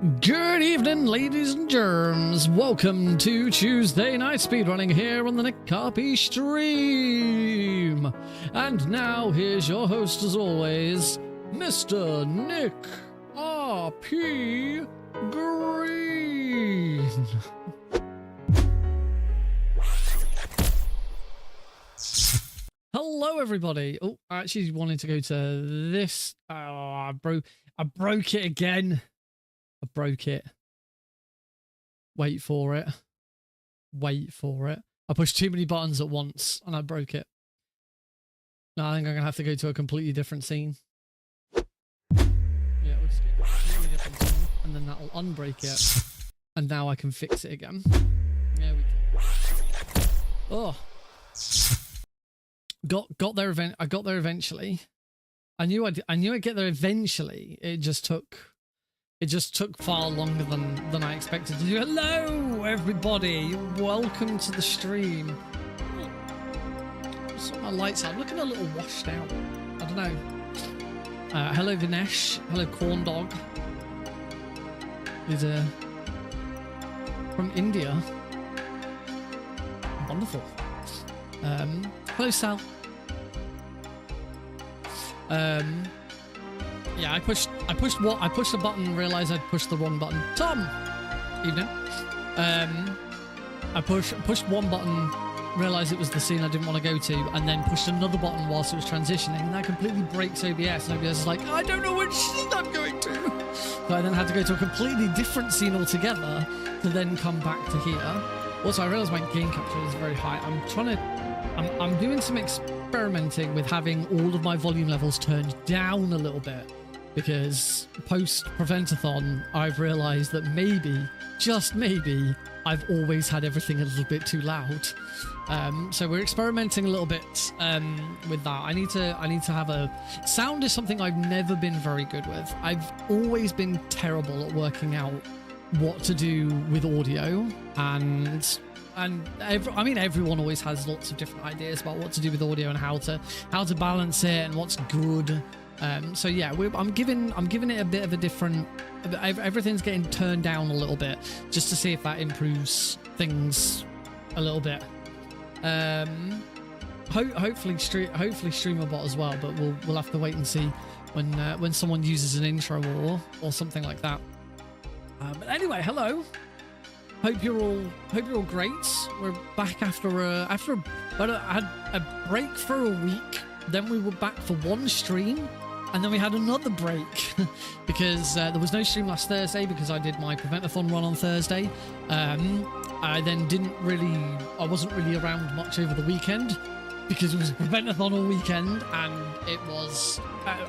Good evening, ladies and germs. Welcome to Tuesday Night Speedrunning here on the Nick Carpy stream. And now here's your host as always, Mr. Nick R.P. Green. Hello, everybody. Oh, I actually wanted to go to this. Oh, I broke it again. I broke it. Wait for it. Wait for it. I pushed too many buttons at once and I broke it. No, I think I'm going to have to go to a completely different scene. Yeah, we'll just get a completely different scene and then that'll unbreak it. And now I can fix it again. There we go. Oh. Got there I got there eventually. I knew I'd get there eventually. It just took far longer than I expected to do. Hello, everybody. Welcome to the stream. Sort my lights out. I'm looking a little washed out. I don't know. Hello, Vinesh. Hello, Corn Dog. He's from India. Wonderful. Hello, Sal. Yeah, I pushed the button and realized I'd pushed the wrong button. Tom! Evening. I pushed one button, realized it was the scene I didn't want to go to, and then pushed another button whilst it was transitioning, and that completely breaks OBS, and OBS is like, I don't know which scene I'm going to! So I then had to go to a completely different scene altogether to then come back to here. Also, I realized my gain capture is very high. I'm doing some experimenting with having all of my volume levels turned down a little bit. Because post Prevent-A-Thon, I've realized that maybe, just maybe, I've always had everything a little bit too loud. So we're experimenting a little bit with that. I need to have a... Sound is something I've never been very good with. I've always been terrible at working out what to do with audio, and everyone always has lots of different ideas about what to do with audio and how to balance it and what's good. So yeah, I'm giving it a bit of a different. Everything's getting turned down a little bit just to see if that improves things a little bit. Hopefully StreamerBot as well, but we'll have to wait and see when someone uses an intro or something like that. But anyway, hello. Hope you're all great. We're back after I had a break for a week. Then we were back for one stream, and then we had another break because there was no stream last Thursday because I did my Prevent-A-Thon run on Thursday. I then I wasn't really around much over the weekend because it was Prevent-A-Thon all weekend, and it was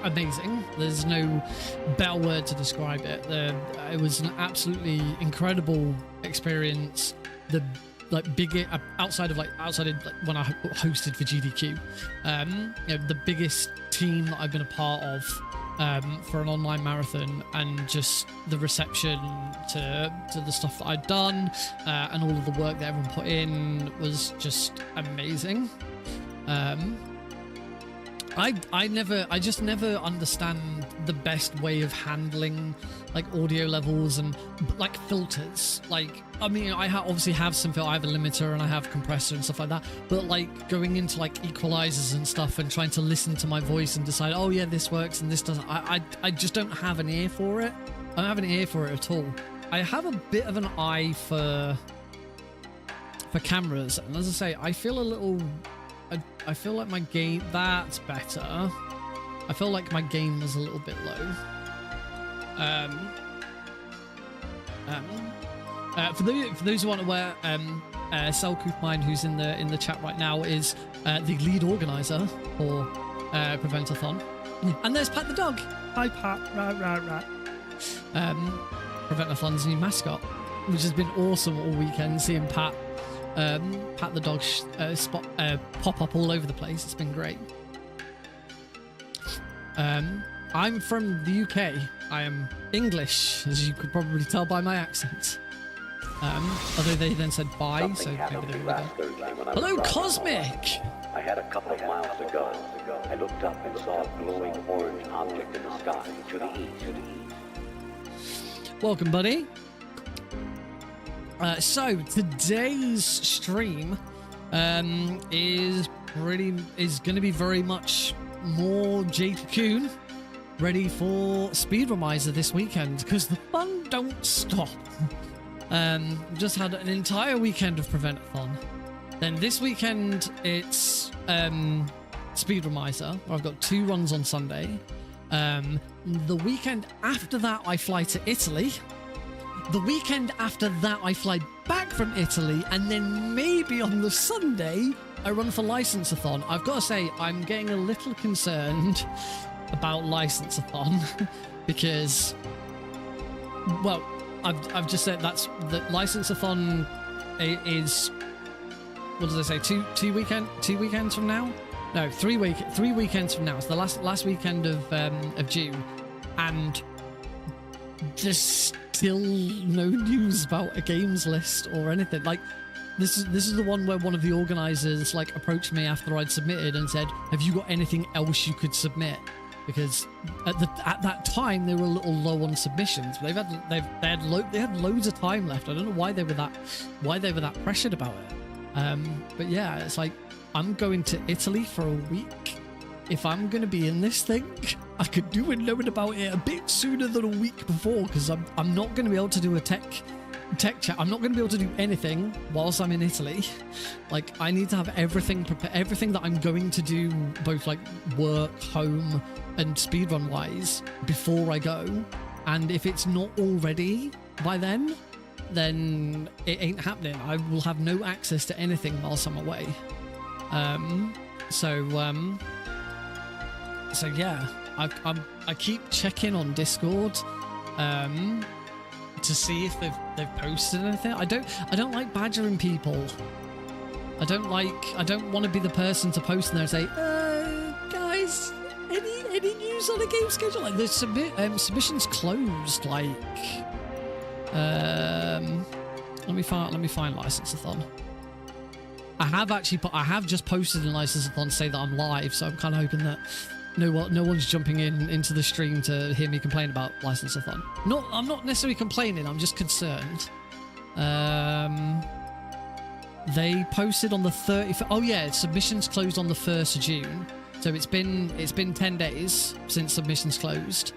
amazing. There's no better word to describe it. It was an absolutely incredible experience. Outside of when I hosted for GDQ, the biggest team that I've been a part of for an online marathon, and just the reception to the stuff that I'd done and all of the work that everyone put in was just amazing. I just never understand the best way of handling like audio levels and like filters. Like, I mean, I obviously have some filter. I have a limiter and I have compressor and stuff like that. But like going into like equalizers and stuff and trying to listen to my voice and decide, oh yeah, this works and this doesn't. I just don't have an ear for it. I don't have an ear for it at all. I have a bit of an eye for cameras, and as I say, I feel like my gain, that's better. I feel like my gain was a little bit low. For those who aren't aware, Selkoof Mine, who's in the chat right now, is the lead organizer for Prevent-A-Thon. And there's Pat the dog. Hi Pat. Right. Prevent-A-Thon's new mascot, which has been awesome all weekend, seeing Pat the dog pop up all over the place. It's been great. I'm from the UK. I am English, as you could probably tell by my accent. Although they then said bye, so maybe there we go. Hello, Cosmic! I had a couple of miles to go. I looked up and saw a glowing orange object in the sky to the east. Welcome, buddy. So today's stream is going to be very much more Jade Cocoon, ready for Speedromizer this weekend because the fun don't stop. Just had an entire weekend of Prevent-A-Thon. Then this weekend it's Speedromizer, where I've got 2 runs on Sunday. The weekend after that I fly to Italy. The weekend after that I fly back from Italy, and then maybe on the Sunday I run for License-A-Thon. I've got to say, I'm getting a little concerned about License-A-Thon because, well, I've just said that License-A-Thon is, what does I say, two weekends from now? No, 3 weekends from now. It's the last weekend of June, and there's still no news about a games list or anything. Like, this is the one where one of the organizers like approached me after I'd submitted and said, "Have you got anything else you could submit?" Because at that time they were a little low on submissions. They had loads of time left. I don't know why they were that pressured about it. But yeah, it's like, I'm going to Italy for a week. If I'm going to be in this thing, I could do with knowing about it a bit sooner than a week before, because I'm not going to be able to do a tech chat. I'm not going to be able to do anything whilst I'm in Italy. Like, I need to have everything prepared, everything that I'm going to do, both like work, home, and speedrun wise, before I go. And if it's not already by then it ain't happening. I will have no access to anything whilst I'm away. So yeah, I keep checking on Discord to see if they've posted anything. I don't like badgering people. I don't want to be the person to post in there and say, guys, any news on the game schedule? Like, the submissions closed. Like, let me find License-A-Thon. I have just posted in License-A-Thon to say that I'm live, so I'm kind of hoping that no one's jumping into the stream to hear me complain about License-A-Thon. I'm not necessarily complaining, I'm just concerned. They posted on the 30th. Oh yeah, submissions closed on the 1st of June. So it's been 10 days since submissions closed.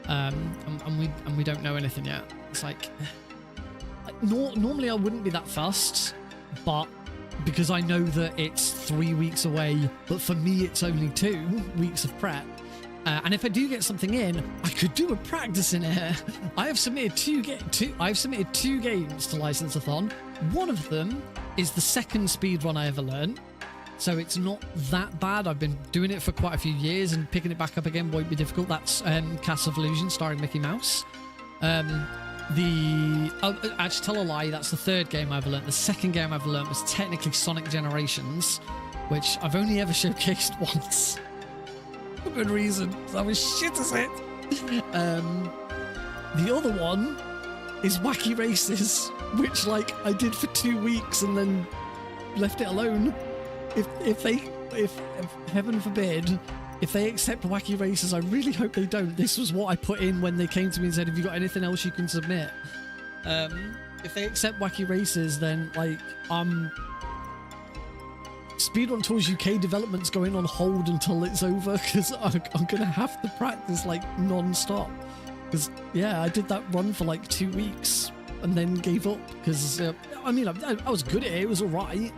And we don't know anything yet. It's like normally I wouldn't be that fussed, but because I know that it's 3 weeks away, but for me it's only 2 weeks of prep. And if I do get something in, I could do a practice in it. I have submitted two games to License-A-Thon. One of them is the second speedrun I ever learned, so it's not that bad. I've been doing it for quite a few years, and picking it back up again won't be difficult. That's Castle of Illusion starring Mickey Mouse. I should tell a lie, that's the 3rd game I've learned. The 2nd game I've learned was technically Sonic Generations, which I've only ever showcased once. For good reason. I was shit as it. The other one is Wacky Races, which like I did for 2 weeks and then left it alone. If heaven forbid, if they accept Wacky Races, I really hope they don't. This was what I put in when they came to me and said, "Have you got anything else you can submit?" If they accept Wacky Races, then like Speedrun Tours UK development's going on hold until it's over, because I'm gonna have to practice like non-stop. Because yeah, I did that run for like 2 weeks and then gave up because I mean I was good at it. It was all right.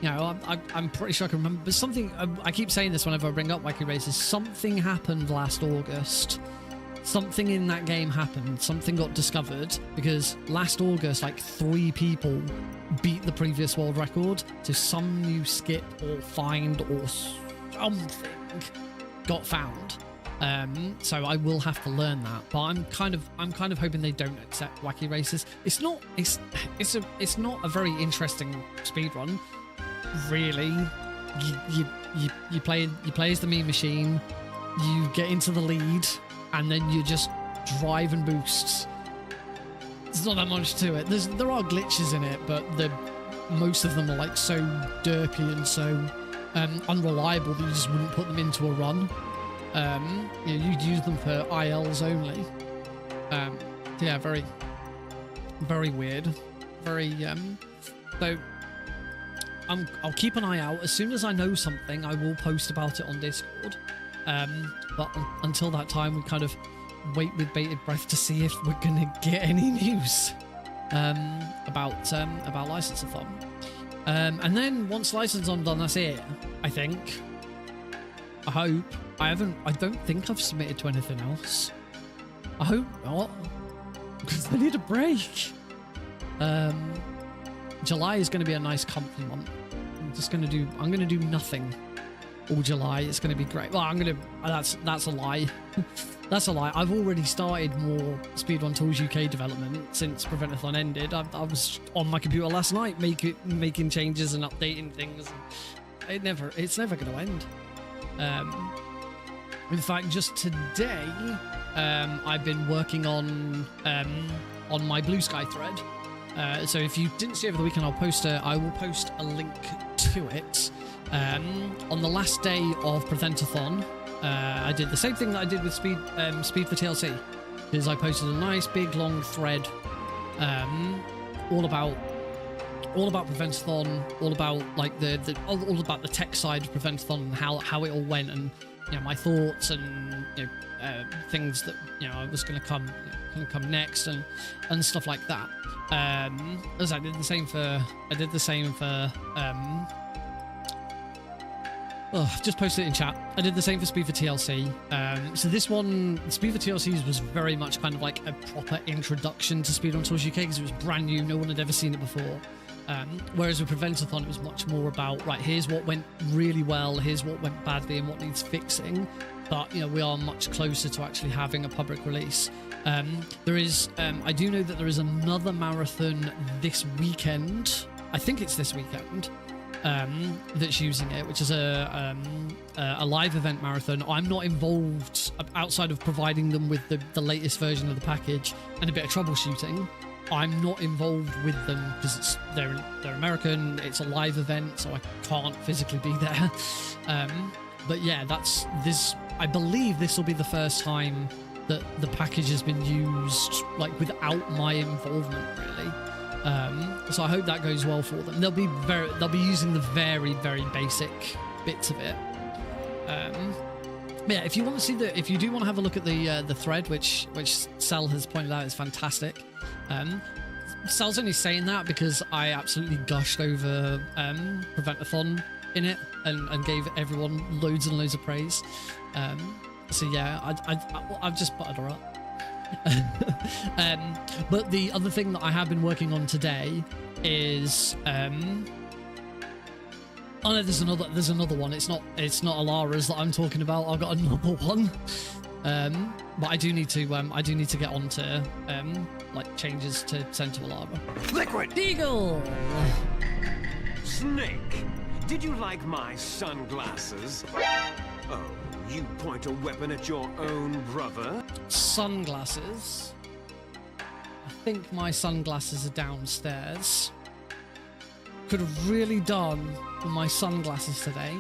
You know, I'm pretty sure I can remember. But something, I keep saying this whenever I bring up Wacky Races, something happened last August. Something in that game happened. Something got discovered, because last August, like 3 people beat the previous world record. So some new skip or find or something got found. So I will have to learn that. But I'm kind of hoping they don't accept Wacky Races. It's not a very interesting speedrun. Really, you play as the Mean Machine, you get into the lead, and then you just drive and boost. There's not that much to it. There are glitches in it, but most of them are like so derpy and so unreliable that you just wouldn't put them into a run. You'd use them for ILs only. Yeah, very, very weird. Very, so I'll keep an eye out. As soon as I know something, I will post about it on Discord. But until that time, we kind of wait with bated breath to see if we're gonna get any news about License-A-Thon. And then once License-A-Thon's done, that's it. I think. I hope. I don't think I've submitted to anything else. I hope not, because I need a break. July is going to be a nice comfy month. I'm going to do nothing all July. It's going to be great. Well, that's a lie. That's a lie. I've already started more Speedrun Tools UK development since Prevent-A-Thon ended. I was on my computer last night making changes and updating things. It's never going to end. In fact, just today, I've been working on my Blue Sky thread. So if you didn't see over the weekend, I will post a link to it. On the last day of Prevent-A-Thon, I did the same thing that I did with Speed for TLC, is I posted a nice big long thread, all about Prevent-A-Thon, all about like all about the tech side of Prevent-A-Thon and how it all went, and my thoughts and things that was going to come next and stuff like that. As I did the same for just posted it in chat. I did the same for Speed for TLC. So this one, Speed for TLC, was very much kind of like a proper introduction to Speedrun Tools UK because it was brand new. No one had ever seen it before. Whereas with Prevent-A-Thon, it was much more about, right, here's what went really well, here's what went badly and what needs fixing. But, we are much closer to actually having a public release. There is, I do know that there is another marathon this weekend. I think it's this weekend. That's using it, which is a live event marathon. I'm not involved outside of providing them with the latest version of the package and a bit of troubleshooting. I'm not involved with them because they're American. It's a live event, so I can't physically be there. But yeah, I believe this will be the first time that the package has been used like without my involvement, really. So I hope that goes well for them. They'll be using the very, very basic bits of it. Yeah, if you want to see if you do want to have a look at the thread, which Sel has pointed out is fantastic. Sel's only saying that because I absolutely gushed over Prevent-A-Thon in it and gave everyone loads and loads of praise. So yeah, I've just buttered her up. But the other thing that I have been working on today is oh no, there's another one. It's not Alara's that I'm talking about. I've got another one. But I do need to get on to like changes to send to Alara. Liquid Deagle! Snake, did you like my sunglasses? Oh, you point a weapon at your own brother? Sunglasses. I think my sunglasses are downstairs. Could have really done with my sunglasses today.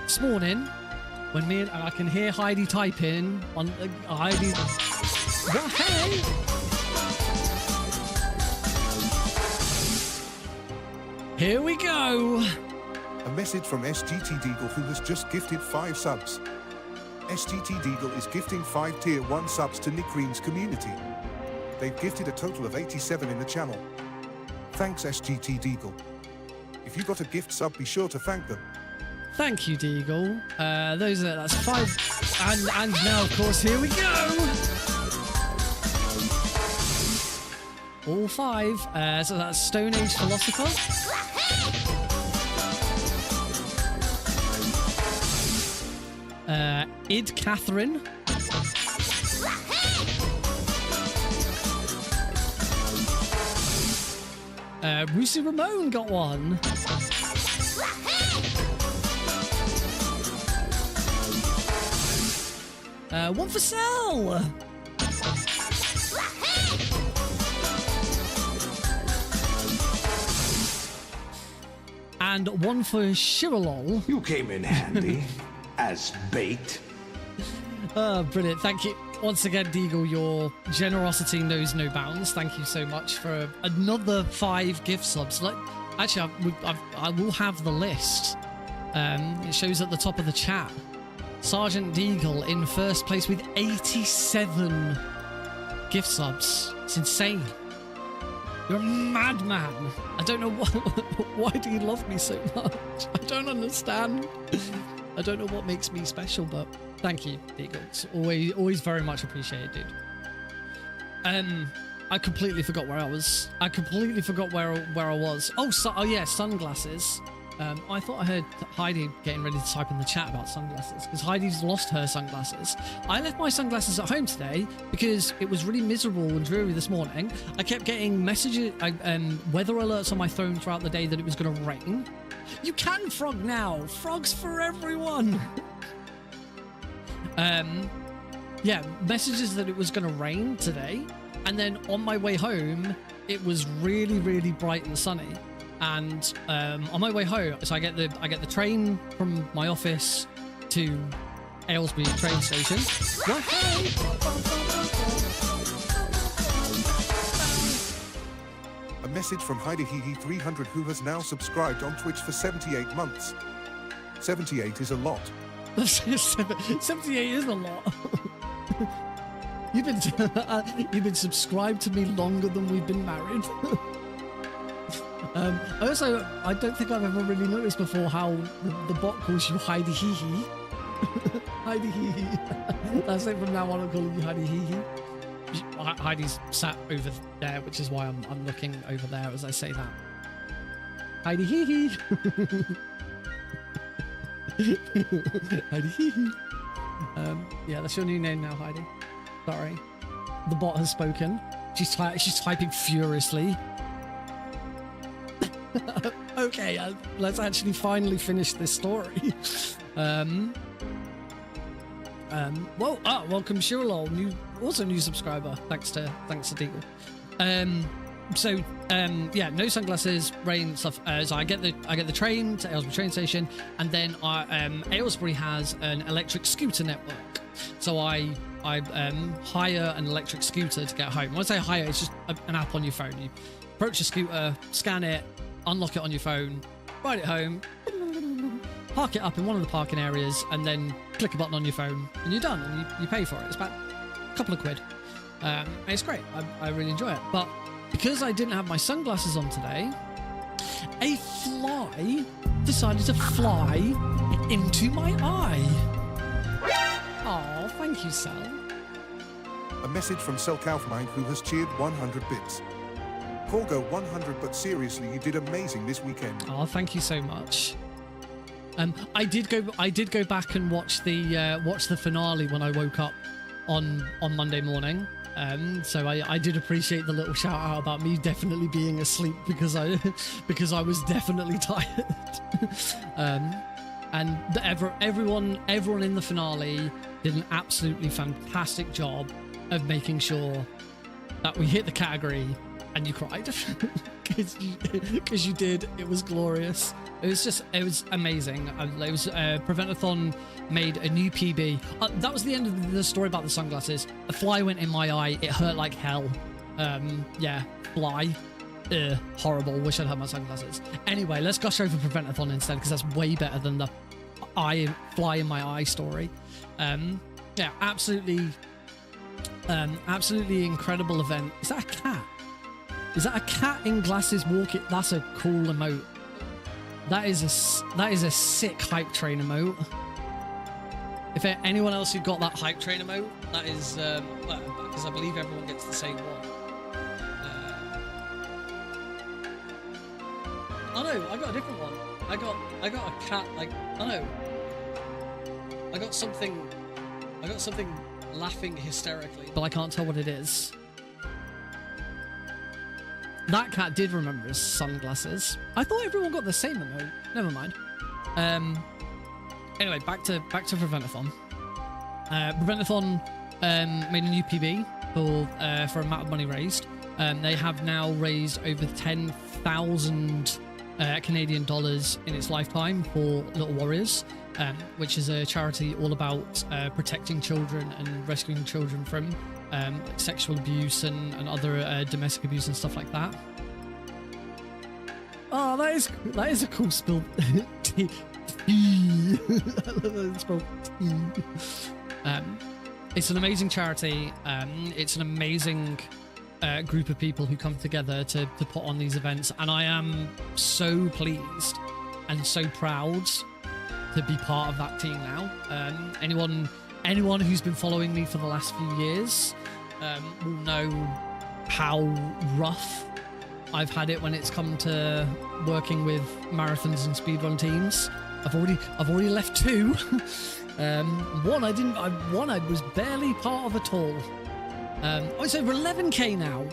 This morning, when I can hear Heidi typing on Heidi. What? Hey! Here we go. A message from SGT Deagle, who has just gifted 5 subs. SGT Deagle is gifting 5 tier 1 subs to Nick Green's community. They've gifted a total of 87 in the channel. Thanks, SGT Deagle. If you got a gift sub, be sure to thank them. Thank you, Deagle. That's 5. And now, of course, here we go. All 5. So that's Stone Age Philosopher. Id Catherine. Lucy Ramone got one. One for Sel. And one for Shiralol. You came in handy as bait. Oh, brilliant. Thank you. once again, Deagle, your generosity knows no bounds. Thank you so much for another 5 gift subs. Like, actually, I will have the list. It shows at the top of the chat. Sergeant Deagle in first place with 87 gift subs. It's insane. You're a madman. I don't know why do you love me so much? I don't understand. I don't know what makes me special, but thank you, Deagle. It's always very much appreciated, dude. I completely forgot where I was. I completely forgot where I was. Oh yeah, sunglasses. I thought I heard Heidi getting ready to type in the chat about sunglasses because Heidi's lost her sunglasses. I left my sunglasses at home today because it was really miserable and dreary this morning. I kept getting messages, weather alerts on my phone throughout the day that it was going to rain. You can frog now. Frogs for everyone. Yeah, messages that it was going to rain today. And then on my way home, it was really, really bright and sunny. And on my way home, so I get the train from my office to Aylesbury train station. A message from HeidiHehe300 who has now subscribed on Twitch for 78 months. 78 is a lot. 78 is a lot. You've been subscribed to me longer than we've been married. I don't think I've ever really noticed before how the bot calls you Heidi Hee Hee. Heidi Hee Hee. That's it, from now on I'm calling you Heidi Hee Hee. Heidi's sat over there, which is why I'm looking over there as I say that. Heidi Hee Hee. Heidi Hee Hee. Yeah, that's your new name now, Heidi. Sorry. The bot has spoken. She's typing furiously. Okay, let's actually finally finish this story. Welcome Shirlol, new subscriber. Thanks to Deagle. Yeah, no sunglasses, rain stuff. So I get the train to Aylesbury train station, and then Aylesbury has an electric scooter network. So I hire an electric scooter to get home. When I say hire, it's just an app on your phone. You approach a scooter, scan it, unlock it on your phone, ride it home, park it up in one of the parking areas, and then click a button on your phone, and you're done, and you pay for it. It's about a couple of quid. And it's great. I really enjoy it. But because I didn't have my sunglasses on today, a fly decided to fly into my eye. Oh, thank you, Sal. A message from Sel Kaufman who has cheered 100 bits. Corgo 100, but seriously, you did amazing this weekend. Oh, thank you so much. I did go back and watch the finale when I woke up on Monday morning. So I did appreciate the little shout out about me definitely being asleep because I was definitely tired. And everyone in the finale did an absolutely fantastic job of making sure that we hit the category. And you cried because you did. It was glorious. It was amazing. It was Prevent-A-Thon made a new PB. That was the end of the story about the sunglasses. A fly went in my eye. It hurt like hell. Yeah, fly. Horrible. Wish I'd had my sunglasses. Anyway, let's gush over Prevent-A-Thon instead because that's way better than the fly in my eye story. Yeah, absolutely incredible event. Is that a cat? Is that a cat in glasses walking? That's a cool emote. That is a sick hype train emote. If anyone else who got that hype train emote, that is because I believe everyone gets the same one. Oh no, I got a different one. I got a cat. I got something laughing hysterically, but I can't tell what it is. That cat did remember his sunglasses. I thought everyone got the same emote. Never mind. Anyway, back to Prevent-A-Thon. Prevent-A-Thon made a new PB for amount of money raised. They have now raised over 10,000 Canadian dollars in its lifetime for Little Warriors. which is a charity all about protecting children and rescuing children from like sexual abuse and other domestic abuse and stuff like that. Oh, that is a cool spell. T. It's an amazing charity. It's an amazing group of people who come together to put on these events, and I am so pleased and so proud to be part of that team now. Anyone who's been following me for the last few years will know how rough I've had it when it's come to working with marathons and speedrun teams. I've already left 2. One I was barely part of at all. It's over 11k now.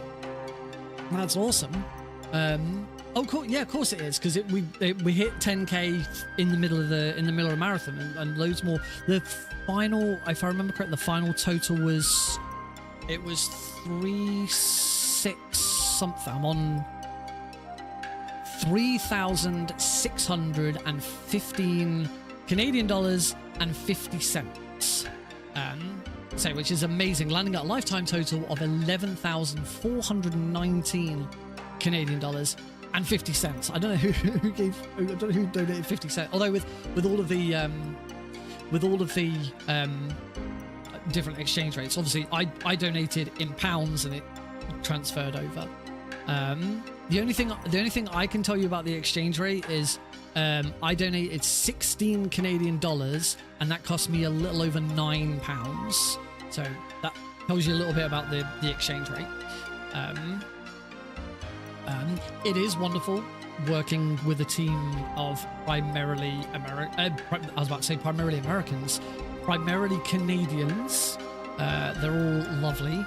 That's awesome. Oh, cool. Yeah, of course it is, because we hit 10k in the middle of the marathon and loads more. The final, if I remember correctly, the final total was 3,600 something. I'm on 3,615 Canadian dollars and 50 cents. So, which is amazing, landing at a lifetime total of 11,419 Canadian dollars and 50 cents. I don't know who donated 50 cents. Although with all of the different exchange rates, obviously I donated in pounds and it transferred over. The only thing I can tell you about the exchange rate is I donated 16 Canadian dollars and that cost me a little over £9. So that tells you a little bit about the exchange rate. It is wonderful working with a team of primarily Americans, primarily Canadians. They're all lovely,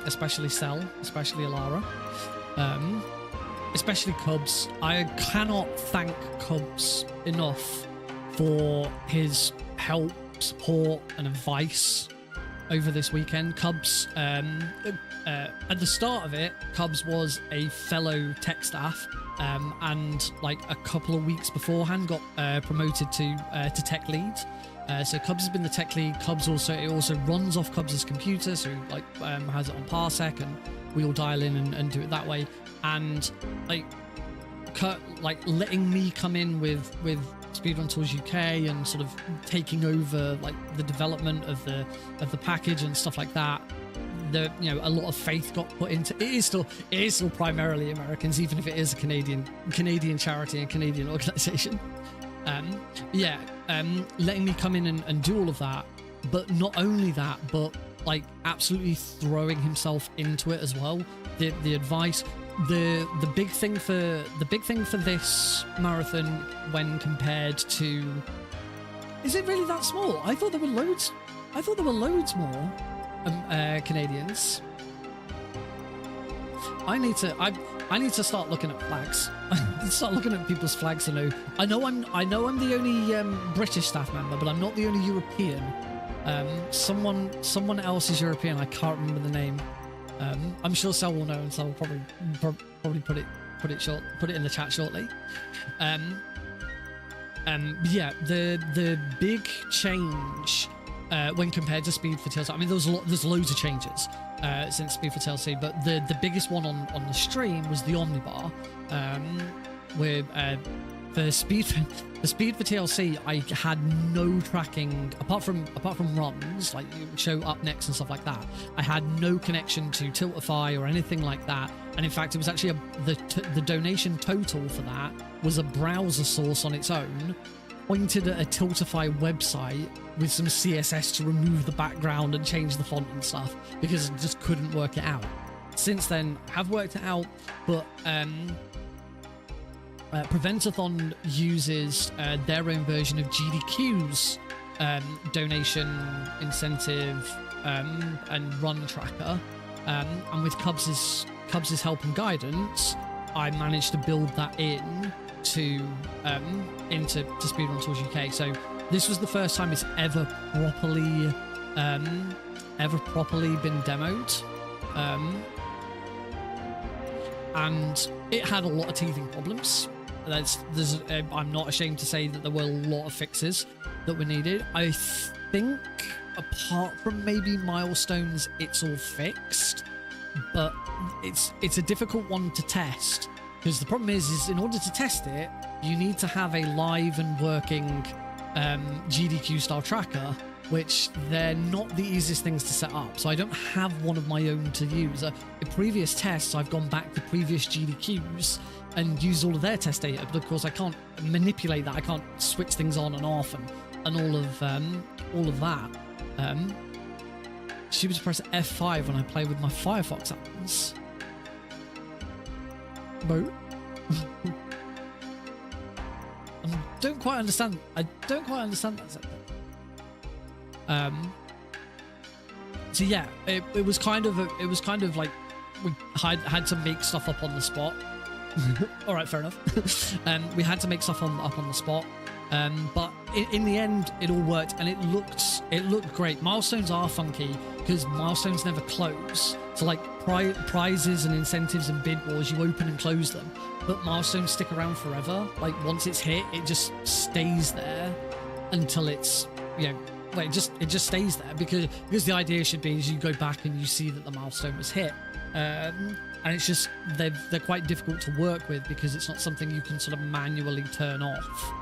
especially Cell, especially Alara, especially Cubs. I cannot thank Cubs enough for his help, support, and advice over this weekend. Cubs, at the start of it, Cubs was a fellow tech staff, and like a couple of weeks beforehand got promoted to tech lead. So Cubs has been the tech lead. Cubs also runs off Cubs' computer, so like has it on Parsec, and we all dial in and do it that way. And like letting me come in with Speedrun Tools UK and sort of taking over like the development of the package and stuff like that. A lot of faith got put into it. Is still primarily Americans, even if it is a Canadian charity and Canadian organization. Letting me come in and do all of that, but not only that, but like absolutely throwing himself into it as well. The advice, the big thing for this marathon when compared to, is it really that small? I thought there were loads more Canadians. I need to start looking at flags. Start looking at people's flags. I know I'm the only British staff member, but I'm not the only European. Someone else is European. I can't remember the name. I'm sure Sal will know, and Sal will probably put it in the chat shortly. The big change when compared to Speed for TLC. I mean, there's loads of changes since Speed for TLC, but the biggest one on the stream was the Omnibar. Where for Speed for TLC, I had no tracking apart from runs, like you show up next and stuff like that. I had no connection to Tiltify or anything like that. And in fact, it was actually the donation total for that was a browser source on its own, pointed at a Tiltify website with some CSS to remove the background and change the font and stuff, because I just couldn't work it out. Since then, have worked it out, but Prevent-A-Thon uses their own version of GDQ's donation incentive and run tracker, and with Cubs's help and guidance, I managed to build that into Speedrun Tools UK. So this was the first time it's ever properly been demoed, and it had a lot of teething problems. I'm not ashamed to say that there were a lot of fixes. that were needed. I think apart from maybe milestones, it's all fixed, but it's a difficult one to test, because the problem is in order to test it, you need to have a live and working GDQ style tracker, which they're not the easiest things to set up. So I don't have one of my own to use. In previous tests, I've gone back to previous GDQs and used all of their test data, but of course I can't manipulate that. I can't switch things on and off and all of that. Stupid to press F5 when I play with my Firefox apps. Bro. I don't quite understand that sector. So yeah, it was kind of like we had to make stuff up on the spot. All right, fair enough. We had to make stuff up on the spot. But in the end, it all worked, and it looked great. Milestones are funky because milestones never close. So like prizes and incentives and bid wars, you open and close them, but milestones stick around forever. Like once it's hit, it just stays there until it's, you know, well, it just stays there because the idea should be is you go back and you see that the milestone was hit. And it's just they're quite difficult to work with because it's not something you can sort of manually turn off.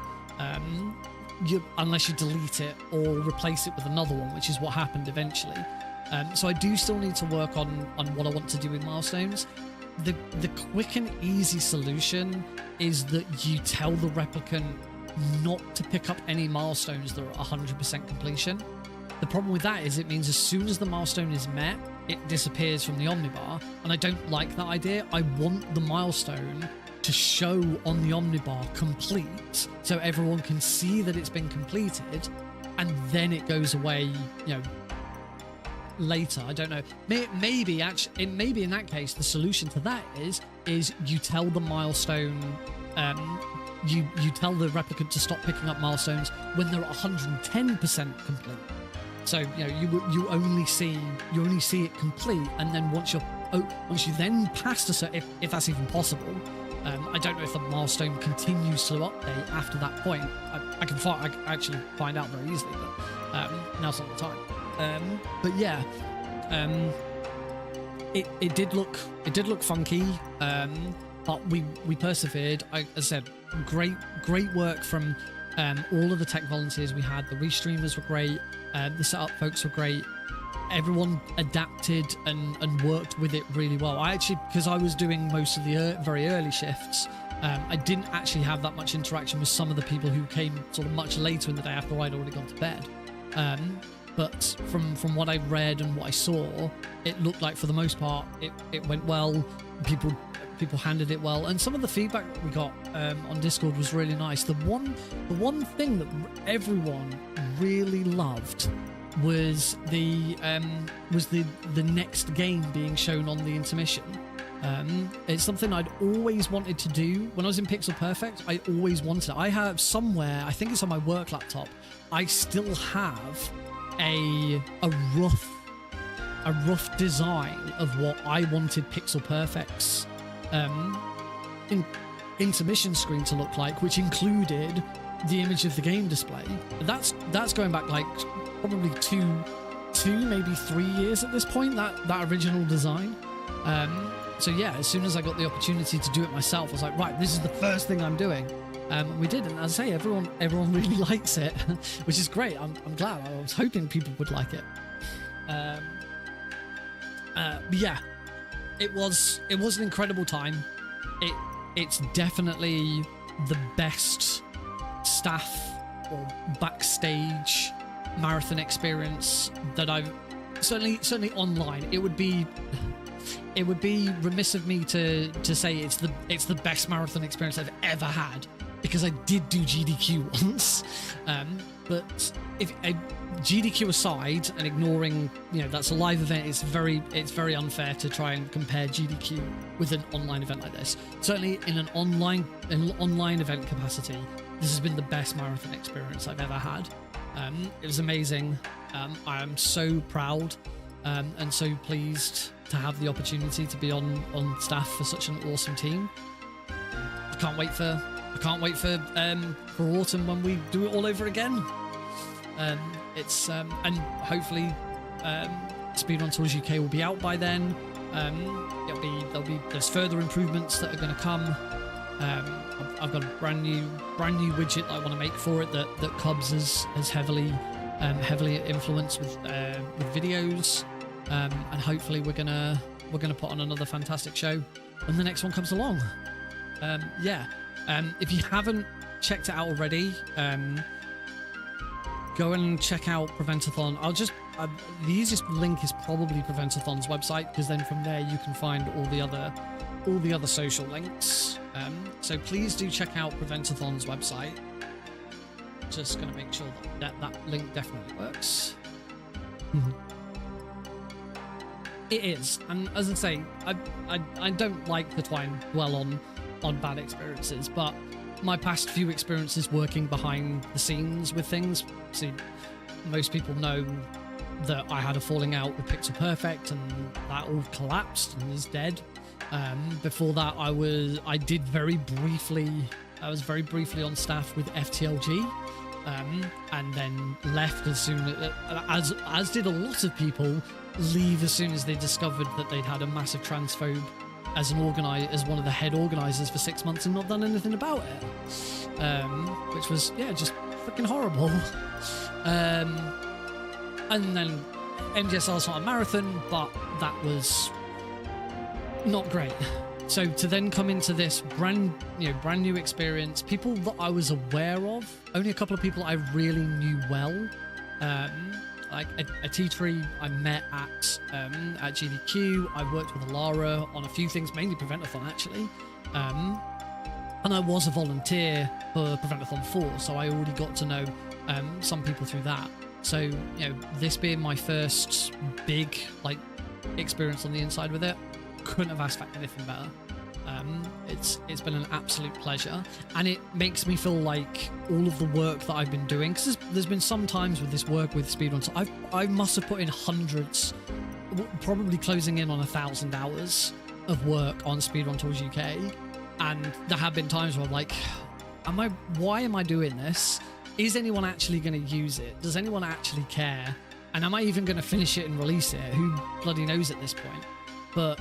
Unless you delete it or replace it with another one, which is what happened eventually. So I do still need to work on what I want to do with milestones. The quick and easy solution is that you tell the replicant not to pick up any milestones that are 100% completion. The problem with that is it means as soon as the milestone is met, it disappears from the omnibar, and I don't like that idea. I want the milestone to show on the omnibar complete so everyone can see that it's been completed, and then it goes away, you know, later. I don't know. Maybe in that case the solution to that is you tell the milestone, you tell the replicant to stop picking up milestones when they're 110% complete. So you know you only see it complete, and then once you then pass the certain, if that's even possible. I don't know if the milestone continues to update after that point. I can actually find out very easily, but now's not the time. But yeah, it did look funky, but we persevered. As I said, great work from all of the tech volunteers we had. The restreamers were great. The setup folks were great. Everyone adapted and worked with it really well. I actually, because I was doing most of the very early shifts, I didn't actually have that much interaction with some of the people who came sort of much later in the day after I'd already gone to bed. But from what I read and what I saw, it looked like for the most part it went well. People handled it well, and some of the feedback we got on Discord was really nice. The one thing that everyone really loved was the next game being shown on the intermission. It's something I'd always wanted to do when I was in Pixel Perfect. I always wanted it. I have somewhere, I think it's on my work laptop, I still have a rough design of what I wanted Pixel Perfect's intermission screen to look like, which included the image of the game display. That's going back like probably two maybe 3 years at this point, that original design. So yeah, as soon as I got the opportunity to do it myself, I was like, right, this is the first thing I'm doing. We did, and as I say, everyone really likes it, which is great. I'm glad. I was hoping people would like it. But yeah, it was an incredible time. It's definitely the best staff or backstage marathon experience that I've certainly online. It would be remiss of me to say it's the best marathon experience I've ever had, because I did do GDQ once. But if GDQ aside and ignoring, that's a live event, it's very unfair to try and compare GDQ with an online event like this. Certainly in an online event capacity, this has been the best marathon experience I've ever had. It was amazing. I am so proud and so pleased to have the opportunity to be on staff for such an awesome team. I can't wait for autumn when we do it all over again. It's and hopefully Speedrun Tours UK will be out by then. There's further improvements that are going to come. I've got a brand new widget I want to make for it that Cubs has heavily influenced with videos, and hopefully we're gonna put on another fantastic show when the next one comes along. If you haven't checked it out already, go and check out Prevent-A-Thon. The easiest link is probably Prevent-A-Thon's website, because then from there you can find all the other social links. So please do check out Prevent-A-Thon's website. Just going to make sure that link definitely works. It is, and as I say, I don't like to try and dwell on bad experiences, but my past few experiences working behind the scenes with things. See, most people know that I had a falling out with Pixel Perfect, and that all collapsed and is dead. Before that, I was very briefly on staff with FTLG, and then left as soon as did a lot of people leave as soon as they discovered that they'd had a massive transphobe as one of the head organizers for 6 months and not done anything about it, which was just freaking horrible. And then MGSR's not a marathon, but that was not great. So to then come into this brand new experience, people that I was aware of, only a couple of people I really knew well, like a T3 I met at GDQ. I worked with Alara on a few things, mainly Prevent-A-Thon actually, and I was a volunteer for Prevent-A-Thon 4, so I already got to know some people through that. So this being my first big experience on the inside with it, couldn't have asked for anything better. It's been an absolute pleasure, and it makes me feel like all of the work that I've been doing, because there's been some times with this work with Speedrun, so I must have put in hundreds, probably closing in on 1,000 hours of work on Speedrun Tours UK, and there have been times where I'm like, why am I doing this? Is anyone actually going to use it? Does anyone actually care? And am I even going to finish it and release it? Who bloody knows at this point? But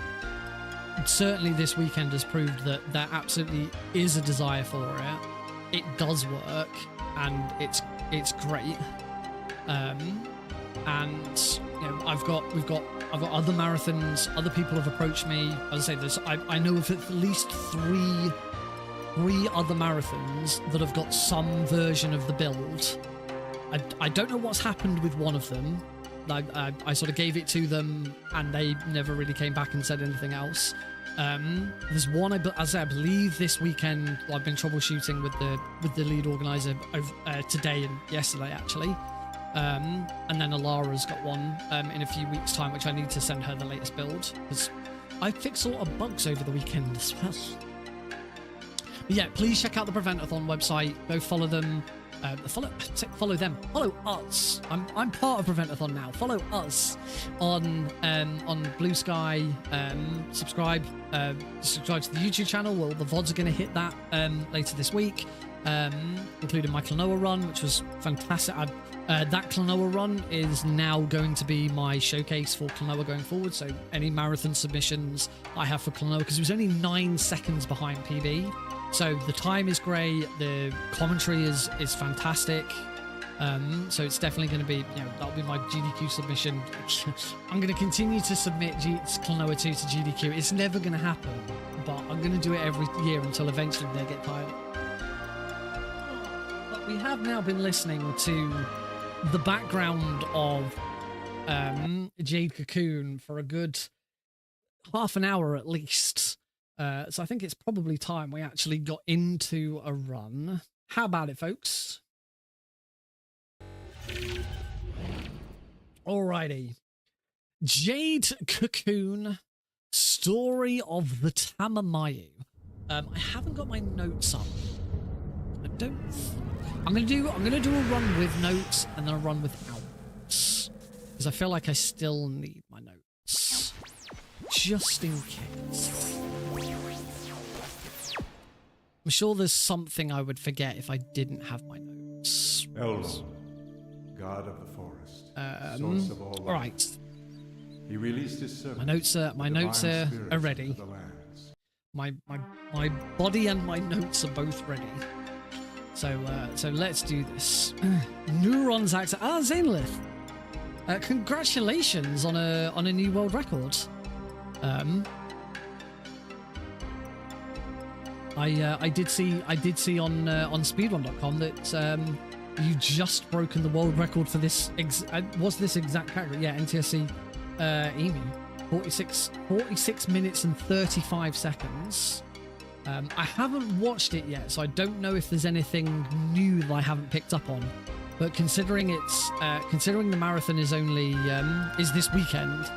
certainly this weekend has proved that there absolutely is a desire for it. It does work, and it's great. And I've got other marathons. Other people have approached me. As I say, I know of at least three other marathons that have got some version of the build. I don't know what's happened with one of them. I sort of gave it to them, and they never really came back and said anything else. There's one, as I believe this weekend, I've been troubleshooting with the lead organizer today and yesterday actually. And then Alara's got one in a few weeks' time, which I need to send her the latest build, because I fixed a lot of bugs over the weekend as well. But yeah, please check out the Prevent-A-Thon website. Go follow them. Follow them. Follow us. I'm part of Prevent-A-Thon now. Follow us on Blue Sky. Subscribe to the YouTube channel. Well, the VODs are going to hit that later this week, including my Klonoa run, which was fantastic. That Klonoa run is now going to be my showcase for Klonoa going forward. So any marathon submissions I have for Klonoa, because it was only 9 seconds behind PB. So the time is great, the commentary is fantastic, so it's definitely going to be, that'll be my GDQ submission. I'm going to continue to submit Klonoa 2 to GDQ. It's never going to happen, but I'm going to do it every year until eventually they get tired. But we have now been listening to the background of Jade Cocoon for a good half an hour at least. So I think it's probably time we actually got into a run. How about it, folks? Alrighty. Jade Cocoon, Story of the Tamamayu. I haven't got my notes up. I'm gonna do a run with notes and then a run without notes, because I feel like I still need my notes just in case. I'm sure there's something I would forget if I didn't have my notes. Elves, god of the forest, source of all life. All right. He released his servant. My notes are ready. My body and my notes are both ready. So let's do this. Neurons actor Zainlith. Congratulations on a new world record. I did see on speedrun.com that you just broken the world record for this. Was this exact character? Yeah, NTSC Emu. 46 minutes and 35 seconds. I haven't watched it yet, so I don't know if there's anything new that I haven't picked up on. But considering the marathon is only is this weekend,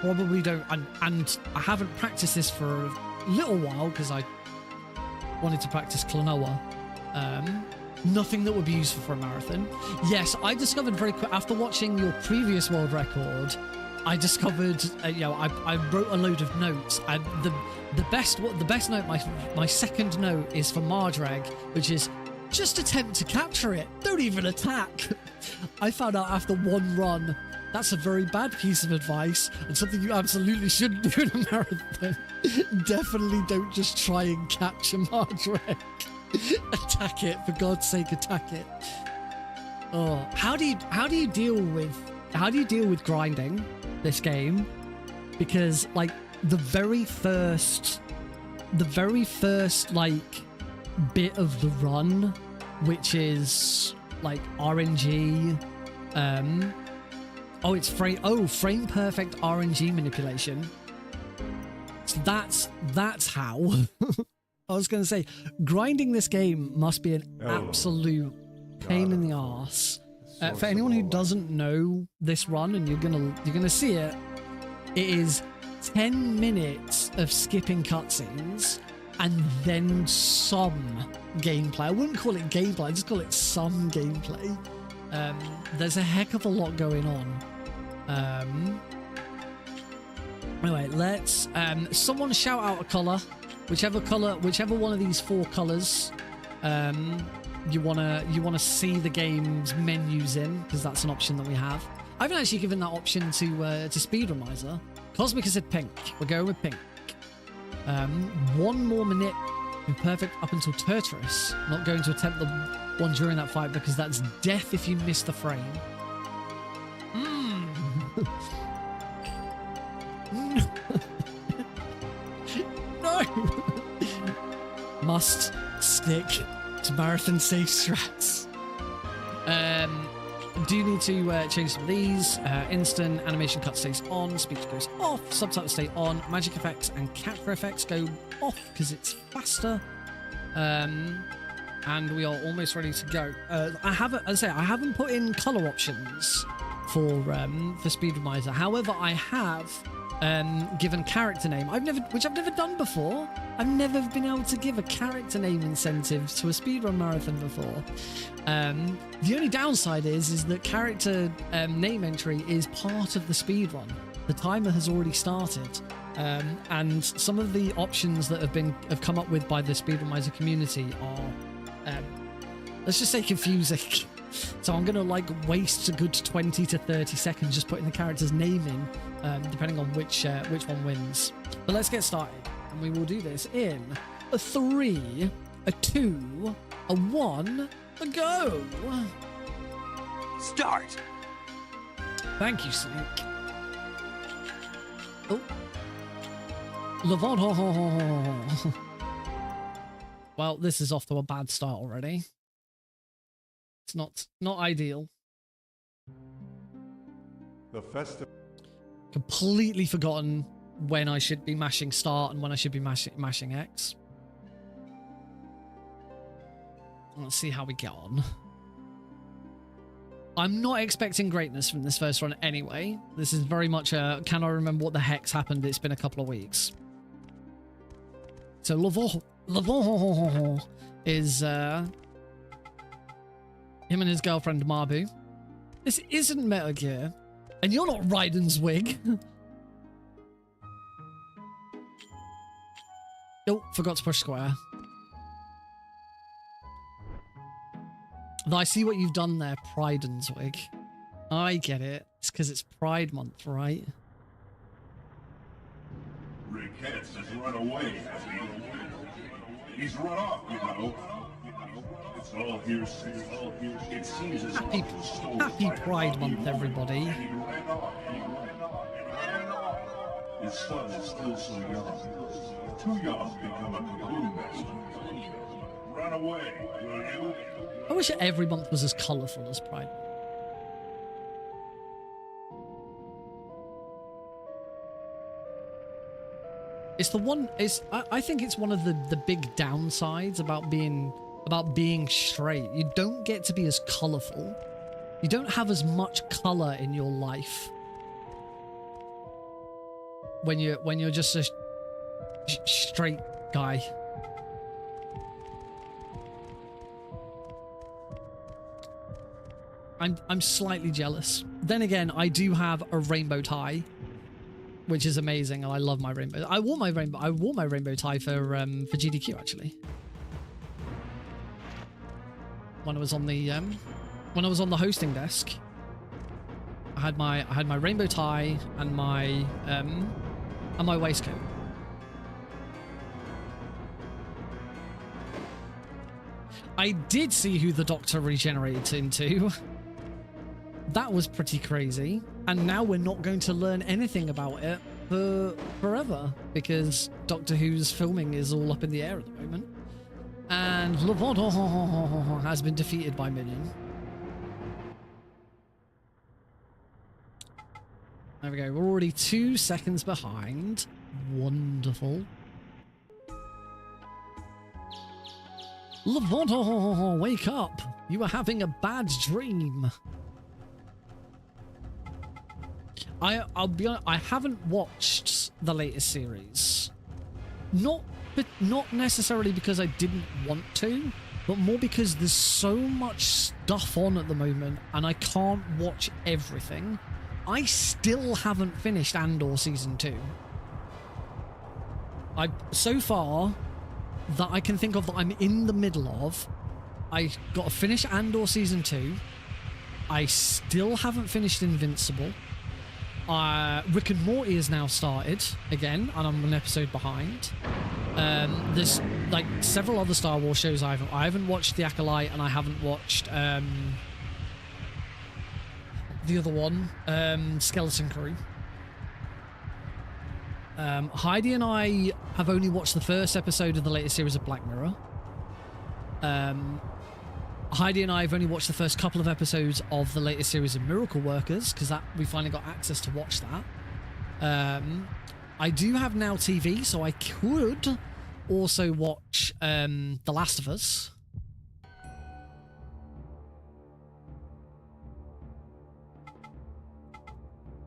probably don't. And I haven't practiced this for a little while because I wanted to practice Klonoa. Nothing that would be useful for a marathon. Yes, I discovered very quick after watching your previous world record. I discovered, I wrote a load of notes, and the best note, my second note is for Mardrag, which is just attempt to capture it. Don't even attack. I found out after one run that's a very bad piece of advice and something you absolutely shouldn't do in a marathon. Definitely don't just try and capture Mardrag. Attack it, for God's sake, attack it. Oh, how do you deal with grinding this game? Because like the very first like bit of the run, which is like RNG, it's frame perfect RNG manipulation. So that's how. I was going to say, grinding this game must be an absolute pain in the arse. For anyone who doesn't know this run, and you're gonna see it, it is 10 minutes of skipping cutscenes and then some gameplay. I wouldn't call it gameplay, I just call it some gameplay. There's a heck of a lot going on. Anyway, let's someone shout out a color. Whichever one of these four colors you wanna see the game's menus in, because that's an option that we have. I haven't actually given that option to Speedromizer. Cosmic has said pink. We're going with pink. One more minute be perfect up until Turturus. Not going to attempt the one during that fight because that's death if you miss the frame. No! Must stick to marathon safe strats. Do need to change some of these. Instant animation cut stays on, speech goes off, subtitles stay on, magic effects and capture effects go off because it's faster. And we are almost ready to go. I haven't put in color options for Speedromizer. However, I have given character name. Which I've never done before. I've never been able to give a character name incentive to a speedrun marathon before. The only downside is that character name entry is part of the speedrun. The timer has already started. And some of the options that have come up with by the Speedromizer community are, let's just say, confusing. So I'm gonna waste a good 20 to 30 seconds just putting the character's name in, depending on which one wins. But let's get started, and we will do this in a 3, a 2, a 1, a go. Start. Thank you, Snake. Oh. Levant. Well, this is off to a bad start already. It's not ideal. The festival. Completely forgotten when I should be mashing start and when I should be mashing X. Let's see how we get on. I'm not expecting greatness from this first run anyway. This is very much a, can I remember what the heck's happened? It's been a couple of weeks. So Levant is him and his girlfriend Mabu. This isn't Metal Gear, and you're not Raiden's wig. Oh, forgot to push square. Though I see what you've done there, Priden's wig. I get it. It's because it's Pride Month, right? Rick Hetz has run away, has he? He's run off, you know. It's all hearsay. It seems as Happy, though he stole happy the Pride firearm Month, he wanted, everybody. and he ran off. His son is still so young. Too young to become a cocoon master. Run away, will you? I wish every month was as colourful as Pride Month. It's the one. I think it's one of the big downsides about being straight. You don't get to be as colourful. You don't have as much colour in your life when you're just a straight guy. I'm slightly jealous. Then again, I do have a rainbow tie, which is amazing, and I love my rainbow. I wore my rainbow tie for GDQ actually. When I was on the hosting desk, I had my rainbow tie and my waistcoat. I did see who the Doctor regenerated into. That was pretty crazy. And now we're not going to learn anything about it for forever, because Doctor Who's filming is all up in the air at the moment. And Levant has been defeated by Minion. There we go. We're already 2 seconds behind. Wonderful. Levant, wake up. You are having a bad dream. I'll be honest, I haven't watched the latest series. Not necessarily because I didn't want to, but more because there's so much stuff on at the moment and I can't watch everything. I still haven't finished Andor Season 2. So far, that I can think of that I'm in the middle of, I got to finish Andor Season 2. I still haven't finished Invincible. Rick and Morty has now started again, and I'm an episode behind. There's like several other Star Wars shows I haven't watched The Acolyte, and I haven't watched the other one, Skeleton Crew. Heidi and I have only watched the first episode of the latest series of Black Mirror. Heidi and I have only watched the first couple of episodes of the latest series of Miracle Workers, because that we finally got access to watch that. I do have Now TV, so I could also watch The Last of Us.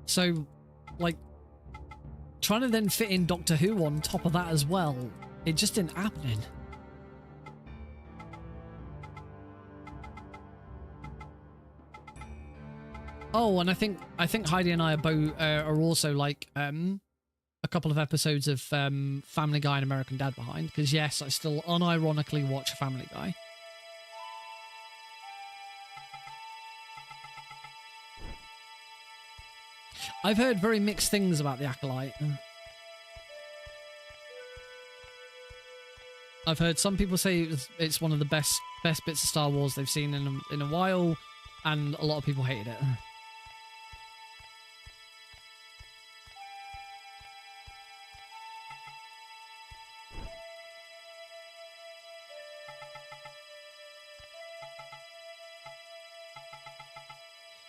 So, like, trying to then fit in Doctor Who on top of that as well, it just didn't happen. Oh, and I think Heidi and I are also like a couple of episodes of Family Guy and American Dad behind, because yes, I still unironically watch Family Guy. I've heard very mixed things about The Acolyte. I've heard some people say it's one of the best bits of Star Wars they've seen in a while, and a lot of people hated it.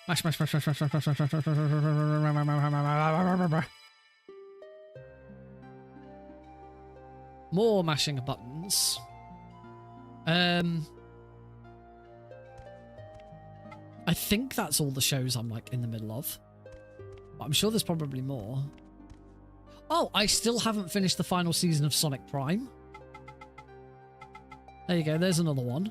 Mash, mash, mash, mash, mash, mash, mash, mash, mash, mash. More mashing of buttons. I think that's all the shows I'm like in the middle of. But I'm sure there's probably more. Oh, I still haven't finished the final season of Sonic Prime. There you go, there's another one.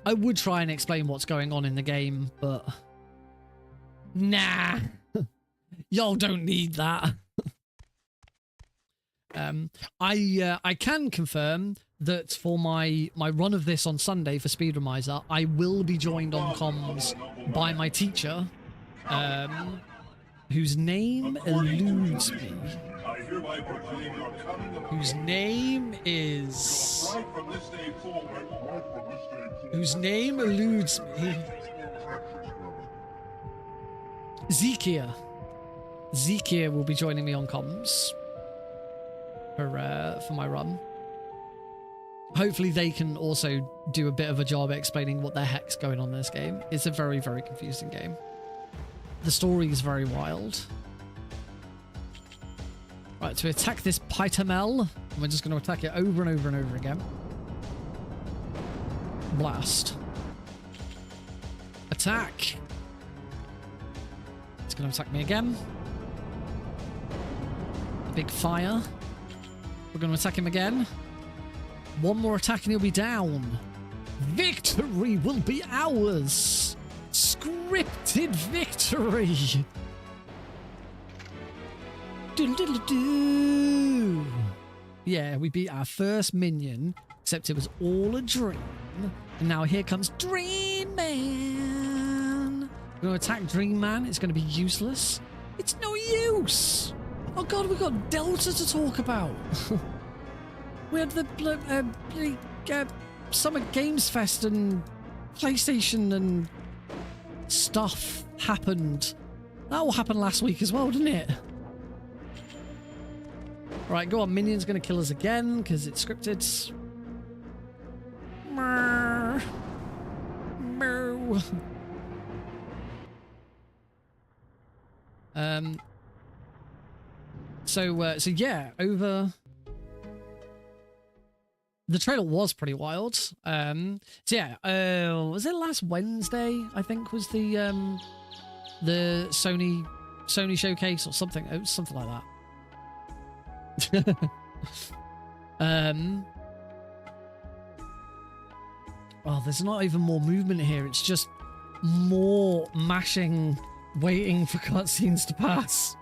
I would try and explain what's going on in the game, but nah, y'all don't need that. I can confirm that for my run of this on Sunday for Speedromizer, I will be joined on comms by my teacher, whose name eludes me. I hereby proclaim your coming of Whose name is... right from this day forward. Whose name eludes me. Zekia. Zekia will be joining me on comms for my run. Hopefully they can also do a bit of a job explaining what the heck's going on in this game. It's a very, very confusing game. The story is very wild. Right, to attack this Pytamel, we're just going to attack it over and over and over again. Blast. Attack. It's going to attack me again. A big fire. We're going to attack him again. One more attack and he'll be down. Victory will be ours. Scripted victory. Do-do-do-do. Yeah, we beat our first minion, except it was all a dream. And now here comes Dream Man. We're going to attack Dream Man. It's going to be useless. It's no use. Oh god, we've got Delta to talk about. We had the Summer Games Fest and PlayStation and stuff happened. That all happened last week as well, didn't it? Right, go on. Minion's going to kill us again because it's scripted. Moo. So yeah, over... The trailer was pretty wild. So yeah, was it last Wednesday? I think was the Sony showcase or something. It was something like that. Oh, there's not even more movement here. It's just more mashing, waiting for cutscenes to pass.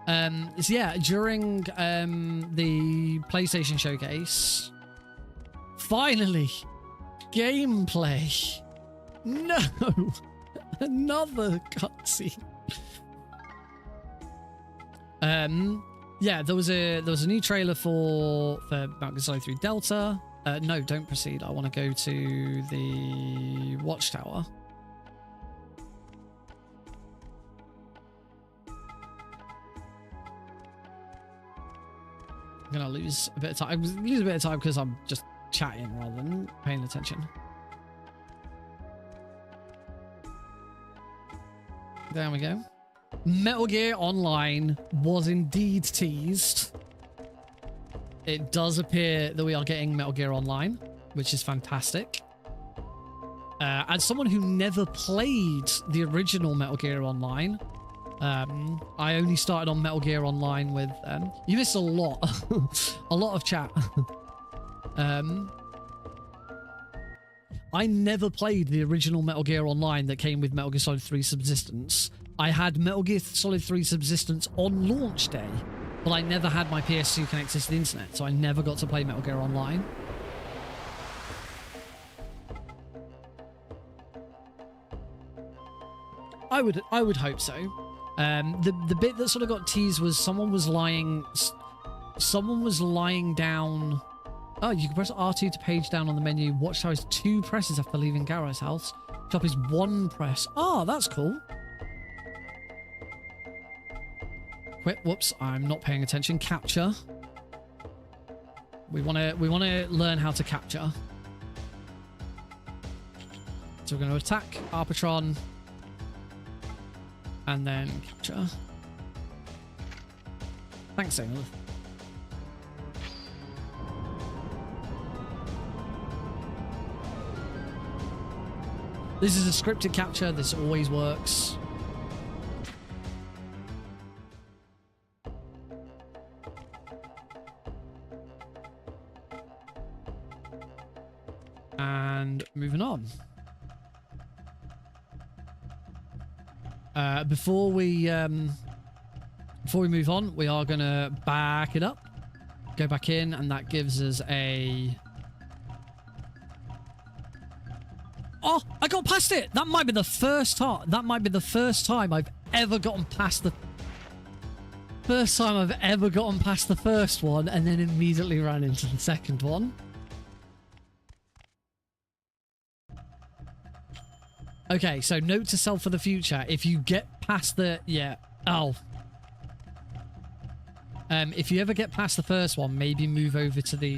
So yeah, during the PlayStation showcase. Finally, gameplay. No, another cutscene. Yeah, there was a new trailer for Metal Gear Solid 3 Delta. No, don't proceed. I want to go to the Watchtower. I'm gonna lose a bit of time. Lose a bit of time because I'm just chatting rather than paying attention. There we go. Metal Gear Online was indeed teased. It does appear that we are getting Metal Gear Online, which is fantastic. As someone who never played the original Metal Gear Online, I only started on Metal Gear Online with... you missed a lot. A lot of chat. I never played the original Metal Gear Online that came with Metal Gear Solid 3 Subsistence. I had Metal Gear Solid 3 Subsistence on launch day, but I never had my PS2 connected to the internet, so I never got to play Metal Gear Online. I would hope so. The bit that sort of got teased was someone was lying down. Oh, you can press R2 to page down on the menu. Watchtower is 2 presses after leaving Garrow's house. Top is 1 press. Oh, that's cool. Quit. Whoops, I'm not paying attention. Capture. We want to learn how to capture. So we're going to attack Arpatron and then capture. Thanks, Daniel. This is a scripted capture. This always works. And moving on. Before we move on, we are gonna back it up, go back in, and that gives us a Oh, I got past it. That might be the first time. That might be the first time I've ever gotten past the... First time I've ever gotten past the first one and then immediately ran into the second one. Okay, so note to self for the future. If you get past the... Yeah. Oh. If you ever get past the first one, maybe move over to the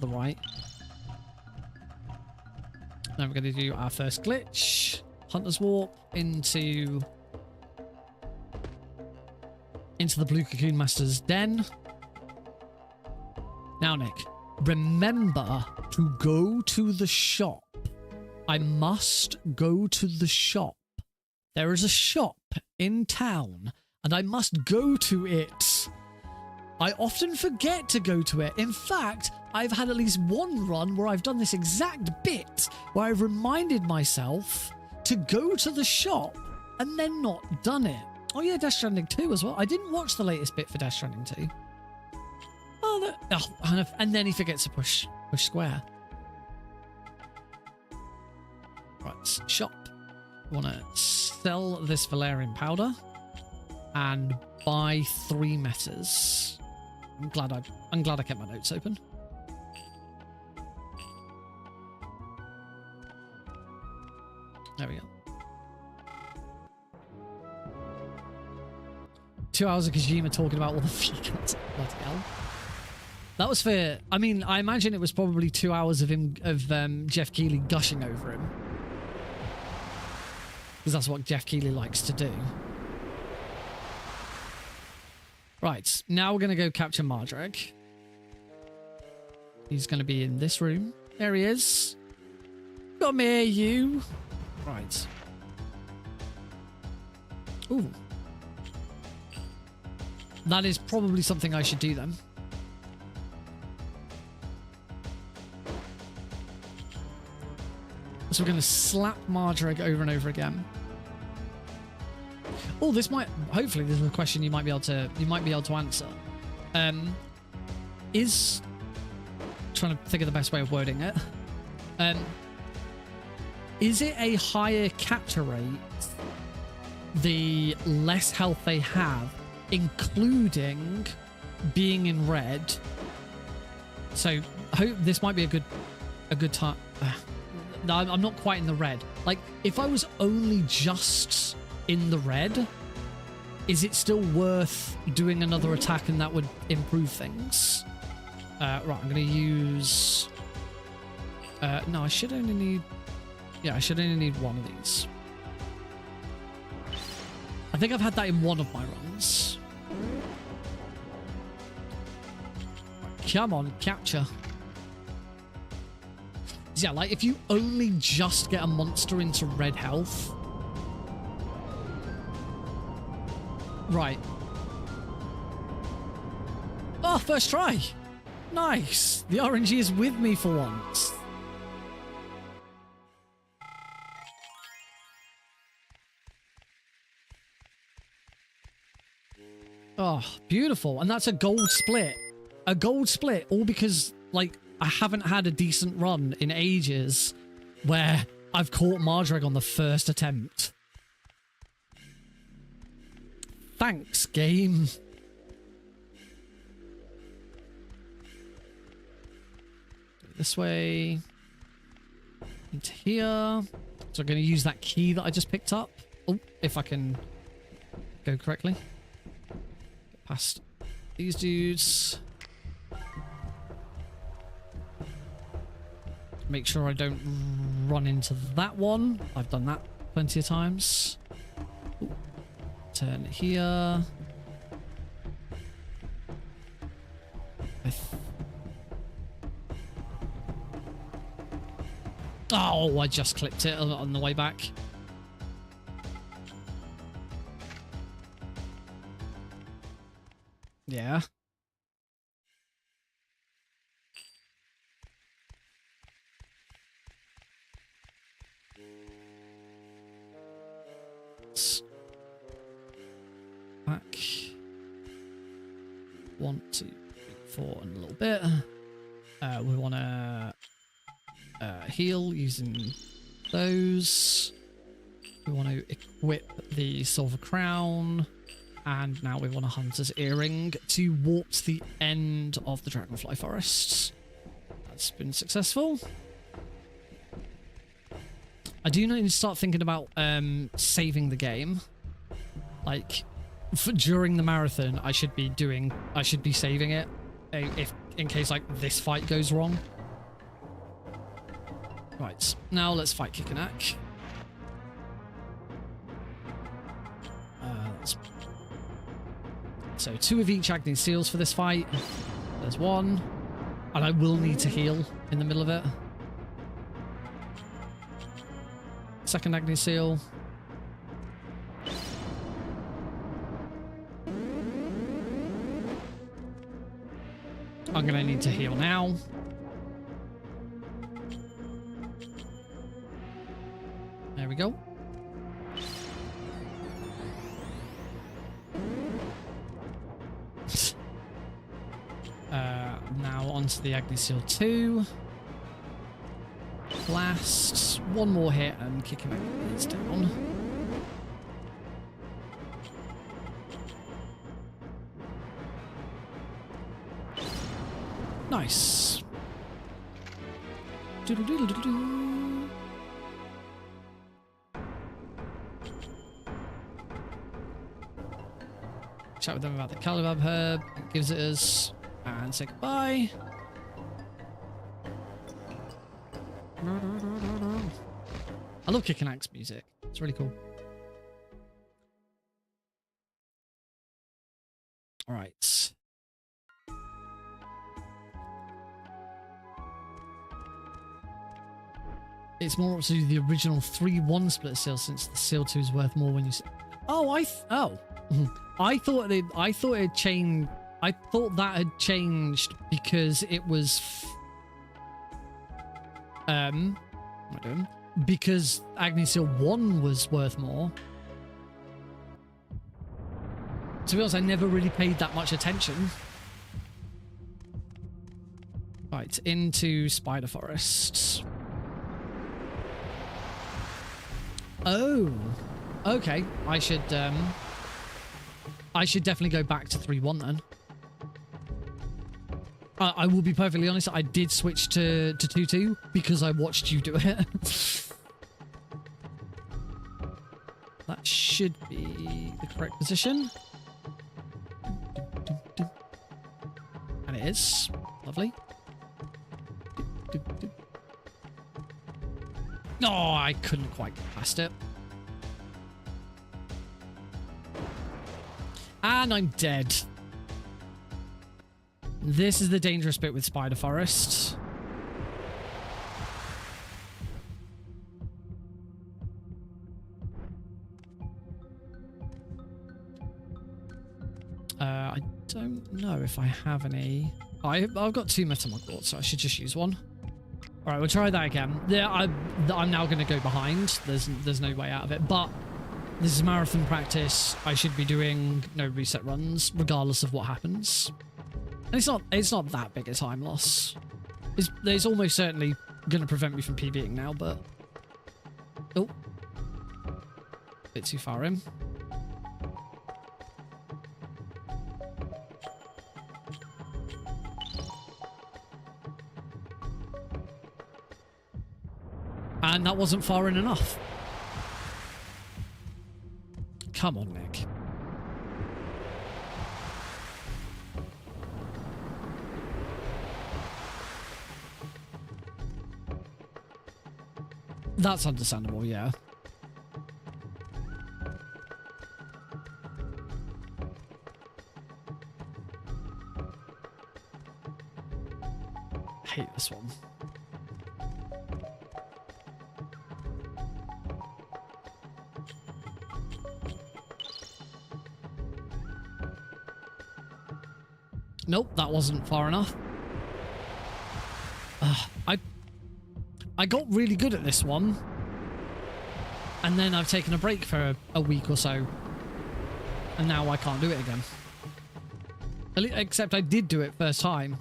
right. Now we're going to do our first glitch. Hunter's Walk into the Blue Cocoon Master's den. Now, Nick, remember to go to the shop. I must go to the shop. There is a shop in town, and I must go to it. I often forget to go to it. In fact, I've had at least one run where I've done this exact bit where I've reminded myself to go to the shop and then not done it. Oh yeah, Death Stranding 2 as well. I didn't watch the latest bit for Death Stranding 2. And then he forgets to push square. Right, shop. I want to sell this Valerian powder and buy 3 metas. I'm glad I kept my notes open. There we go. 2 hours of Kojima talking about all the vegans. Bloody hell. That was for... I mean, I imagine it was probably 2 hours of Jeff Keighley gushing over him. Because that's what Jeff Keighley likes to do. Right, now we're going to go capture Mardrag. He's going to be in this room. There he is. Come here, you. Right. Ooh. That is probably something I should do then. So we're going to slap Mardrag over and over again. Oh, this might... Hopefully this is a question you might be able to answer. Is... Trying to think of the best way of wording it. Is it a higher capture rate the less health they have, including being in red? So this might be a good time. No, I'm not quite in the red. Like, if I was only just in the red, is it still worth doing another attack and that would improve things? Right, I'm going to use... no, I should only need... Yeah, I should only need one of these. I think I've had that in one of my runs. Come on, capture. Yeah, like if you only just get a monster into red health. Right. Oh, first try. Nice. The RNG is with me for once. Oh, beautiful. And that's a gold split. A gold split, all because, like, I haven't had a decent run in ages where I've caught Mardrag on the first attempt. Thanks, game. This way. Into here. So I'm going to use that key that I just picked up. Oh, if I can go correctly. Get past these dudes. Make sure I don't run into that one. I've done that plenty of times. Ooh. Turn here. Oh, I just clipped it on the way back. Yeah. Back. 1, 2, 3, 4, and a little bit. We want to heal using those. We want to equip the silver crown. And now we want a hunter's earring to warp to the end of the dragonfly forests. That's been successful. I do need to start thinking about saving the game. Like, during the marathon, I should be saving it if in case like this fight goes wrong. Right, now let's fight Kickanak. So 2 of each Agni Seals for this fight. There's 1. And I will need to heal in the middle of it. Second Agni Seal. I'm going to need to heal now. There we go. Now onto the Agni Seal 2. Blast. 1 more hit and kick him is down. Nice. Doo-doo-doo-doo-doo. Chat with them about the Calibab herb. It gives it us. And say goodbye. I love Kickanak's music. It's really cool. All right. It's more up to the original 3-1 split seal since the seal 2 is worth more when you. Oh, I thought it changed. I thought that had changed because it was what am I doing? Because Agni Seal 1 was worth more. To be honest, I never really paid that much attention. Right, into Spider Forest. Oh, okay. I should definitely go back to 3-1 then. I will be perfectly honest, I did switch to 2-2 because I watched you do it. That should be the correct position. And it is. Lovely. No, I couldn't quite get past it. And I'm dead. This is the dangerous bit with Spider Forest. I don't know if I have any. I've got 2 Metamorphs, so I should just use 1. All right, we'll try that again. Yeah, I'm now going to go behind. There's no way out of it. But this is marathon practice. I should be doing no reset runs, regardless of what happens. And it's not that big a time loss. It's almost certainly going to prevent me from PBing now, but oh, bit too far in. And that wasn't far in enough. Come on, Nick. That's understandable, yeah. I hate this one. Nope, that wasn't far enough. I got really good at this one, and then I've taken a break for a week or so, and now I can't do it again. Except I did do it first time.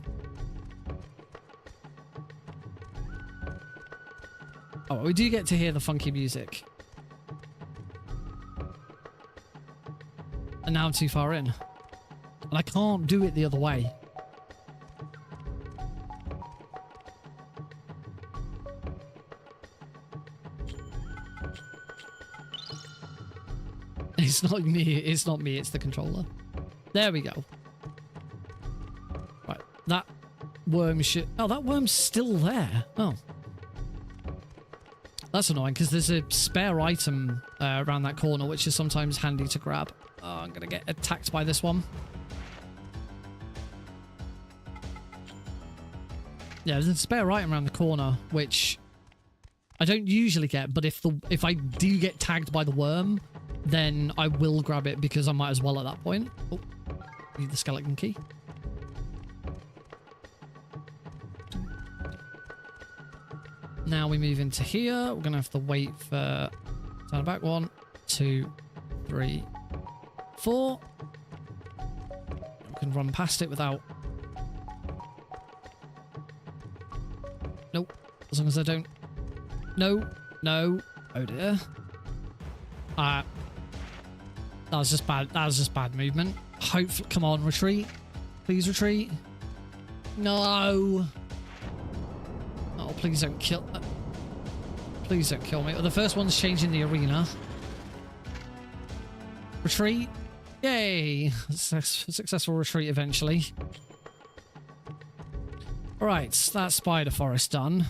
Oh, we do get to hear the funky music. And now I'm too far in. And I can't do it the other way. It's not me, it's the controller. There we go. Right, that worm should... Oh, that worm's still there. Oh. That's annoying, because there's a spare item around that corner, which is sometimes handy to grab. Oh, I'm going to get attacked by this one. Yeah, there's a spare item around the corner, which I don't usually get, but if I do get tagged by the worm, then I will grab it because I might as well at that point. Oh, need the skeleton key. Now we move into here. We're going to have to wait for... Turn back. 1, 2, 3, 4. We can run past it without... Nope. As long as I don't... No. No. Oh dear. That was just bad. That was just bad movement. Hopefully... Come on, retreat. Please retreat. No. Oh, please don't kill... Please don't kill me. The first one's changing the arena. Retreat. Yay. Successful retreat eventually. Alright, that's Spider Forest done.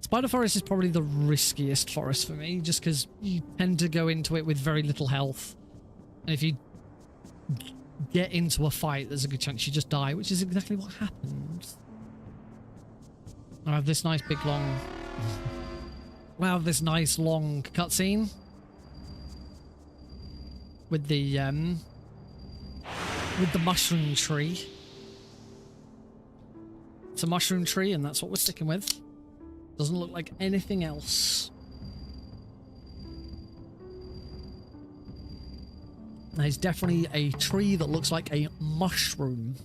Spider Forest is probably the riskiest forest for me, just because you tend to go into it with very little health. And if you get into a fight, there's a good chance you just die, which is exactly what happened. I have this nice big long... I have this nice long cutscene with the mushroom tree. It's a mushroom tree, and that's what we're sticking with. Doesn't look like anything else. There's definitely a tree that looks like a mushroom.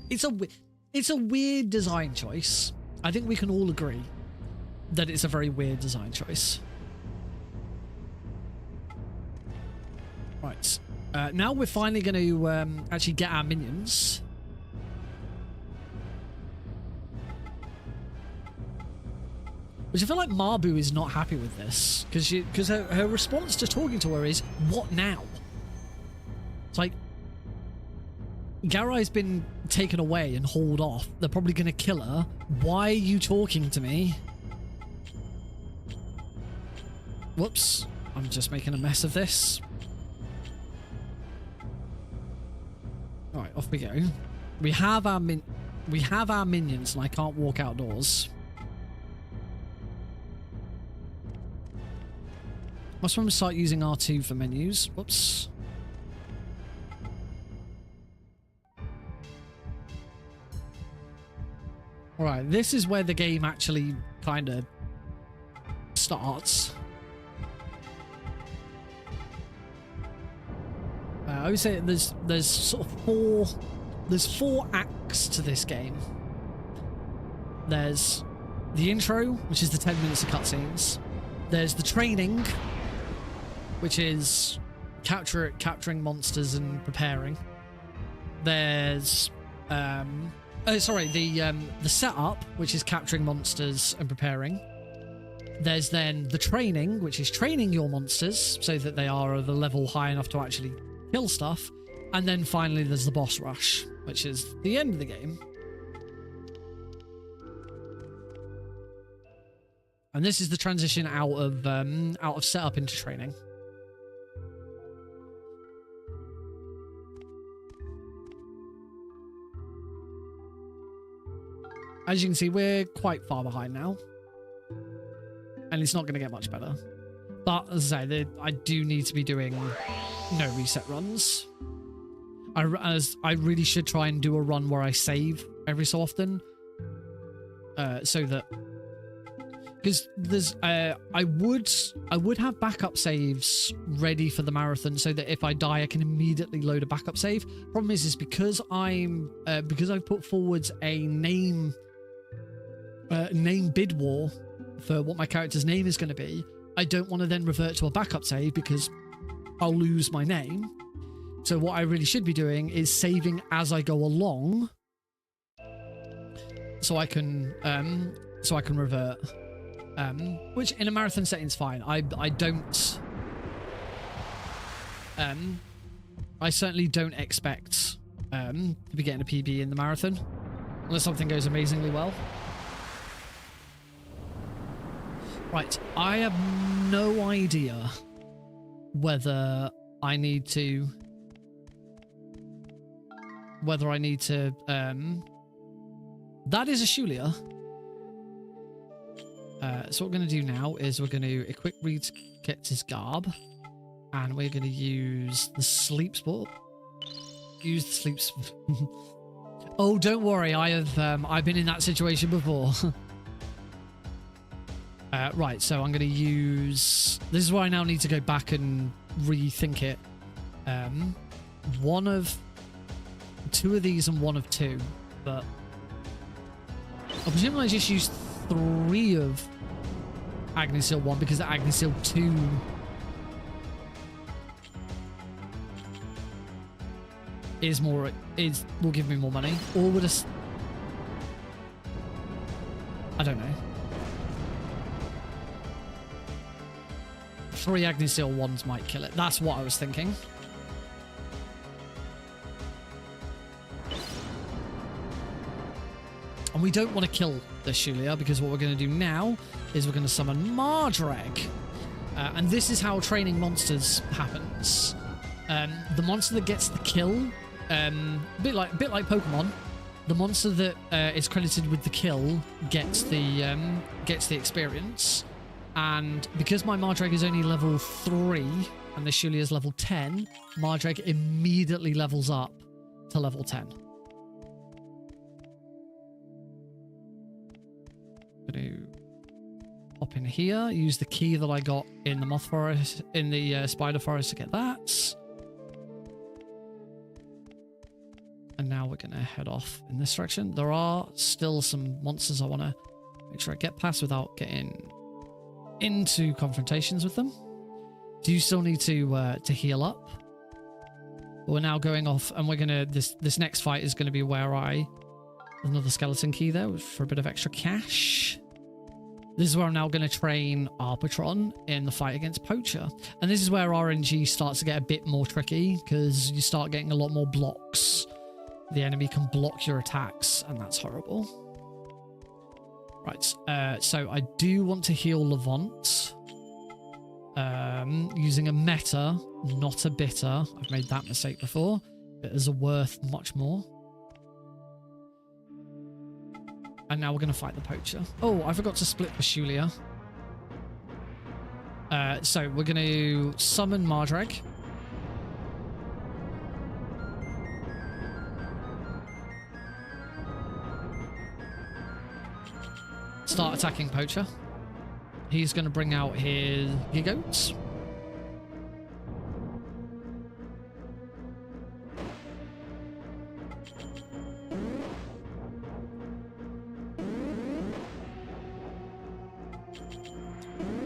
It's a weird design choice. I think we can all agree that it's a very weird design choice. Right. Now we're finally going to actually get our minions. Which I feel like Marbu is not happy with this, because her response to talking to her is, "What now?" It's like, Garai's been taken away and hauled off. They're probably going to kill her. Why are you talking to me? Whoops. I'm just making a mess of this. Alright, off we go. We have our minions, and I can't walk outdoors. Must remember to start using R2 for menus. Whoops. Alright, this is where the game actually kind of starts. I would say there's sort of four acts to this game. There's the intro, which is the 10 minutes of cutscenes. There's the training, which is capturing monsters and preparing. There's the setup, which is capturing monsters and preparing. There's then the training, which is training your monsters so that they are of a level high enough to actually kill stuff. And then finally there's the boss rush, which is the end of the game. And this is the transition out of setup into training. As you can see, we're quite far behind now. And it's not going to get much better. But as I say, I do need to be doing no reset runs. I really should try and do a run where I save every so often. So that... because there's I would have backup saves ready for the marathon so that if I die I can immediately load a backup save. Problem is because I've put forwards a name bid war for what my character's name is going to be. I don't want to then revert to a backup save because I'll lose my name. So what I really should be doing is saving as I go along, so I can revert. Which in a marathon setting is fine. I certainly don't expect to be getting a PB in the marathon unless something goes amazingly well. Right, I have no idea whether I need to that is a Shulia. So what we're going to do now is we're going to equip Reed gets his garb, and we're going to use the sleep sport. Use the sleep sport. Oh, don't worry, I've been in that situation before. Right, so I'm going to use... This is where I now need to go back and rethink it. One of... 2 of these and 1 of 2, but... I presume I just use 3 of Agnes Hill 1 because the Agnes Hill 2... will give me more money. Or would a... I don't know. 3 Agnes Hill 1s might kill it. That's what I was thinking. And we don't want to kill the Shulia because what we're going to do now is we're going to summon Mardrag. And this is how training monsters happens. The monster that gets the kill, a bit like Pokemon, the monster that is credited with the kill gets the experience. And because my Mardrag is only level 3 and the Shulia is level 10, Mardrag immediately levels up to level 10. I'm going to hop in here, use the key that I got in the moth forest, in the spider forest to get that. And now we're going to head off in this direction. There are still some monsters I want to make sure I get past without getting into confrontations with them. Do you still need to heal up? We're now going off, and we're gonna this next fight is going to be where there's another skeleton key there for a bit of extra cash. This is where I'm now going to train Arbitron in the fight against Poacher, and this is where RNG starts to get a bit more tricky because you start getting a lot more blocks. The enemy can block your attacks, and that's horrible. Right, so I do want to heal Levant using a meta, not a bitter. I've made that mistake before. Bitters are worth much more. And now we're going to fight the Poacher. Oh, I forgot to split the Shulia. So we're going to summon Mardrag. Start attacking Poacher. He's going to bring out his Gigoats.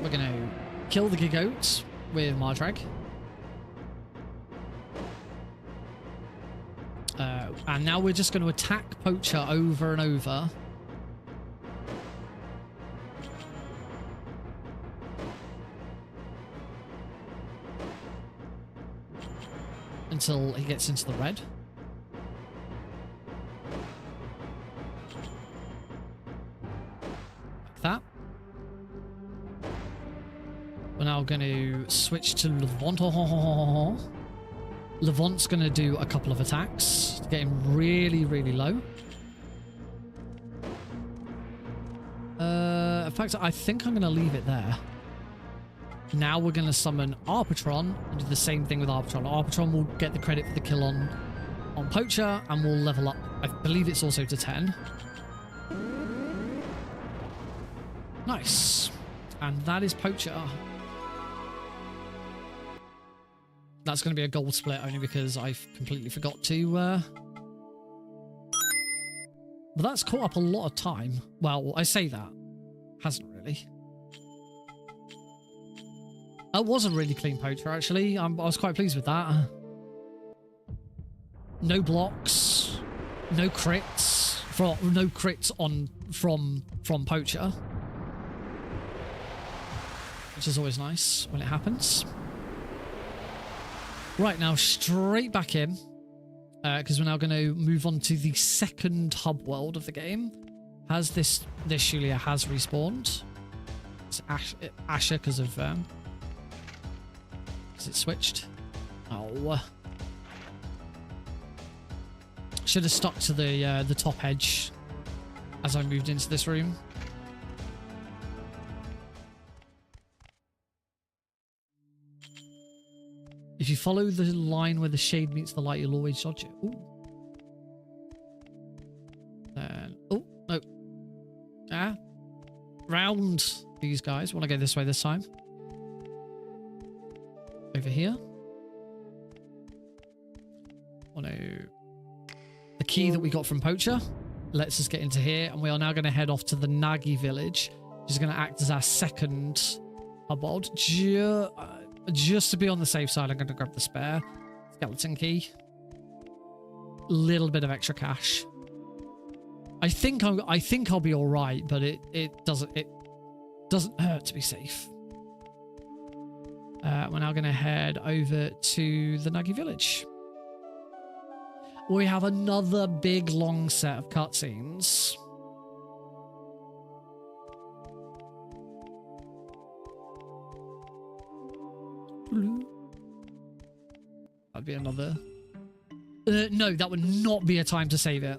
We're going to kill the Gigoats with Mardrag. And now we're just going to attack Poacher over and over. Until he gets into the red. Like that. We're now going to switch to Levant. Levant's going to do a couple of attacks to get him really, really low. In fact, I think I'm going to leave it there. Now we're going to summon Arbitron and do the same thing with Arbitron. Arbitron will get the credit for the kill on Poacher and will level up. I believe it's also to 10. Nice. And that is Poacher. That's going to be a gold split only because I completely forgot to... But that's caught up a lot of time. Well, I say that. Hasn't really. That was a really clean Poacher, actually. I was quite pleased with that. No blocks. No crits. No crits from Poacher. Which is always nice when it happens. Right, now straight back in. Because we're now going to move on to the second hub world of the game. Has this Julia has respawned. It's Asher because of because it switched. Oh, should have stuck to the top edge as I moved into this room. If you follow the line where the shade meets the light, you'll always dodge it. Ooh. Oh, no. Ah. Round these guys. Want to go this way this time. Over here. Oh, no. The key that we got from Poacher lets us get into here. And we are now going to head off to the Nagi village, which is going to act as our second hub world. Just to be on the safe side, I'm going to grab the spare skeleton key. Little bit of extra cash. I think I'll be all right, but it doesn't hurt to be safe. We're now going to head over to the Nagi village. We have another big long set of cutscenes. That'd be another. No, that would not be a time to save it.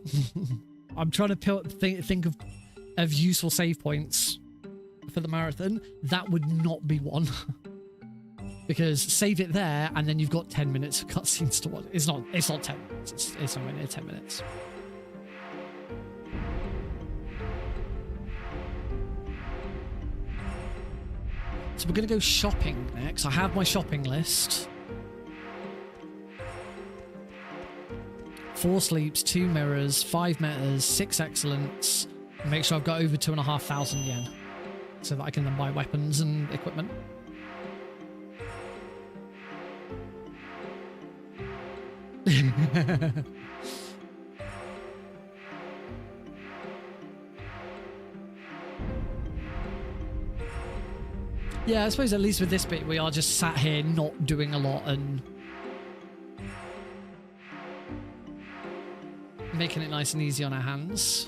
I'm trying to think of useful save points for the marathon. That would not be one. Because save it there, and then you've got 10 minutes of cutscenes to watch. It's not 10 minutes. It's nowhere near 10 minutes. So we're going to go shopping next. I have my shopping list. 4 sleeps, 2 mirrors, 5 metas, 6 excellence. Make sure I've got over 2,500 yen. So that I can then buy weapons and equipment. Yeah, I suppose at least with this bit we are just sat here not doing a lot and making it nice and easy on our hands.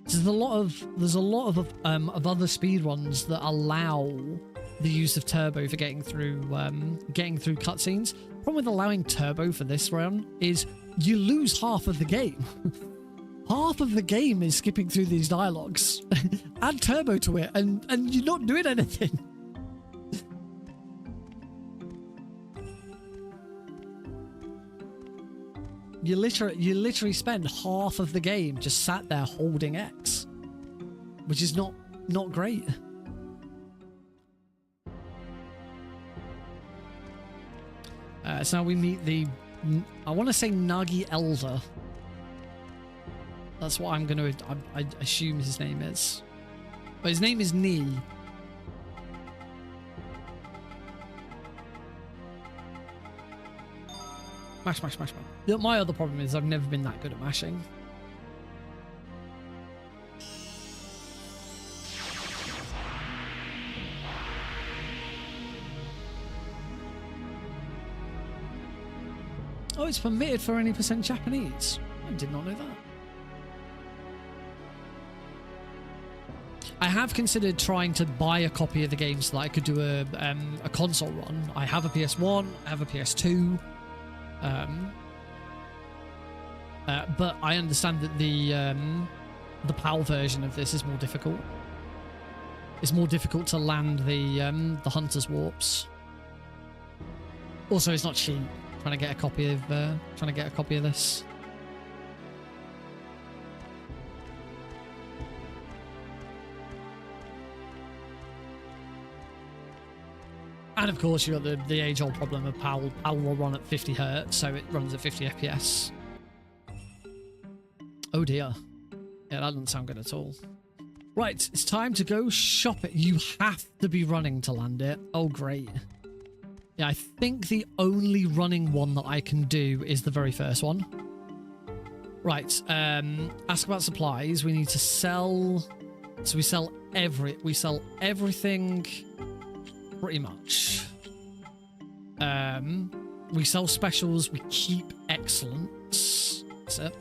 There's a lot of other speedruns that allow the use of turbo for getting through cutscenes. The problem with allowing turbo for this run is you lose half of the game. Half of the game is skipping through these dialogues. Add turbo to it and you're not doing anything. You literally spend half of the game just sat there holding X, which is not great. So now we meet the, I want to say Nagi Elder. That's what I'm going to, I assume his name is. But his name is Nee. Mash, mash, mash, mash. My other problem is I've never been that good at mashing. Oh, it's permitted for any % Japanese. I did not know that. I have considered trying to buy a copy of the game so that I could do a console run. I have a PS1, I have a PS2. But I understand that the PAL version of this is more difficult. It's more difficult to land the Hunter's Warps. Also, it's not cheap. Trying to get a copy of this. And of course, you've got the age-old problem of PAL. PAL will run at 50 Hz, so it runs at 50 FPS. Oh dear. Yeah, that doesn't sound good at all. Right, it's time to go shop it. You have to be running to land it. Oh, great. Yeah, I think the only running one that I can do is the very first one. Right, ask about supplies. We need to sell... So we sell everything pretty much. We sell specials. We keep excellence. That's it.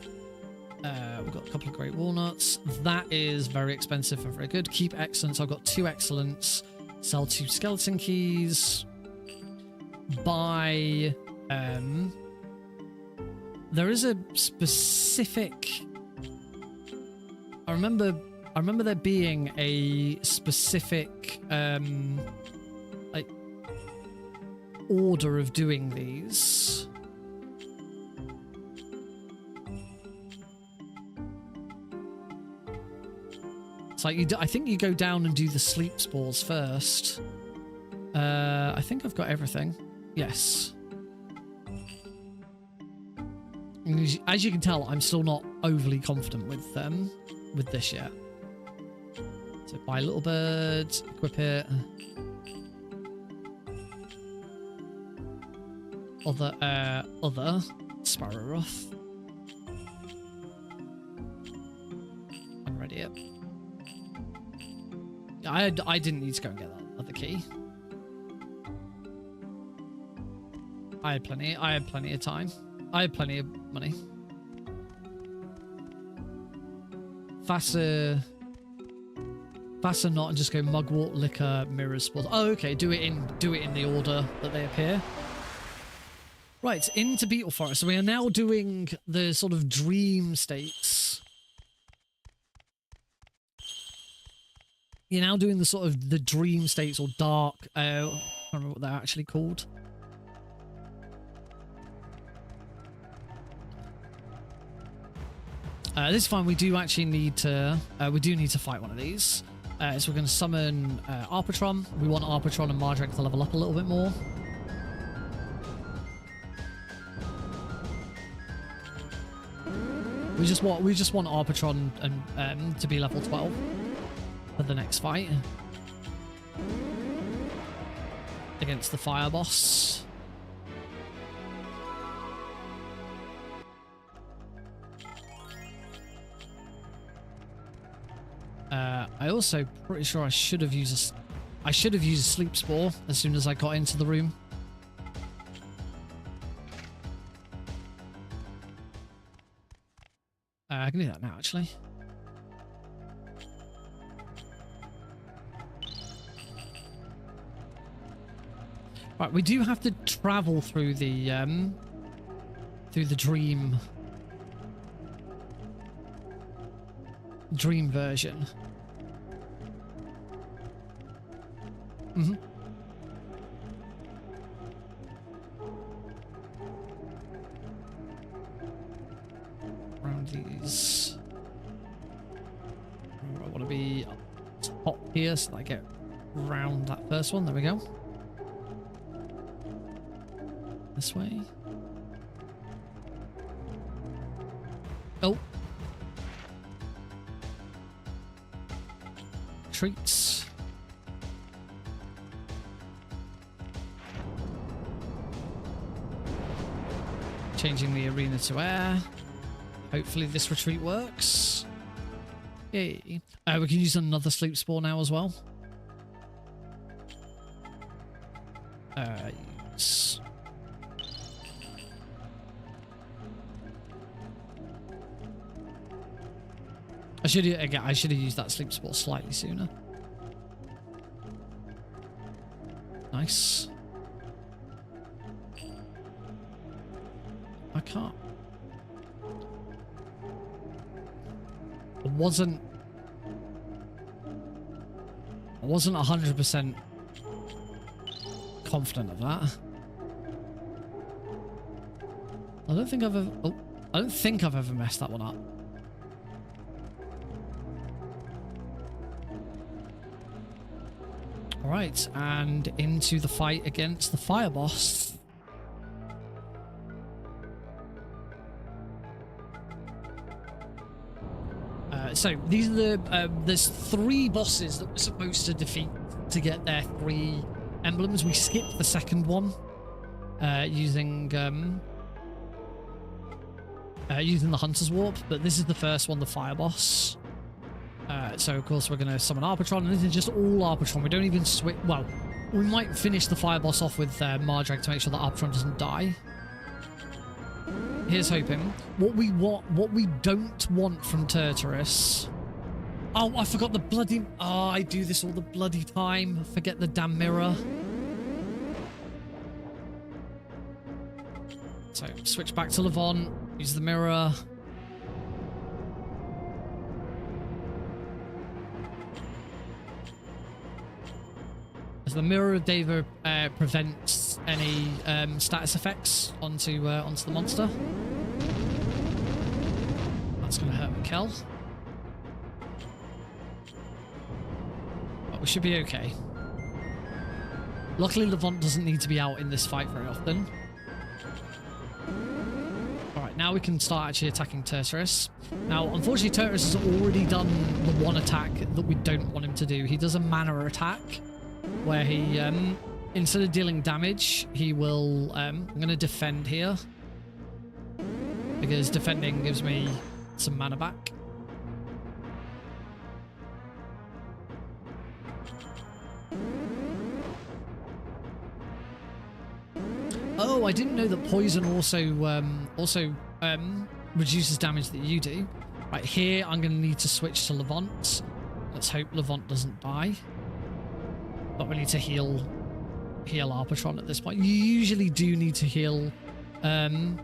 We've got a couple of great walnuts. That is very expensive and very good. Keep excellence. I've got 2 excellence. Sell 2 skeleton keys. Buy. There is a specific. I remember there being a specific like order of doing these. It's like I think you go down and do the sleep spores first. I think I've got everything. Yes. As you can tell, I'm still not overly confident with this yet. So buy little bird, equip it. Other sparrow ruff. Unready it. I didn't need to go and get that other key. I had plenty of time. I had plenty of money. Faster not, and just go mugwort, liquor, mirrors, spores. Oh, okay. Do it in the order that they appear. Right, into Beetle Forest. So we are now doing the sort of dream states. You're now doing the sort of the dream states or dark. I don't remember what they're actually called. This is fine. We do actually need to. We do need to fight one of these. So we're going to summon Arpatron. We want Arpatron and Mardrake to level up a little bit more. We just want Arpatron and to be level 12 for the next fight against the fire boss. I also pretty sure I should have used a sleep spore as soon as I got into the room. I can do that now, actually. Right, we do have to travel through the dream version. Around these. I want to be up top here so that I get round that first one. There we go. This way. Oh. Treats. Changing the arena to air. Hopefully this retreat works. Yay. We can use another sleep spore now as well. Use. I should have used that sleep spore slightly sooner. Nice. I can't. I wasn't 100% confident of that. I don't think I've ever... Oh, I don't think I've ever messed that one up. Alright, and into the fight against the fire boss. So these are the there's 3 bosses that we're supposed to defeat to get their 3 emblems. We skipped the second one using the Hunter's Warp, but this is the first one, the fire boss. So of course we're going to summon Arbitron, and this is just all Arbitron. We don't even switch. Well, we might finish the fire boss off with Mardrag to make sure that Arbitron doesn't die. Here's hoping. What we don't want from Turturus. Oh, I forgot the bloody... Oh, I do this all the bloody time. Forget the damn mirror. So, switch back to Levant. Use the mirror. As the mirror of Deva prevents any status effects onto the monster. That's going to hurt Mikkel. But we should be okay. Luckily, Levant doesn't need to be out in this fight very often. Alright, now we can start actually attacking Turturus. Now, unfortunately, Turturus has already done the one attack that we don't want him to do. He does a mana attack, where he, instead of dealing damage, he will, I'm going to defend here, because defending gives me some mana back. Oh, I didn't know that poison also reduces damage that you do. Right, here I'm going to need to switch to Levant. Let's hope Levant doesn't die. But we need to heal Arbitron at this point. You usually do need to heal. Oh,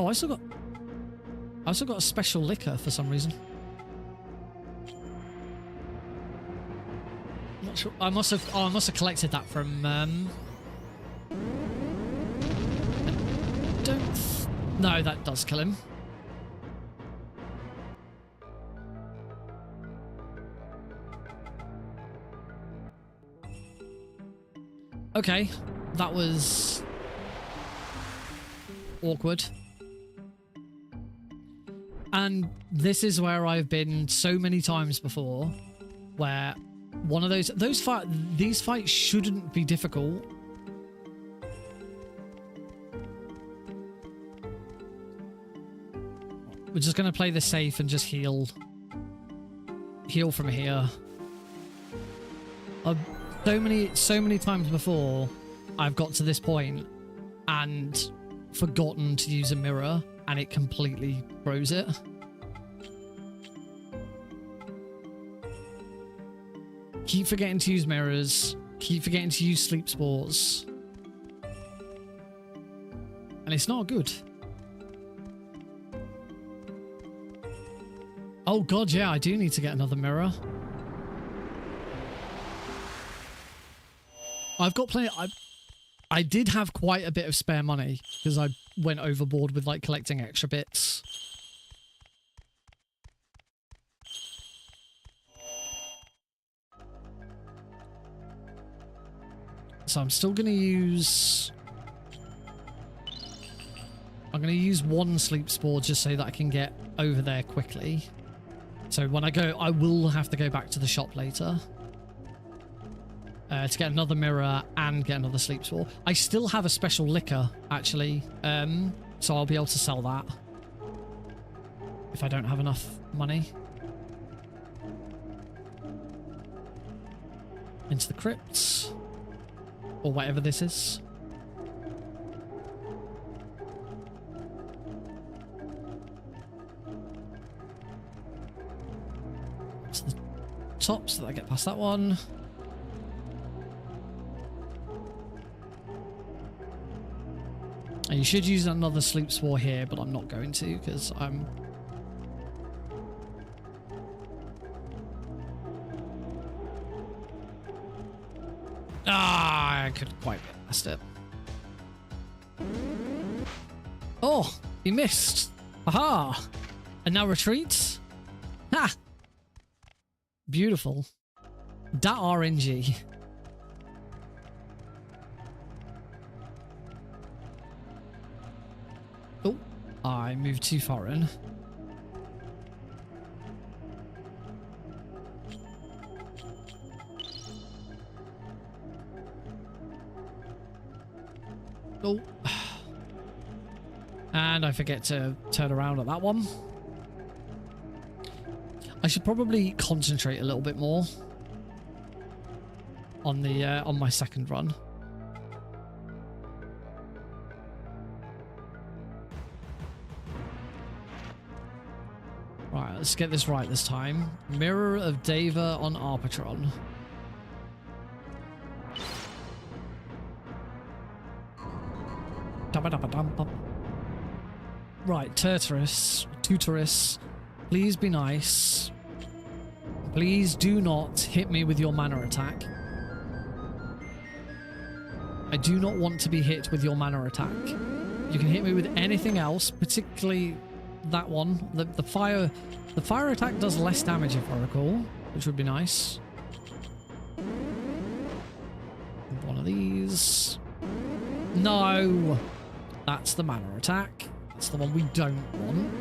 I still got a special liquor for some reason. I'm not sure. I must have collected that from. No, that does kill him. Okay, that was awkward. And this is where I've been so many times before, where one of these fights shouldn't be difficult. We're just going to play this safe and just heal from here. So many times before I've got to this point and forgotten to use a mirror, and it completely throws it. Keep forgetting to use mirrors. Keep forgetting to use sleep spores. And it's not good. Oh god, yeah, I do need to get another mirror. I've got plenty. I did have quite a bit of spare money because I went overboard with like collecting extra bits. So I'm still going to use... I'm going to use one sleep spore just so that I can get over there quickly. So when I go, I will have to go back to the shop later. To get another mirror and get another sleep spore. I still have a special liquor, actually. So I'll be able to sell that. If I don't have enough money. Into the crypts. Or whatever this is. To the top so that I get past that one. And you should use another sleep spore here, but I'm not going to because I'm... I couldn't quite get past it. Oh, he missed. Aha. And now retreats. Ha. Beautiful. That RNG. Oh, I moved too far in. Oh. And I forget to turn around at that one. I should probably concentrate a little bit more on the on my second run. Right, let's get this right this time. Mirror of Deva on Arpatron. Right, Tutorus, please be nice. Please do not hit me with your mana attack. I do not want to be hit with your mana attack. You can hit me with anything else, particularly that one. The fire attack does less damage if I recall, which would be nice. One of these. No! That's the mana attack. That's the one we don't want.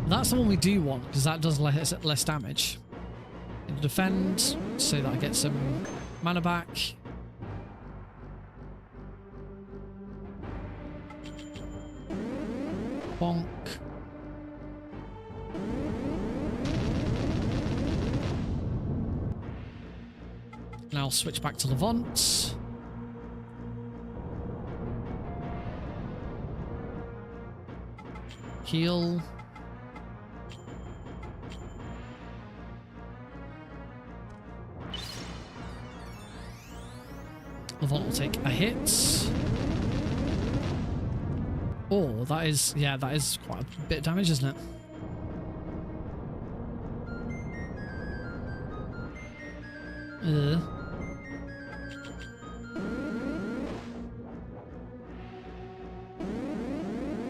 That's the one we do want, because that does less damage. And defend, so that I get some mana back. Bonk. Now switch back to Levant. Heal. Levant will take a hit. Oh, that is, yeah, that is quite a bit of damage, isn't it?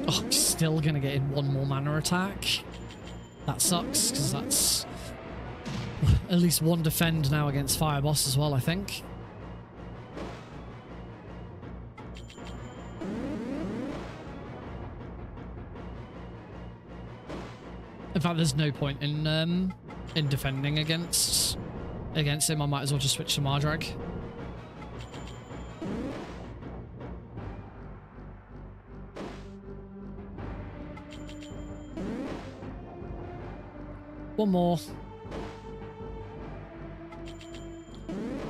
Oh, still gonna get in one more mana attack. That sucks, because that's at least one defend now against Fire Boss as well, I think. In fact, there's no point in defending against him. I might as well just switch to Mardrag. One more.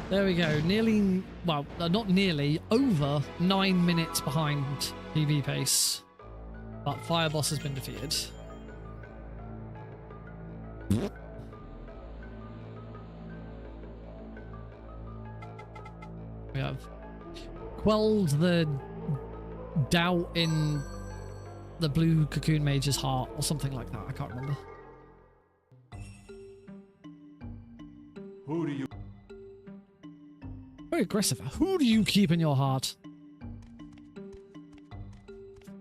There we go. Nearly, well, not nearly, over 9 minutes behind PB pace. But Fire Boss has been defeated. We have quelled the doubt in the blue cocoon mage's heart, or something like that. I can't remember. Who do you... Very aggressive. Who do you keep in your heart?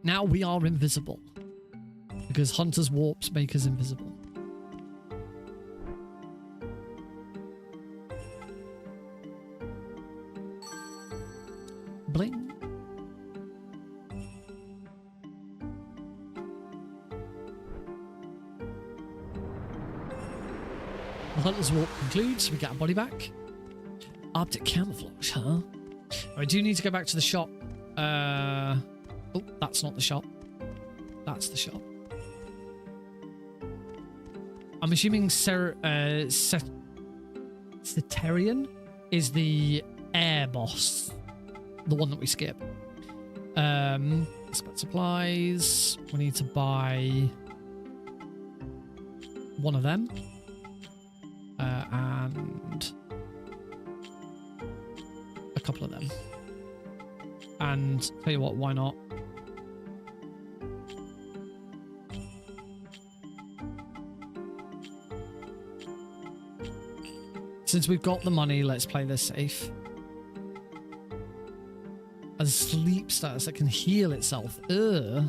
Now we are invisible. Because Hunter's warps make us invisible. Bling. The Hunter's Warp concludes. We get our body back. Arctic camouflage, huh? I do need to go back to the shop. Oh, that's not the shop. That's the shop. I'm assuming Ceterion is the air boss. The one that we skip. Let's get supplies. We need to buy one of them. And a couple of them. And tell you what, why not? Since we've got the money, let's play this safe. a sleep status that can heal itself. Ugh.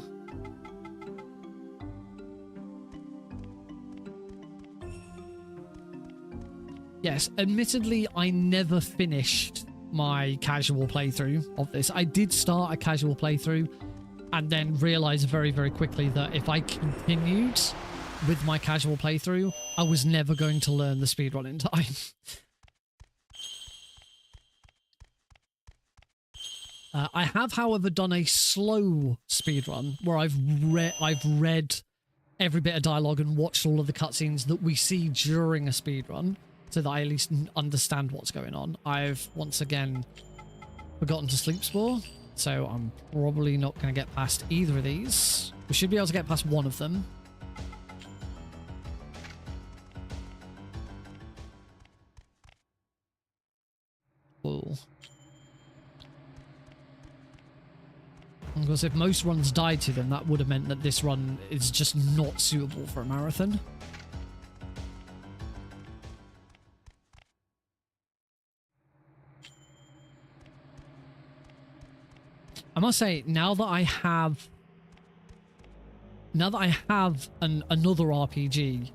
Yes, admittedly, I never finished my casual playthrough of this. I did start a casual playthrough and then realized very, very quickly that if I continued with my casual playthrough, I was never going to learn the speedrun in time. I have, however, done a slow speedrun where I've read every bit of dialogue and watched all of the cutscenes that we see during a speedrun, so that I at least understand what's going on. I've once again forgotten to sleep spore, so I'm probably not going to get past either of these. We should be able to get past one of them. Cool. Because if most runs died to them, that would have meant that this run is just not suitable for a marathon. I must say, now that I have another RPG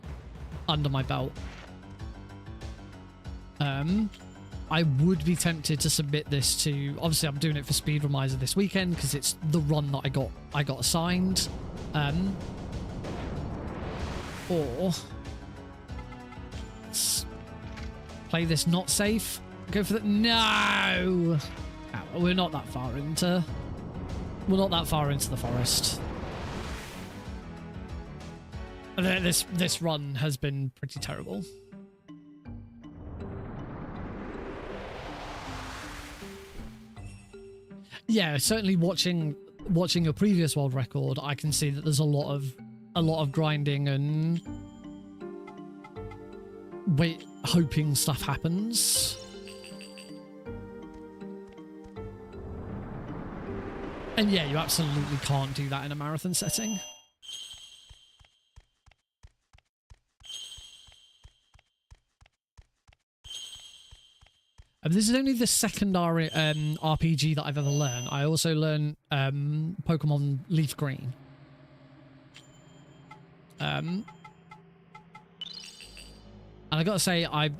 under my belt, I would be tempted to submit this to, obviously I'm doing it for Speedromizer this weekend because it's the run that I got assigned. Or let's play this not safe. Go for the no. Oh, we're not that far into the forest. This run has been pretty terrible. Yeah, certainly watching your previous world record, I can see that there's a lot of grinding and hoping stuff happens. And yeah, you absolutely can't do that in a marathon setting. This is only the second RPG that I've ever learned. I also learned Pokemon Leaf Green. And I gotta say, I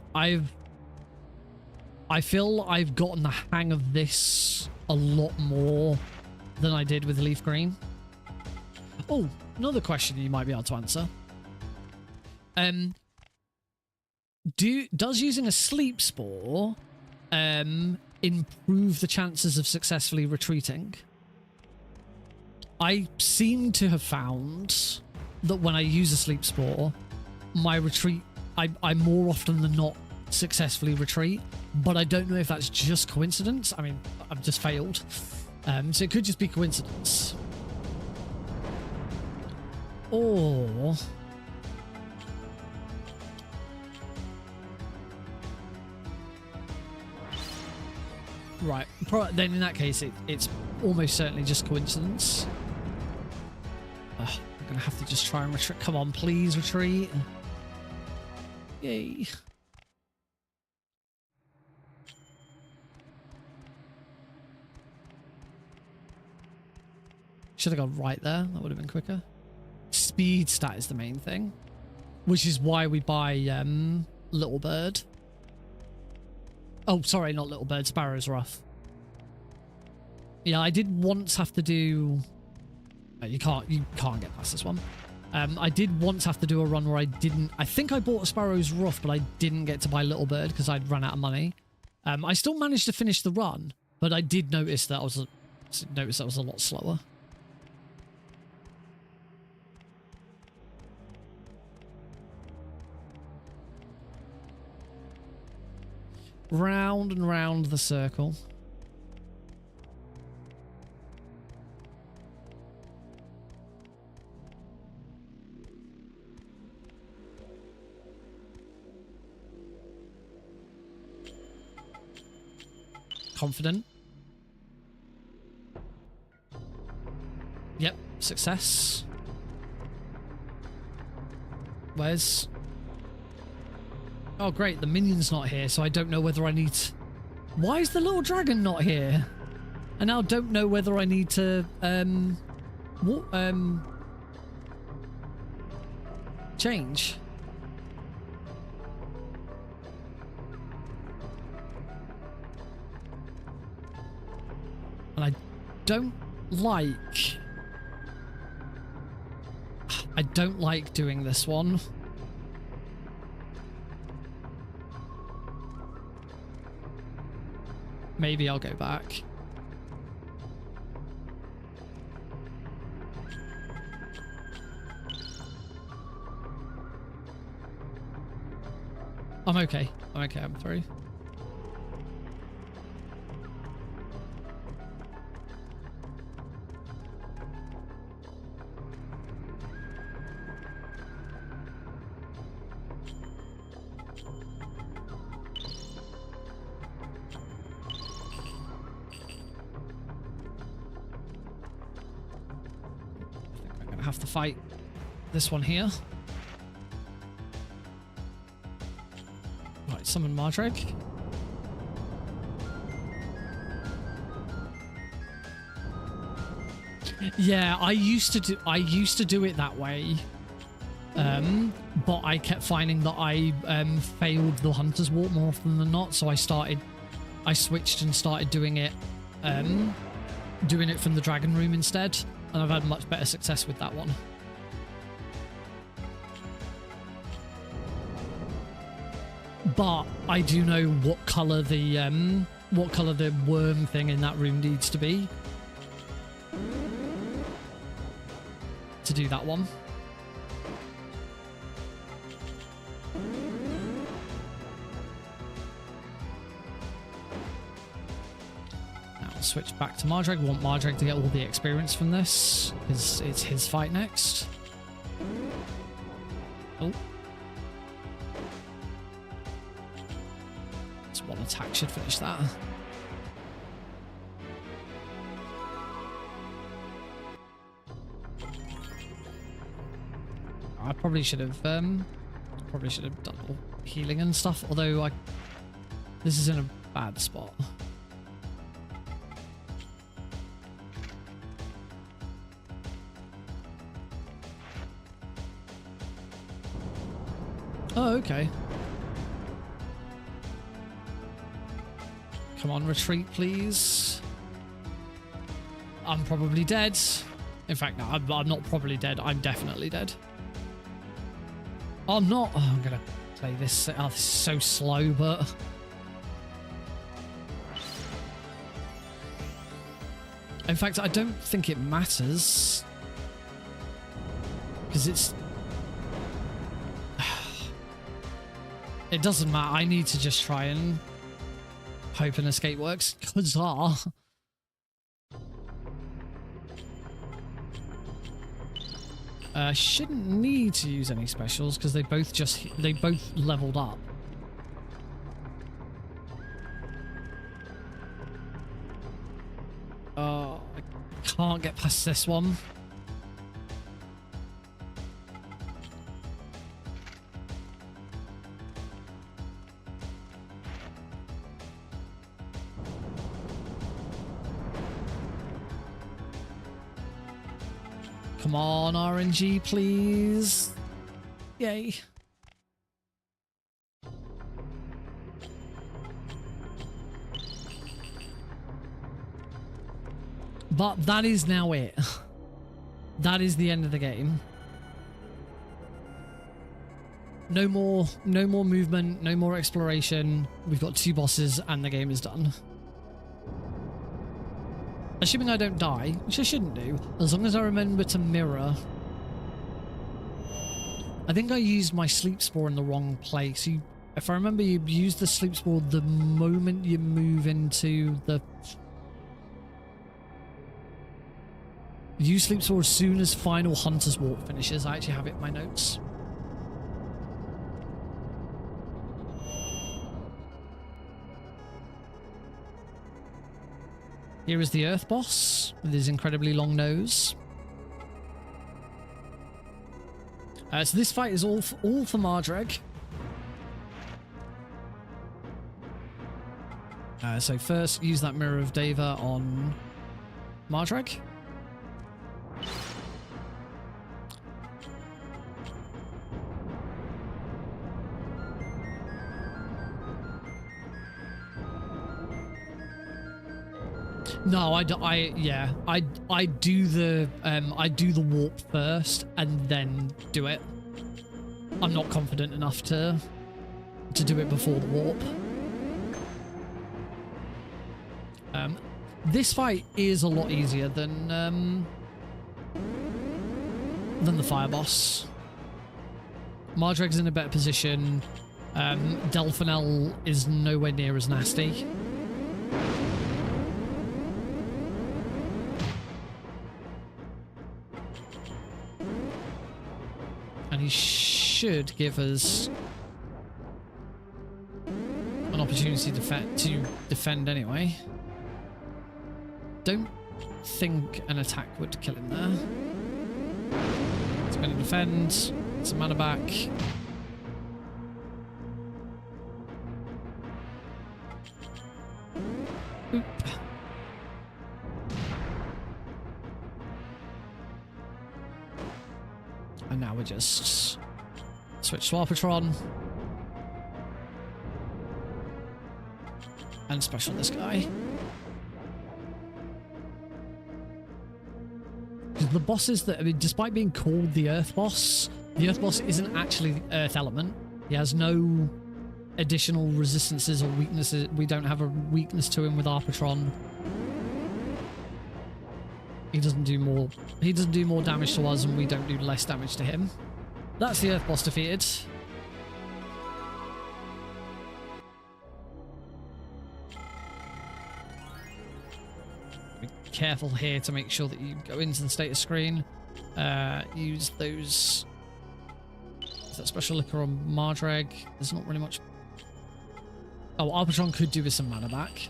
feel I've gotten the hang of this a lot more than I did with Leaf Green. Oh, another question you might be able to answer. Does using a sleep spore improve the chances of successfully retreating? I seem to have found that when I use a sleep spore, my retreat, I more often than not successfully retreat, but I don't know if that's just coincidence. I mean, I've just failed. So it could just be coincidence. Or right, then in that case, it's almost certainly just coincidence. I'm gonna have to just try and retreat. Come on, please retreat. Yay. Should have gone right there. That would have been quicker. Speed stat is the main thing, which is why we buy Little Bird. Oh, sorry, not Little Bird. Sparrow's Wrath. Yeah, I did once have to do. You can't get past this one. I did once have to do a run where I didn't. I think I bought a Sparrow's Wrath, but I didn't get to buy Little Bird because I'd run out of money. I still managed to finish the run, but I did notice that I was a lot slower. Round and round the circle. Confident. Yep, success. Where's... Oh, great, the minion's not here, so I don't know whether I need... Why is the little dragon not here? I now don't know whether I need to change. And I don't like doing this one. Maybe I'll go back. I'm okay. I'm through. Have to fight this one here. Right, summon Mardreg. Yeah, I used to do it that way. But I kept finding that I failed the Hunter's Walk more often than not, so I switched and started doing it from the Dragon Room instead. And I've had much better success with that one. But I do know what colour the worm thing in that room needs to be to do that one. Switch back to Mardreg. Want Mardreg to get all the experience from this because it's his fight next. Oh, this one attack should finish that. I probably should have done all healing and stuff. Although this is in a bad spot. Oh, okay. Come on, retreat, please. I'm probably dead. In fact, no, I'm not probably dead. I'm definitely dead. Oh, I'm not. Oh, I'm going to play this. Oh, this is so slow, but... In fact, I don't think it matters. Because it's... It doesn't matter. I need to just try and hope an escape works. Huzzah! Shouldn't need to use any specials because they both leveled up. I can't get past this one. Come on, RNG, please. Yay. But that is now it. That is the end of the game. No more movement, no more exploration. We've got 2 bosses and the game is done. Assuming I don't die, which I shouldn't do, as long as I remember to mirror. I think I used my sleep spore in the wrong place. If I remember, you use the sleep spore the moment you move into the... Use sleep spore as soon as final Hunter's Walk finishes. I actually have it in my notes. Here is the Earth boss with his incredibly long nose. So this fight is all for Mardreg. So first, use that Mirror of Deva on Mardrag? No, I do the warp first and then do it. I'm not confident enough to do it before the warp. This fight is a lot easier than the fire boss. Mardrag's in a better position. Delphinel is nowhere near as nasty. And he should give us an opportunity to defend anyway. Don't think an attack would kill him there. He's going to defend. Some mana back. Oop. And now we're just switch to Arpatron. And special this guy. Because the bosses that, I mean, despite being called the Earth Boss isn't actually the Earth element. He has no additional resistances or weaknesses. We don't have a weakness to him with Arpatron. He doesn't do more damage to us, and we don't do less damage to him. That's the Earth Boss defeated. Be careful here to make sure that you go into the status screen. Use those. Is that special liquor on Mardrag? There's not really much. Oh, Arpatron could do with some mana back.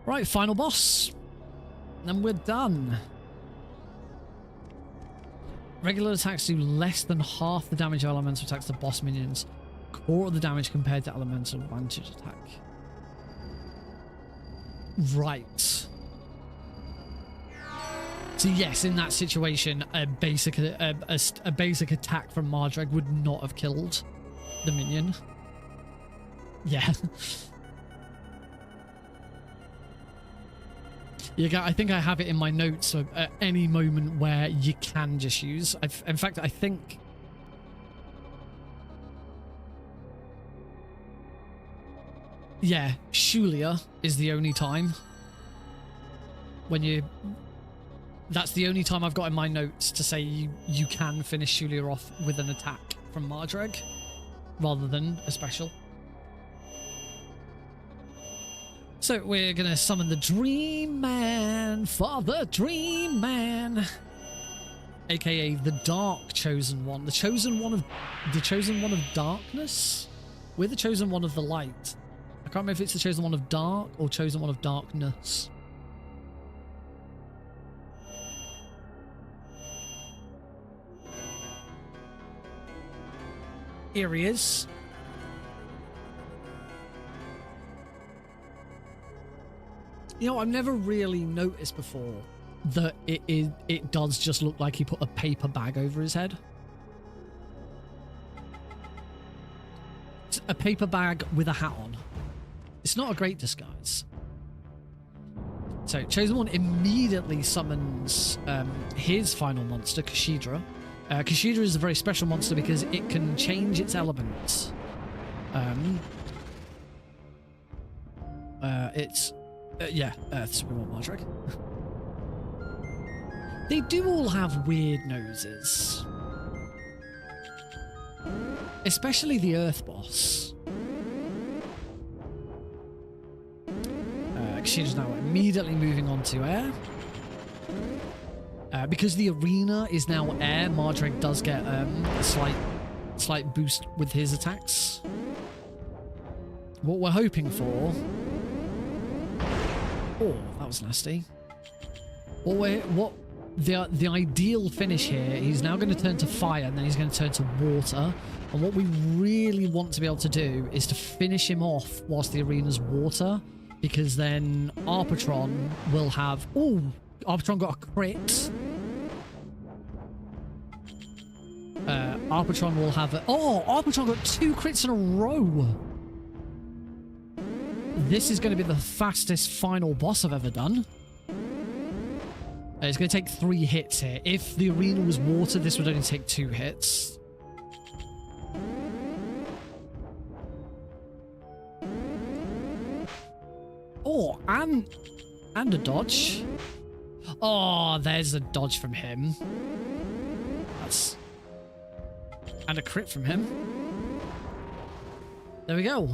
Right, final boss. And we're done. Regular attacks do less than half the damage of elemental attacks to boss minions. Quarter of the damage compared to elemental advantage attack. Right. So yes, in that situation, a basic attack from Mardrag would not have killed the minion. Yeah. I think I have it in my notes at any moment where you can just use. In fact, I think. Yeah, Shulia is the only time when you. That's the only time I've got in my notes to say you can finish Shulia off with an attack from Mardrag rather than a special. So we're going to summon the Dream Man, Father Dream Man, aka the Dark Chosen One, the Chosen One of Darkness. We're the Chosen One of the Light. I can't remember if it's the Chosen One of Dark or Chosen One of Darkness. Here he is. You know, I've never really noticed before that it does just look like he put a paper bag over his head. It's a paper bag with a hat on. It's not a great disguise. So Chosen One immediately summons his final monster, Kashidra. Kashidra is a very special monster because it can change its elements. Earth, so we want Mardrag. They do all have weird noses. Especially the Earth Boss. Kashidra's now immediately moving on to air. Because the arena is now air, Mardrag does get a slight boost with his attacks. What we're hoping for... Oh, that was nasty. The ideal finish here, he's now going to turn to fire and then he's going to turn to water. And what we really want to be able to do is to finish him off whilst the arena's water, because then Arpatron will have... Oh, Arpatron got a crit. Arpatron will have a... Oh, Arpatron got 2 crits in a row. This is going to be the fastest final boss I've ever done. It's going to take 3 hits here. If the arena was water, this would only take 2 hits. Oh, and a dodge. Oh, there's a dodge from him. That's... And a crit from him. There we go.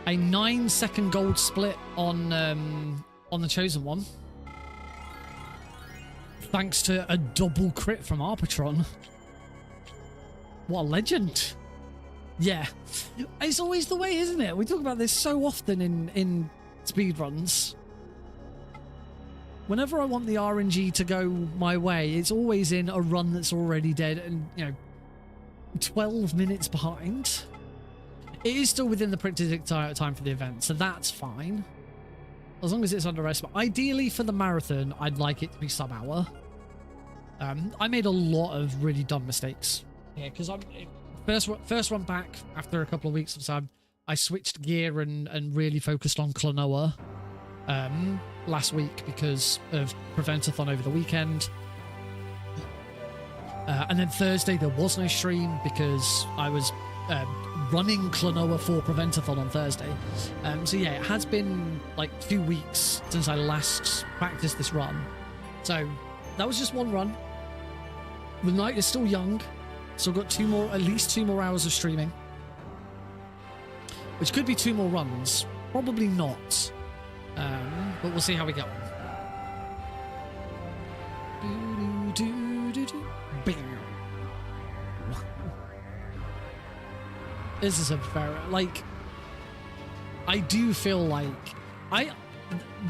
A 9-second gold split on the Chosen One. Thanks to a double crit from Arpatron. What a legend. Yeah. It's always the way, isn't it? We talk about this so often in speedruns. Whenever I want the RNG to go my way, it's always in a run that's already dead and, you know, 12 minutes behind. It is still within the printed time for the event, so that's fine. As long as it's under estimate. Ideally, for the marathon, I'd like it to be sub-hour. I made a lot of really dumb mistakes. Yeah, because I'm first run back after a couple of weeks of time, I switched gear and really focused on Klonoa last week because of Prevent-A-Thon over the weekend. And then Thursday there was no stream because I was running Klonoa for Prevent-A-Thon on Thursday. So yeah, it has been like 2 weeks since I last practiced this run. So that was just one run. The night is still young, so I've got at least 2 more hours of streaming, which could be 2 more runs. Probably not, but we'll see how we get on. This is a very, like, I do feel like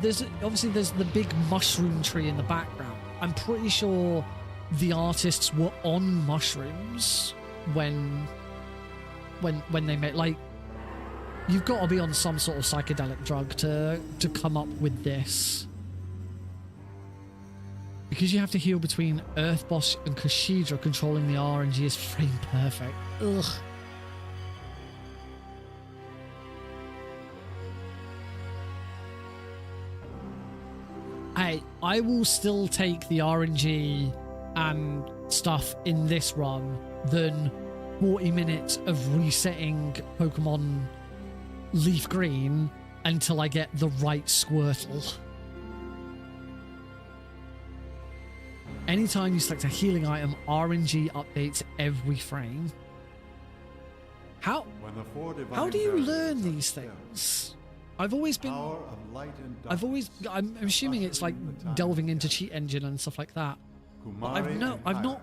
there's the big mushroom tree in the background. I'm pretty sure the artists were on mushrooms when they made, like, you've got to be on some sort of psychedelic drug to come up with this. Because you have to heal between Earth Boss and Kashidra, controlling the RNG is frame perfect. Ugh. Hey, I will still take the RNG and stuff in this run than 40 minutes of resetting Pokemon Leaf Green until I get the right Squirtle. Anytime you select a healing item, RNG updates every frame. How do you learn these things? I've always been... I'm assuming it's like delving into Cheat Engine and stuff like that. But I've not...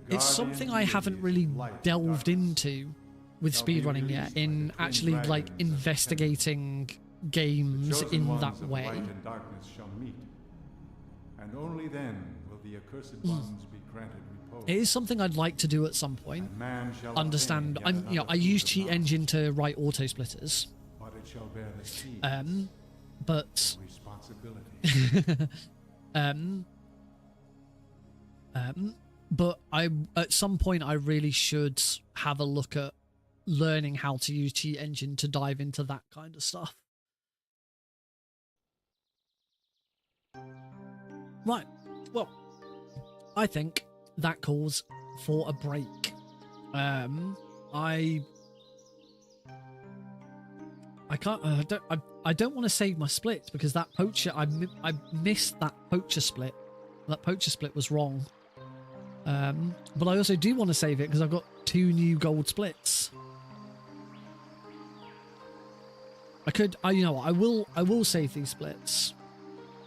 It's something I haven't really delved into with speedrunning yet, in actually like investigating games in that way. And only then will the accursed ones be granted repose. It is something I'd like to do at some point. Understand? I use Cheat Engine to write auto splitters. But it shall bear the seed. But responsibility. But at some point I really should have a look at learning how to use Cheat Engine to dive into that kind of stuff. Right, well, I think that calls for a break. I don't want to save my splits because that poacher, I missed that poacher split. That poacher split was wrong. But I also do want to save it because I've got 2 new gold splits. You know what, I will save these splits.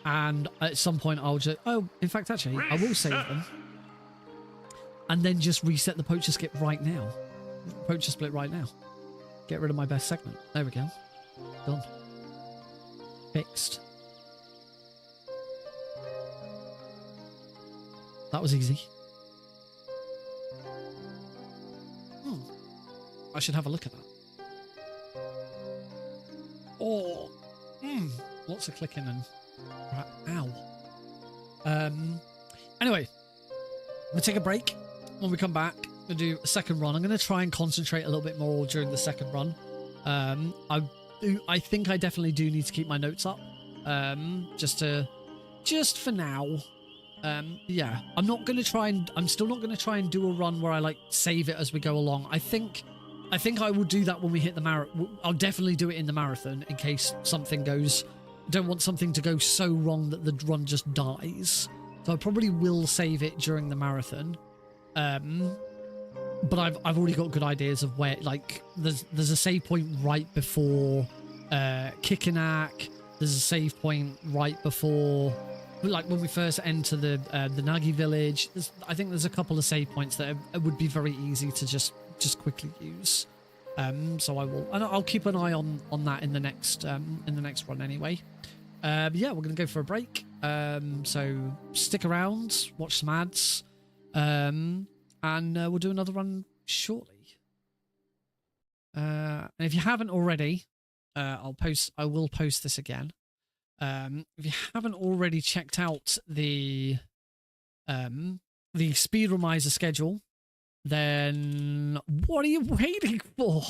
And at some point I'll just... Oh, in fact, actually, I will save them. And then just reset the poacher skip right now. Poacher split right now. Get rid of my best segment. There we go. Done. Fixed. That was easy. I should have a look at that. Oh, lots of clicking and ow. Anyway, I'm gonna take a break. When we come back, I'm gonna do a second run. I'm gonna try and concentrate a little bit more during the second run. I think I definitely do need to keep my notes up. Just for now. Yeah, I'm still not gonna try and do a run where I like save it as we go along. I think I will do that when we hit the marathon. I'll definitely do it in the marathon in case something goes. I don't want something to go so wrong that the run just dies. So I probably will save it during the marathon. But I've already got good ideas of where, like, there's a save point right before Kickenack. There's a save point right before, like, when we first enter the Nagi village. I think there's a couple of save points that would be very easy to just quickly use. So I'll keep an eye on that in the next run anyway. Yeah, we're gonna go for a break. So stick around, watch some ads, and we'll do another run shortly. And if you haven't already, I will post this again. If you haven't already checked out the Speedromizer schedule, then what are you waiting for?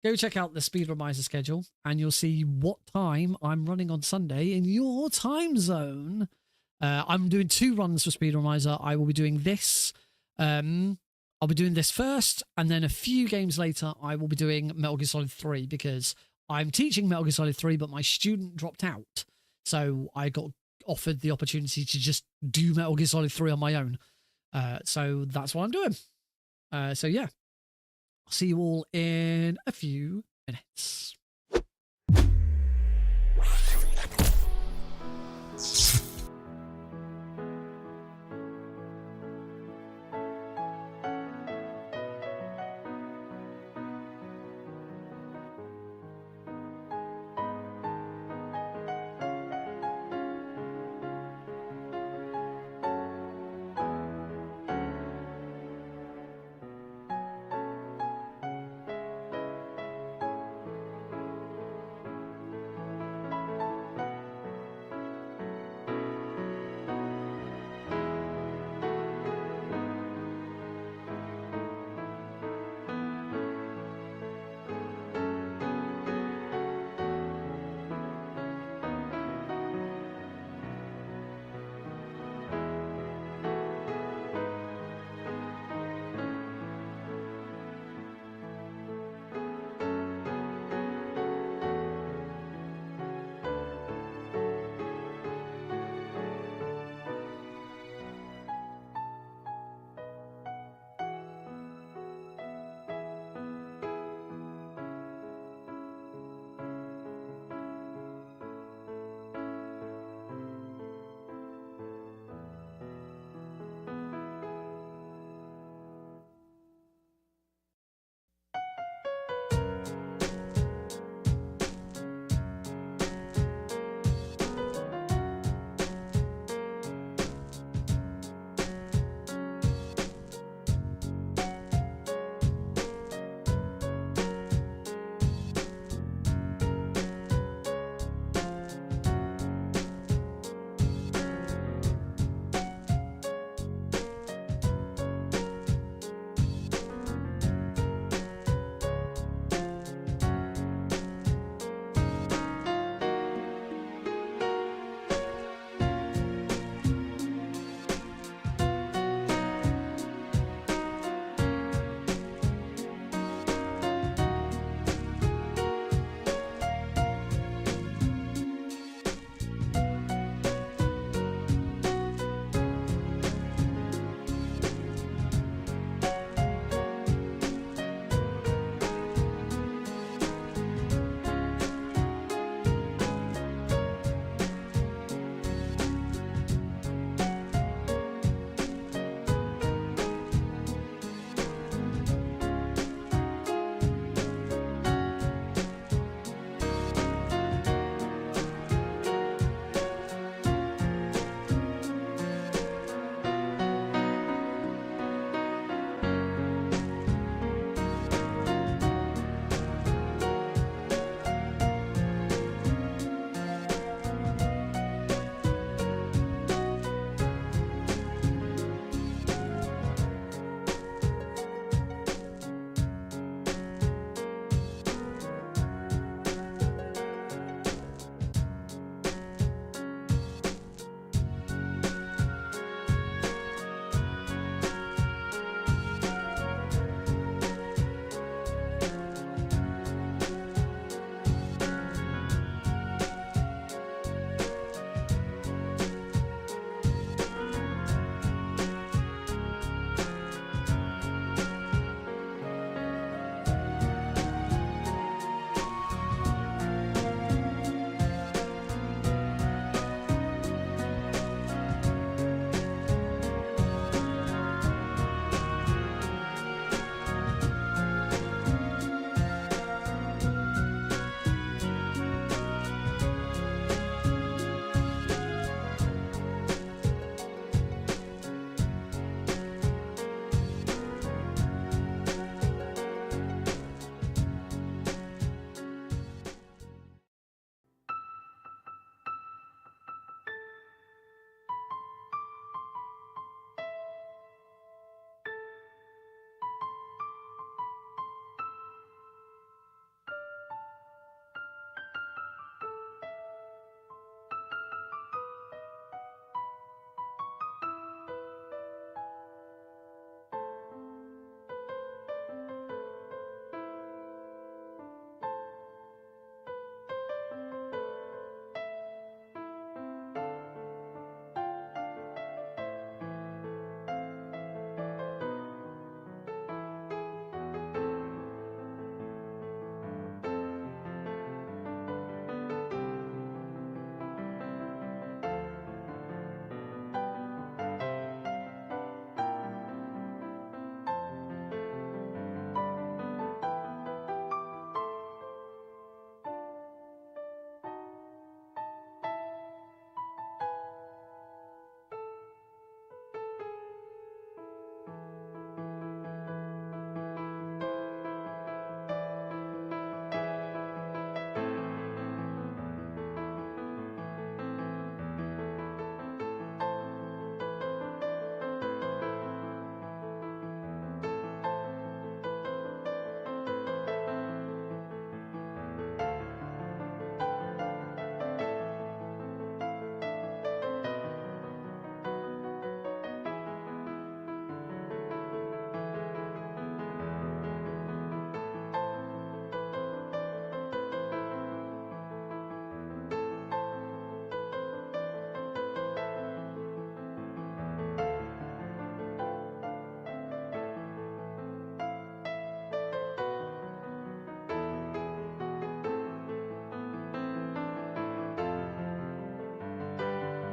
Go check out the Speedromizer schedule and you'll see what time I'm running on Sunday in your time zone. I'm doing 2 runs for Speedromizer. I will be doing this. I'll be doing this first, and then a few games later, I will be doing Metal Gear Solid 3 because I'm teaching Metal Gear Solid 3, but my student dropped out. So I got offered the opportunity to just do Metal Gear Solid 3 on my own. So that's what I'm doing. So yeah, I'll see you all in a few minutes.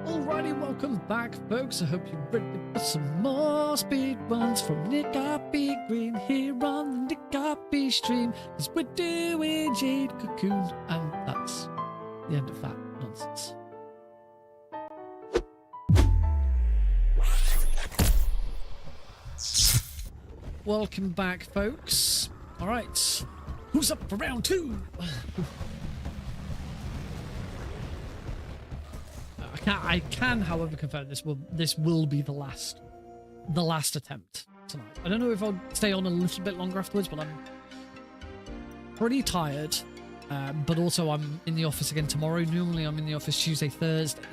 Alrighty, welcome back, folks. I hope you're ready for some more speed runs from Nick RP Green here on the Nick RP stream. Because we're doing Jade Cocoon, and that's the end of that nonsense. Welcome back, folks. Alright, who's up for round 2? I can, however, confirm this will be the last attempt tonight. I don't know if I'll stay on a little bit longer afterwards, but I'm pretty tired. But also I'm in the office again tomorrow. Normally I'm in the office Tuesday, Thursday,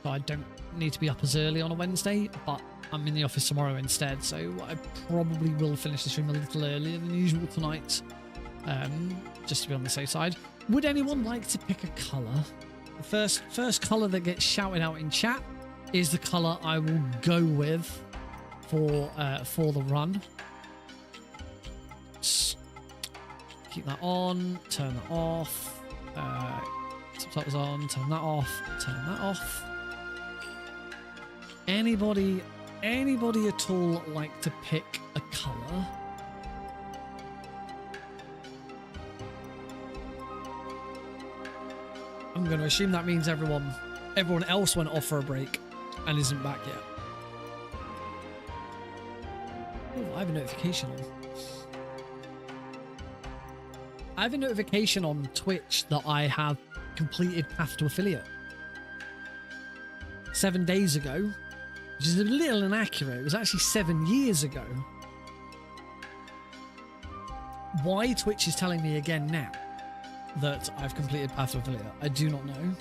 so I don't need to be up as early on a Wednesday, but I'm in the office tomorrow instead, so I probably will finish the stream a little earlier than usual tonight, just to be on the safe side. Would anyone like to pick a colour? The first colour that gets shouted out in chat is the colour I will go with for the run. Keep that on, turn that off, subtitles on, turn that off, turn that off. Anybody at all like to pick a colour? I'm going to assume that means everyone else went off for a break and isn't back yet. Oh, I have a notification on. I have a notification on Twitch that I have completed Path to Affiliate 7 days ago, which is a little inaccurate. It was actually 7 years ago. Why Twitch is telling me again now that I've completed Path to Affiliate, I do not know.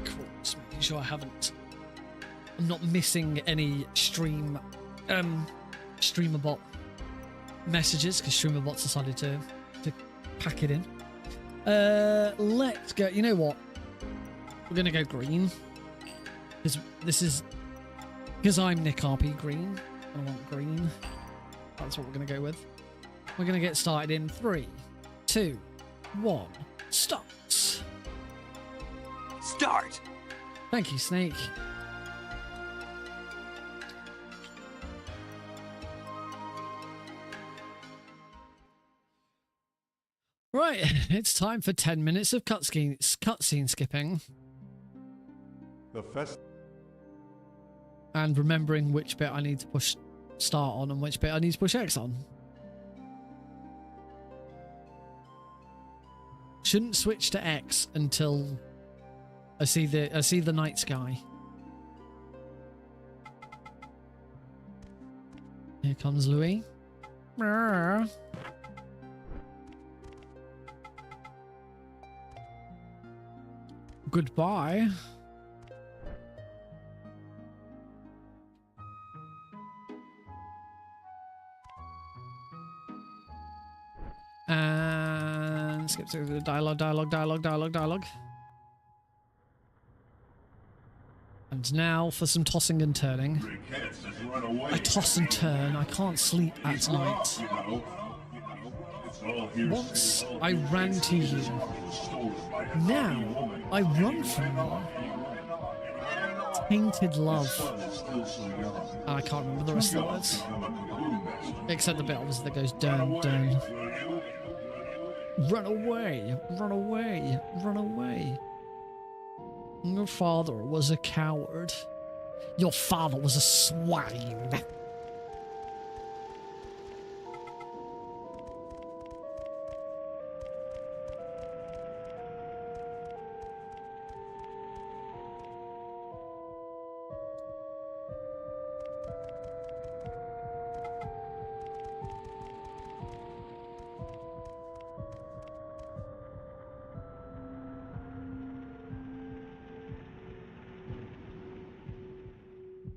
Cool, just making sure I'm not missing any StreamerBot messages, because StreamerBot's decided to pack it in. Let's go. You know what? We're gonna go green, because I'm Nick RP Green. I want green. That's what we're going to go with. We're going to get started in 3, 2, 1, start. Start! Thank you, Snake. Right, it's time for 10 minutes of cutscene skipping. And remembering which bit I need to push start on and which bit I need to push X on. Shouldn't switch to X until I see the night sky. Here comes Louis. Goodbye. And skip through the dialogue. And now for some tossing and turning. I toss and turn. I can't sleep at night. Once I ran to you. Now I run from you. Tainted love. I can't remember the rest of the words. Except the bit obviously that goes dun dun. Run away, run away, run away. Your father was a coward. Your father was a swine.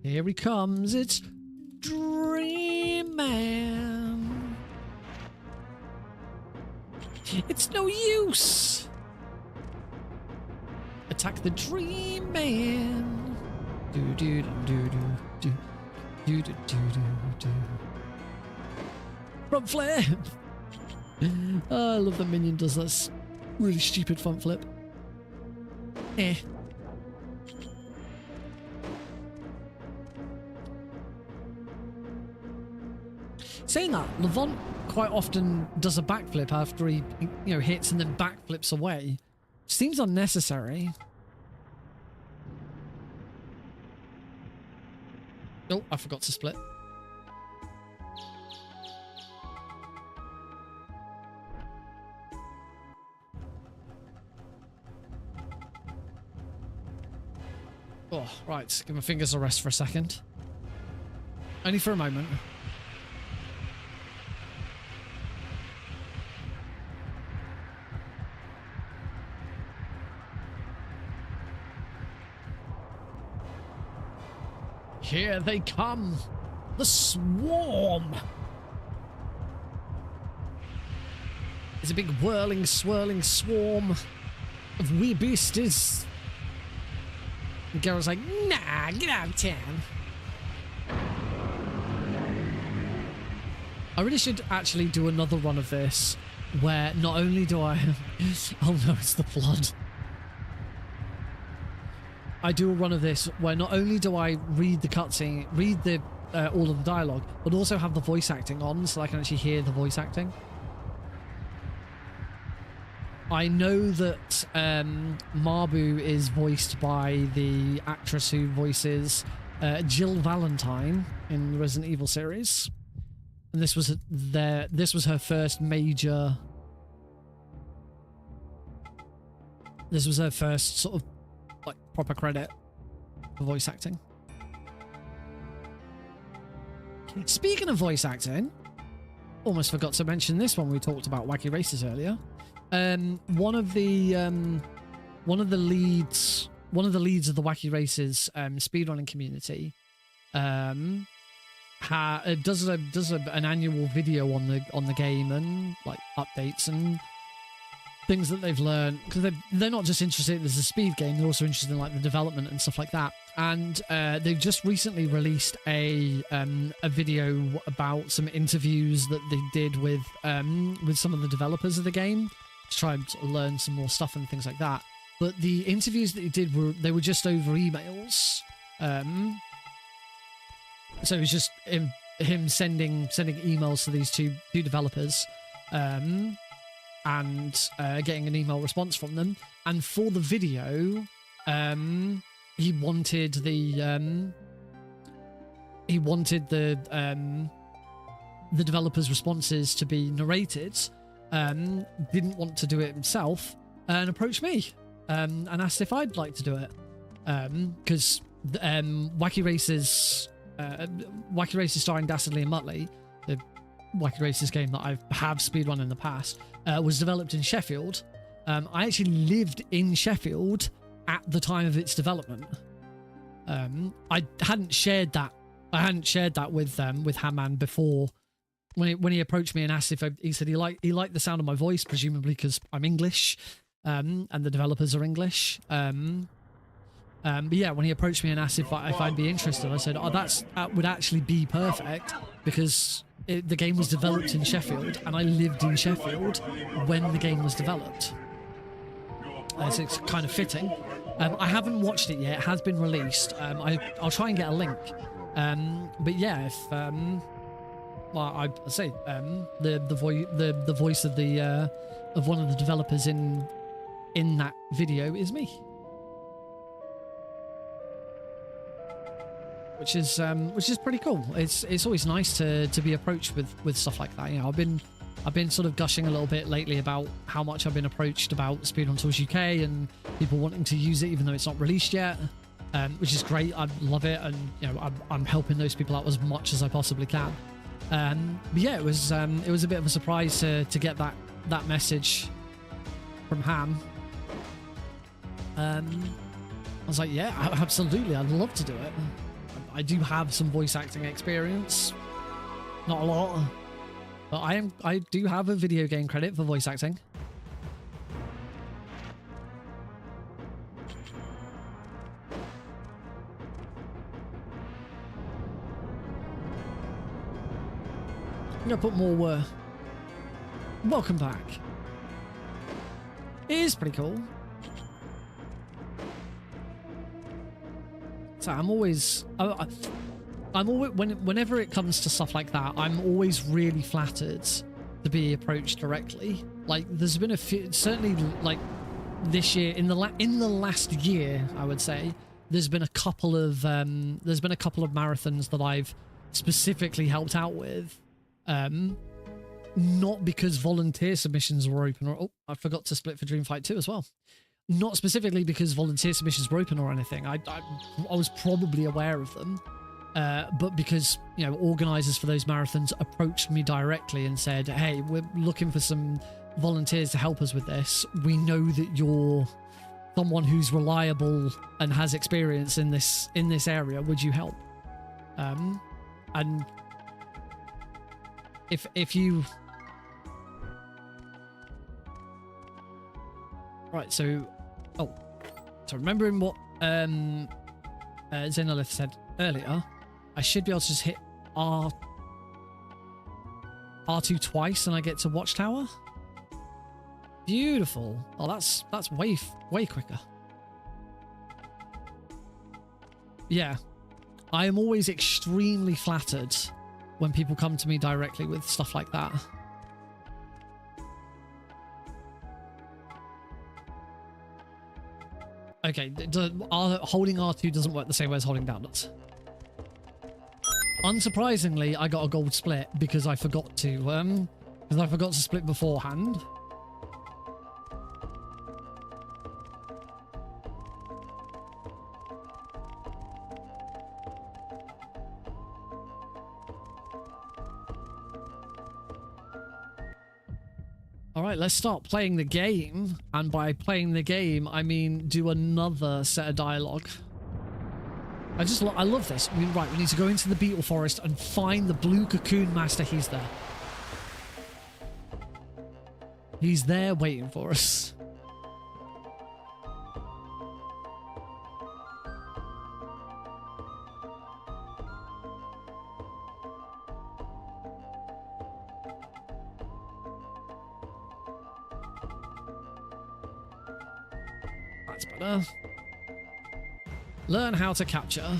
Here he comes, it's Dream Man. It's no use. Attack the Dream Man. Do do do do do do do do do. Front flare. Oh, I love that Minion does this. Really stupid front flip. Eh. Saying that, Levant quite often does a backflip after he, hits and then backflips away. Seems unnecessary. Oh, I forgot to split. Oh, right. Give my fingers a rest for a second. Only for a moment. Here they come. The swarm. It's a big whirling, swirling swarm of wee beasties. And Garrett's like, nah, get out of town. I really should actually do another run of this where not only do I... oh no, it's the flood. I do a run of this where not only do I read the cutscene, read the all of the dialogue, but also have the voice acting on so I can actually hear the voice acting. I know that Marbu is voiced by the actress who voices Jill Valentine in the Resident Evil series, and this was her first major. This was her first sort of like proper credit for voice acting. Speaking of voice acting, almost forgot to mention this when we talked about Wacky Races earlier. One of the leads of the Wacky Races speedrunning community does an annual video on the game and like updates and things that they've learned, because they're not just interested in as a speed game, they're also interested in like the development and stuff like that. And they've just recently released a video about some interviews that they did with some of the developers of the game to try and learn some more stuff and things like that. But the interviews that he did were just over emails. So it was just him sending emails to these two developers. And getting an email response from them. And for the video, he wanted the developers' responses to be narrated. Didn't want to do it himself, and approached me and asked if I'd like to do it. Because Wacky Races starring Dastardly and Muttley, the Wacky Races game that I have speedrun in the past, was developed in Sheffield. I actually lived in Sheffield at the time of its development. I hadn't shared that with Haman before. When he approached me and asked if he said he liked the sound of my voice, presumably because I'm English, and the developers are English. But yeah, when he approached me and asked if I'd be interested, I said, "Oh, that would actually be perfect because the game was developed in Sheffield, and I lived in Sheffield when the game was developed. So it's kind of fitting." I haven't watched it yet; it has been released. I'll try and get a link. But yeah, if well, I'd say the voice of one of the developers in that video is me. Which is pretty cool. It's always nice to be approached with stuff like that. You know, I've been sort of gushing a little bit lately about how much I've been approached about Speedrun Tours UK and people wanting to use it even though it's not released yet, which is great. I love it, and you know I'm helping those people out as much as I possibly can. But yeah, it was a bit of a surprise to get that message from Ham. I was like, yeah, absolutely, I'd love to do it. I do have some voice acting experience, not a lot, but I do have a video game credit for voice acting. I'm gonna put more welcome back. It is pretty cool. So I'm always whenever it comes to stuff like that, I'm always really flattered to be approached directly. Like there's been a few, certainly like this year in the last year, I would say there's been a couple of marathons that I've specifically helped out with, not because volunteer submissions were open, or oh, I forgot to split for Dreamfight 2 as well. Not specifically because volunteer submissions were open or anything. I was probably aware of them, but because, you know, organisers for those marathons approached me directly and said, "Hey, we're looking for some volunteers to help us with this. We know that you're someone who's reliable and has experience in this area. Would you help?" And if you right, so remembering what Xenolith said earlier, I should be able to just hit R2 twice and I get to Watchtower. Beautiful. Oh, that's way quicker. Yeah, I am always extremely flattered when people come to me directly with stuff like that. Okay, holding R2 doesn't work the same way as holding down does. Unsurprisingly, I got a gold split because I forgot to split beforehand. All right, let's start playing the game. And by playing the game, I mean do another set of dialogue. I love this. We need to go into the beetle forest and find the blue cocoon master. He's there. He's there waiting for us. That's better. Learn how to capture.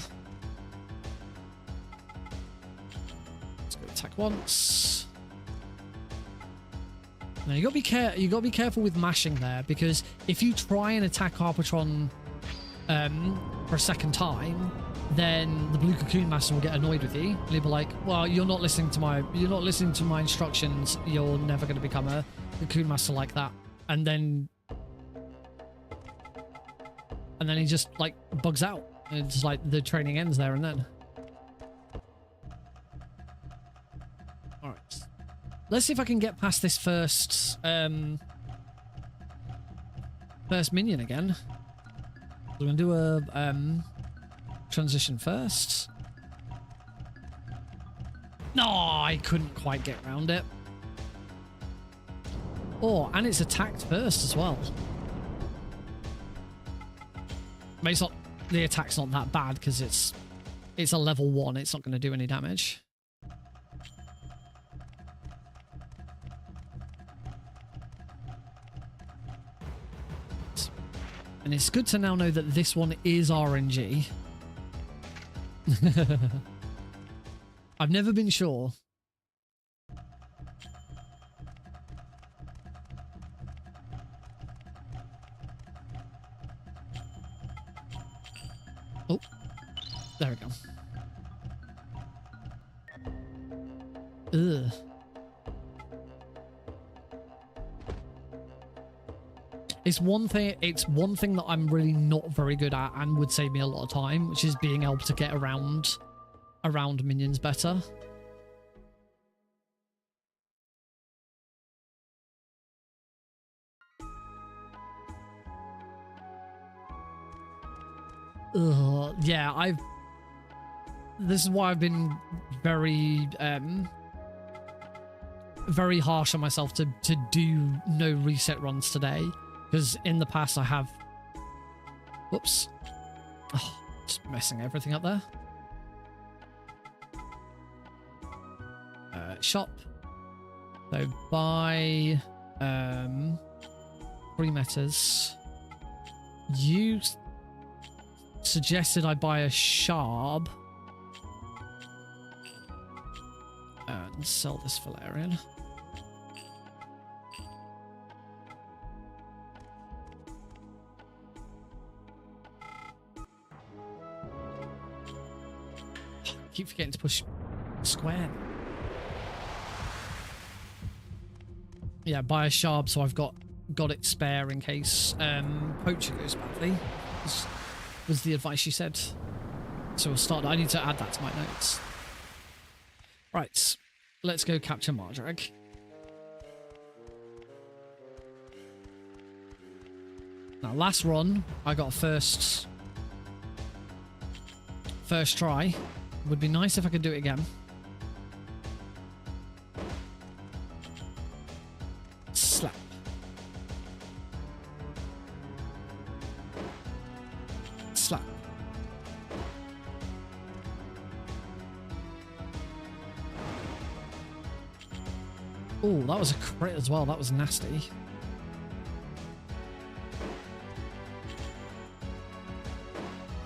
Let's go attack once. Now you gotta be careful with mashing there, because if you try and attack Harpatron for a second time, then the blue cocoon master will get annoyed with you. And he'll be like, "Well, you're not listening to my instructions. You're never going to become a cocoon master like that." And then he just like bugs out. It's like the training ends there and then. All right, let's see if I can get past this first minion again. We're gonna do a transition first. No, I couldn't quite get around it. Oh, and it's attacked first as well. But it's not, the attack's not that bad because it's a level 1. It's not going to do any damage. And it's good to now know that this one is RNG. I've never been sure. Oh, there we go. Ugh. It's one thing that I'm really not very good at and would save me a lot of time, which is being able to get around minions better. Ugh, yeah, this is why I've been very very harsh on myself to do no reset runs today, because in the past I have, whoops, oh, just messing everything up there. Shop, so buy 3 metas. You suggested I buy a Sharb and sell this Valerian. Keep forgetting to push square. Yeah, buy a Sharb so I've got it spare in case Poacher goes badly. Was the advice she said. So we'll start. I need to add that to my notes. Right, let's go capture Mardrag. Now, last run, I got first try. Would be nice if I could do it again. Slap. Slap. Oh, that was a crit as well. That was nasty.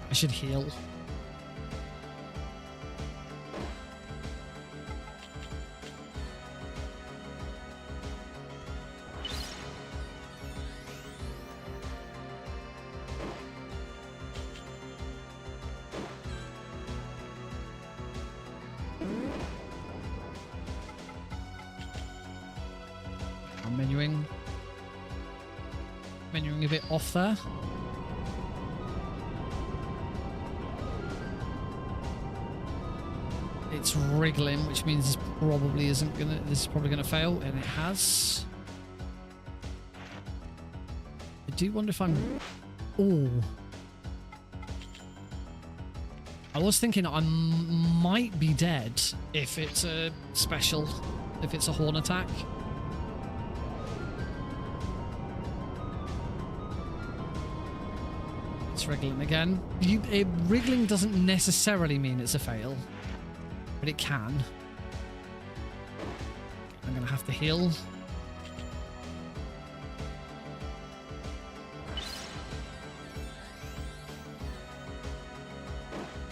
I should heal. I'm menuing a bit off there. It's wriggling, which means this probably isn't gonna. This is probably gonna fail, and it has. I do wonder if I'm. Oh. I was thinking I might be dead if it's a special, if it's a horn attack. It's wriggling again. Wriggling doesn't necessarily mean it's a fail, but it can. I'm gonna have to heal.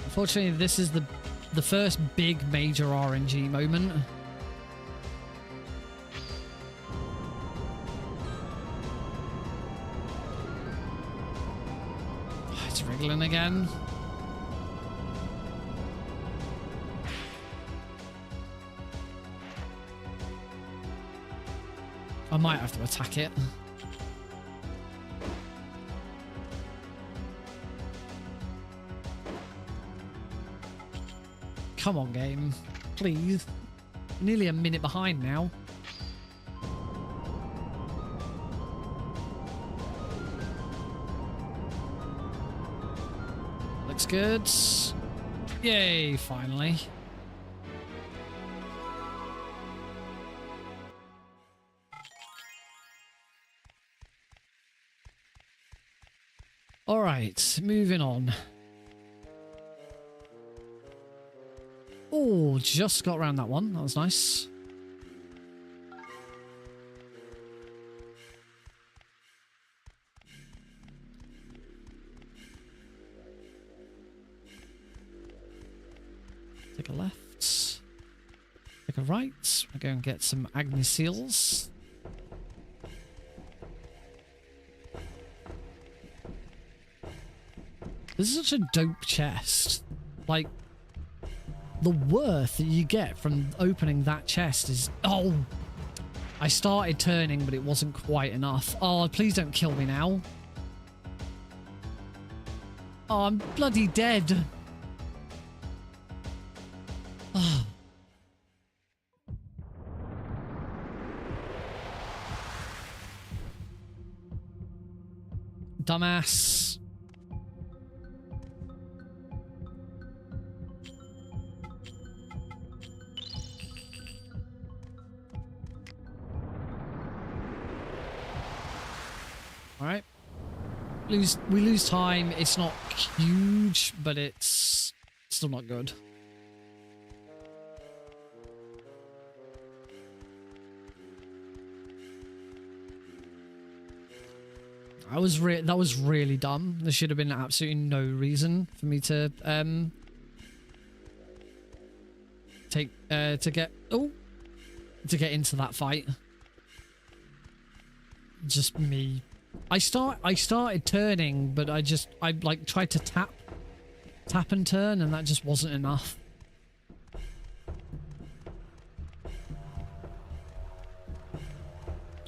Unfortunately, this is the first big major RNG moment. It's wriggling again. I might have to attack it. Come on, game. Please. Nearly a minute behind now. Looks good. Yay, finally. All right, moving on. Oh, just got around that one. That was nice. Take a left. Take a right. We're going to get some Agni Seals. This is such a dope chest. Like, the worth that you get from opening that chest is... Oh! I started turning, but it wasn't quite enough. Oh, please don't kill me now. Oh, I'm bloody dead. Oh. Dumbass. Alright. We lose time. It's not huge, but it's still not good. That was really dumb. There should have been absolutely no reason for me to to get into that fight. Just me. I started turning, but I like tried to tap and turn, and that just wasn't enough.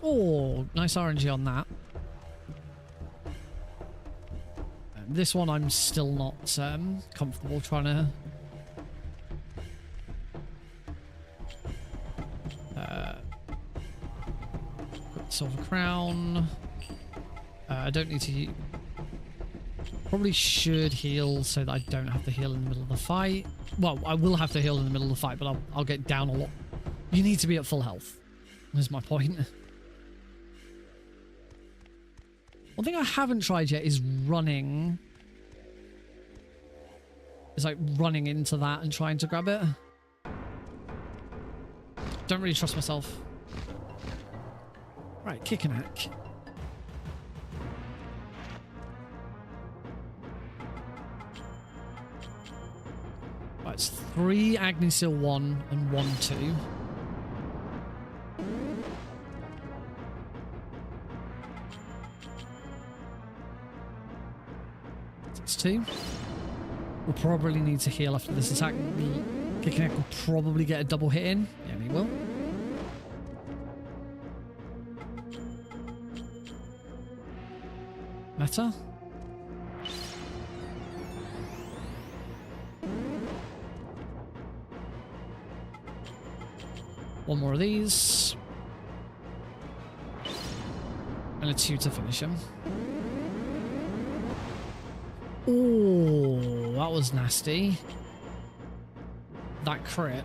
Oh, nice RNG on that. This one I'm still not comfortable trying to put silver crown. I don't need to. Probably should heal so that I don't have to heal in the middle of the fight. Well, I will have to heal in the middle of the fight, but I'll get down a lot. You need to be at full health. Is my point. One thing I haven't tried yet is running. It's like running into that and trying to grab it. Don't really trust myself. Right, kick and hack. Right, it's 3 Agni Seal 1 and 1 2. It's 2. We'll probably need to heal after this attack. Kicking Hack will probably get a double hit in. Yeah, he will. Meta. One more of these. And a 2 to finish him. Oh, that was nasty. That crit.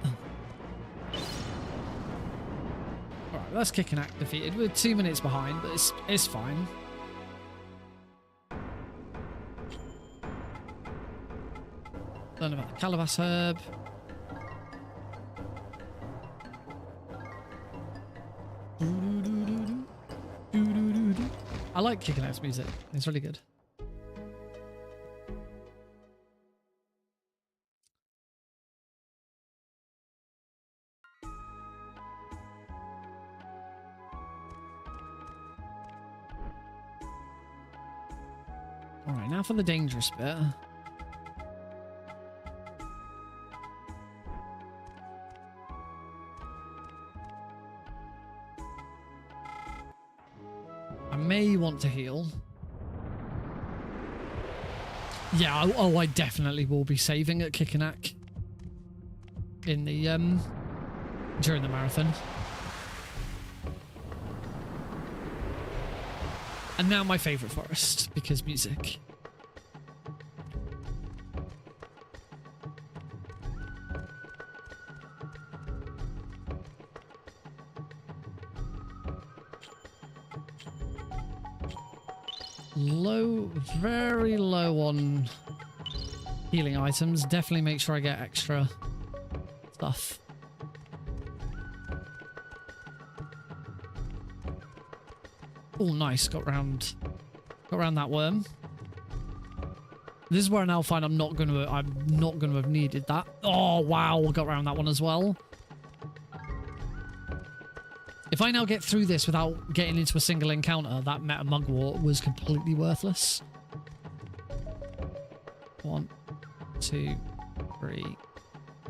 Alright, that's kick and act defeated. We're 2 minutes behind, but it's fine. Learn about the Calabash Herb. I like Kick and Act's music. It's really good. Alright, now for the dangerous bit. I may want to heal. Yeah, oh, I definitely will be saving at Kick and Act in the during the marathon. And now my favourite forest, because music. Low, very low on healing items. Definitely make sure I get extra stuff. Oh, nice. Got round that worm. This is where I now find I'm not gonna have needed that. Oh wow, got around that one as well. If I now get through this without getting into a single encounter, that meta mugwort was completely worthless. 1, 2, 3,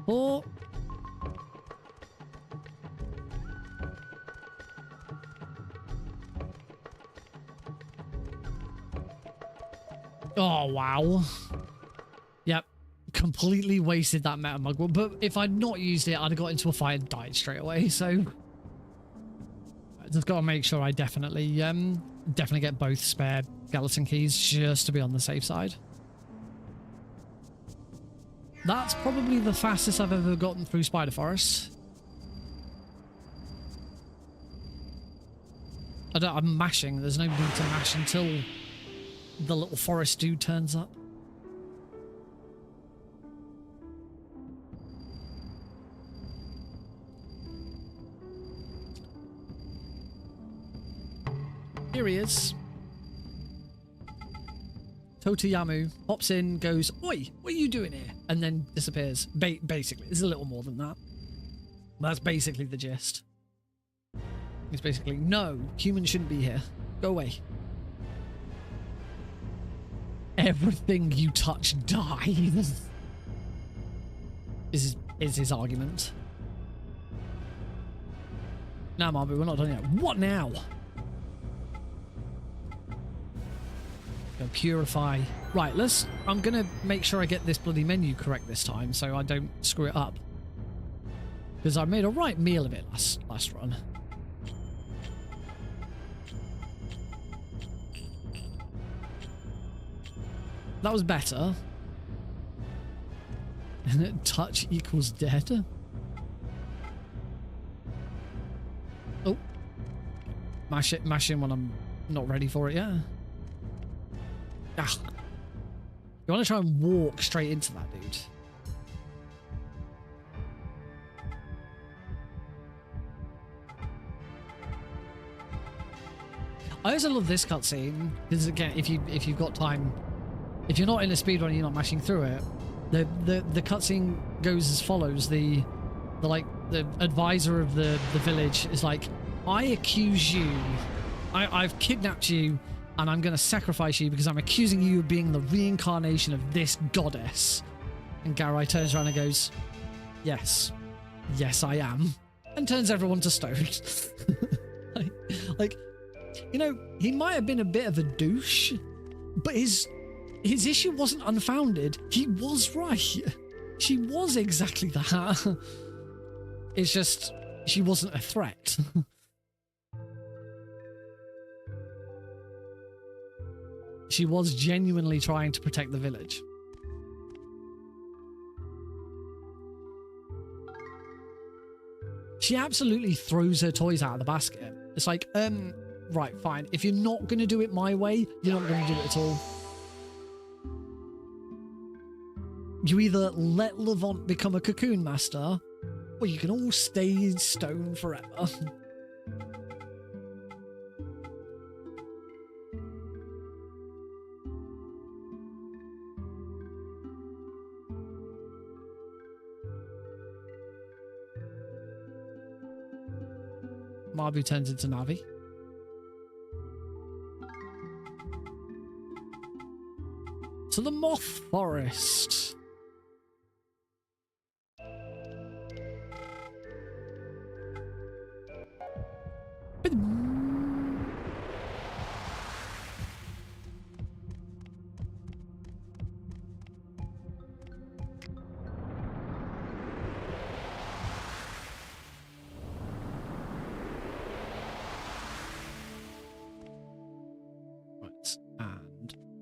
4. Oh, wow. Yep. Completely wasted that meta mugwort. But if I'd not used it, I'd have got into a fight and died straight away. So I just got to make sure I definitely get both spare skeleton keys just to be on the safe side. That's probably the fastest I've ever gotten through Spider Forest. I'm mashing. There's no need to mash until the little forest dude turns up. Here he is. Totoyamu pops in, goes, "Oi, what are you doing here?" And then disappears. Basically, it's a little more than that. That's basically the gist. It's basically, no, humans shouldn't be here. Go away. Everything you touch dies. is his argument. Now, Marbu, we're not done yet. What now? Go purify. Right, I'm gonna make sure I get this bloody menu correct this time so I don't screw it up. Because I made a right meal of it last run. That was better. Touch equals dead. Oh. Mash in when I'm not ready for it yet. Ah. You want to try and walk straight into that, dude. I also love this cutscene because, again, if you've got time, if you're not in a speedrun and you're not mashing through it, the cutscene goes as follows: the advisor of the village is like, "I accuse you. I've kidnapped you, and I'm going to sacrifice you because I'm accusing you of being the reincarnation of this goddess." And Garai turns around and goes, "Yes, I am," and turns everyone to stone. like, you know, he might have been a bit of a douche, but his issue wasn't unfounded. He was right. She was exactly that. It's just she wasn't a threat. She was genuinely trying to protect the village. She absolutely throws her toys out of the basket. It's like, right, fine. If you're not going to do it my way, you're not going to do it at all. You either let Levant become a cocoon master, or you can all stay stone forever. Marbu turns into Navi. To the Moth Forest.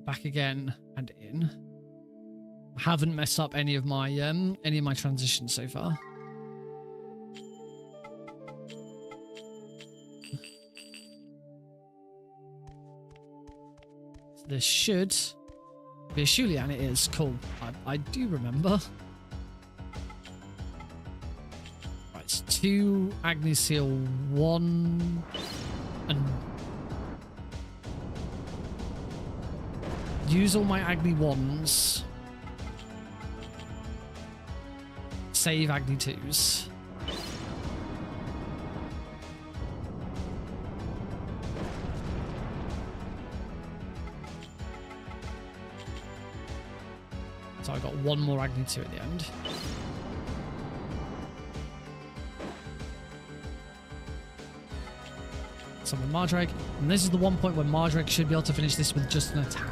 Back again and in. I haven't messed up any of my transitions so far. So this should be a Shulian. It is cool. I do remember. Right, it's 2 Agni Seal, 1 and use all my Agni 1s. Save Agni 2s. So I got 1 more Agni 2 at the end. Summon Mardrag. And this is the one point where Mardrag should be able to finish this with just an attack.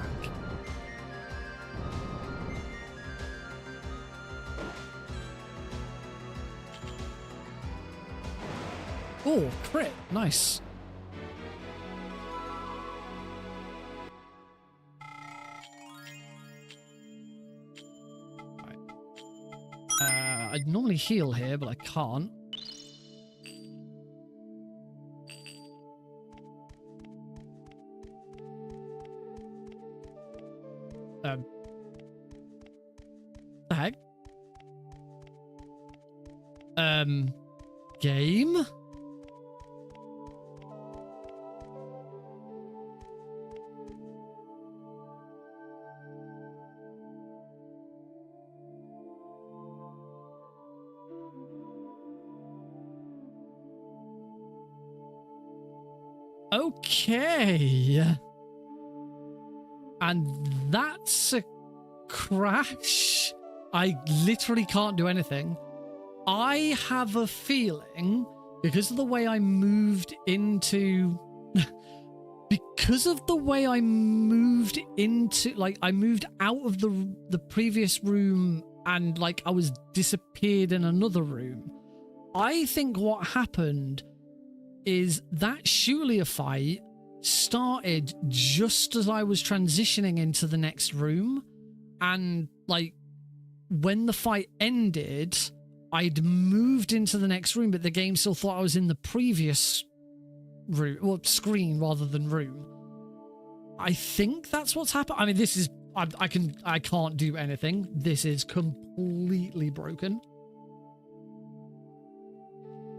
Oh, crit. Nice. Right. I'd normally heal here, but I can't. The heck? Game? Okay. And that's a crash. I literally can't do anything. I have a feeling, because of the way I moved into... because of the way I moved into... Like, I moved out of the previous room and, like, I was disappeared in another room. I think what happened is that Shulia fight started just as I was transitioning into the next room, and like when the fight ended I'd moved into the next room, but the game still thought I was in the previous room, or screen rather than room. I think that's what's happened. I mean, this is I can't do anything. This is completely broken.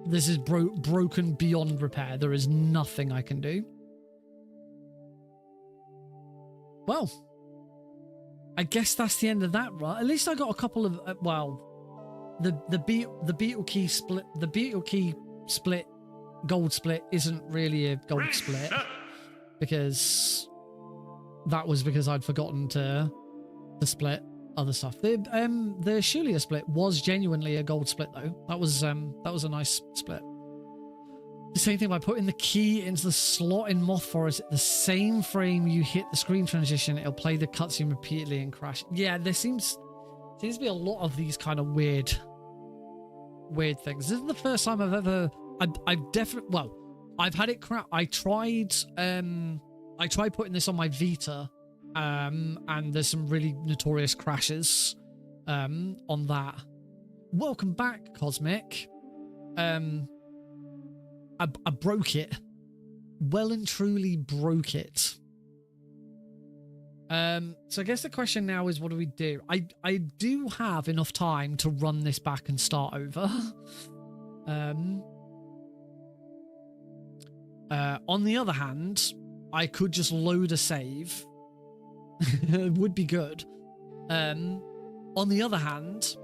This is broken beyond repair. There is nothing I can do. Well, I guess that's the end of that, right? At least I got a couple of the beetle key split gold split isn't really a gold split because that was because I'd forgotten to split other stuff. The Shulia split was genuinely a gold split though. That was a nice split. The same thing by putting the key into the slot in Moth Forest at the same frame you hit the screen transition, it'll play the cutscene repeatedly and crash. Yeah, there seems to be a lot of these kind of weird things. This is the first time I've definitely, I've had it crap. I tried putting this on my Vita, and there's some really notorious crashes on that. Welcome back, Cosmic. I broke it. Well and truly broke it. So I guess the question now is, what do we do? I do have enough time to run this back and start over. On the other hand, I could just load a save. It would be good. On the other hand,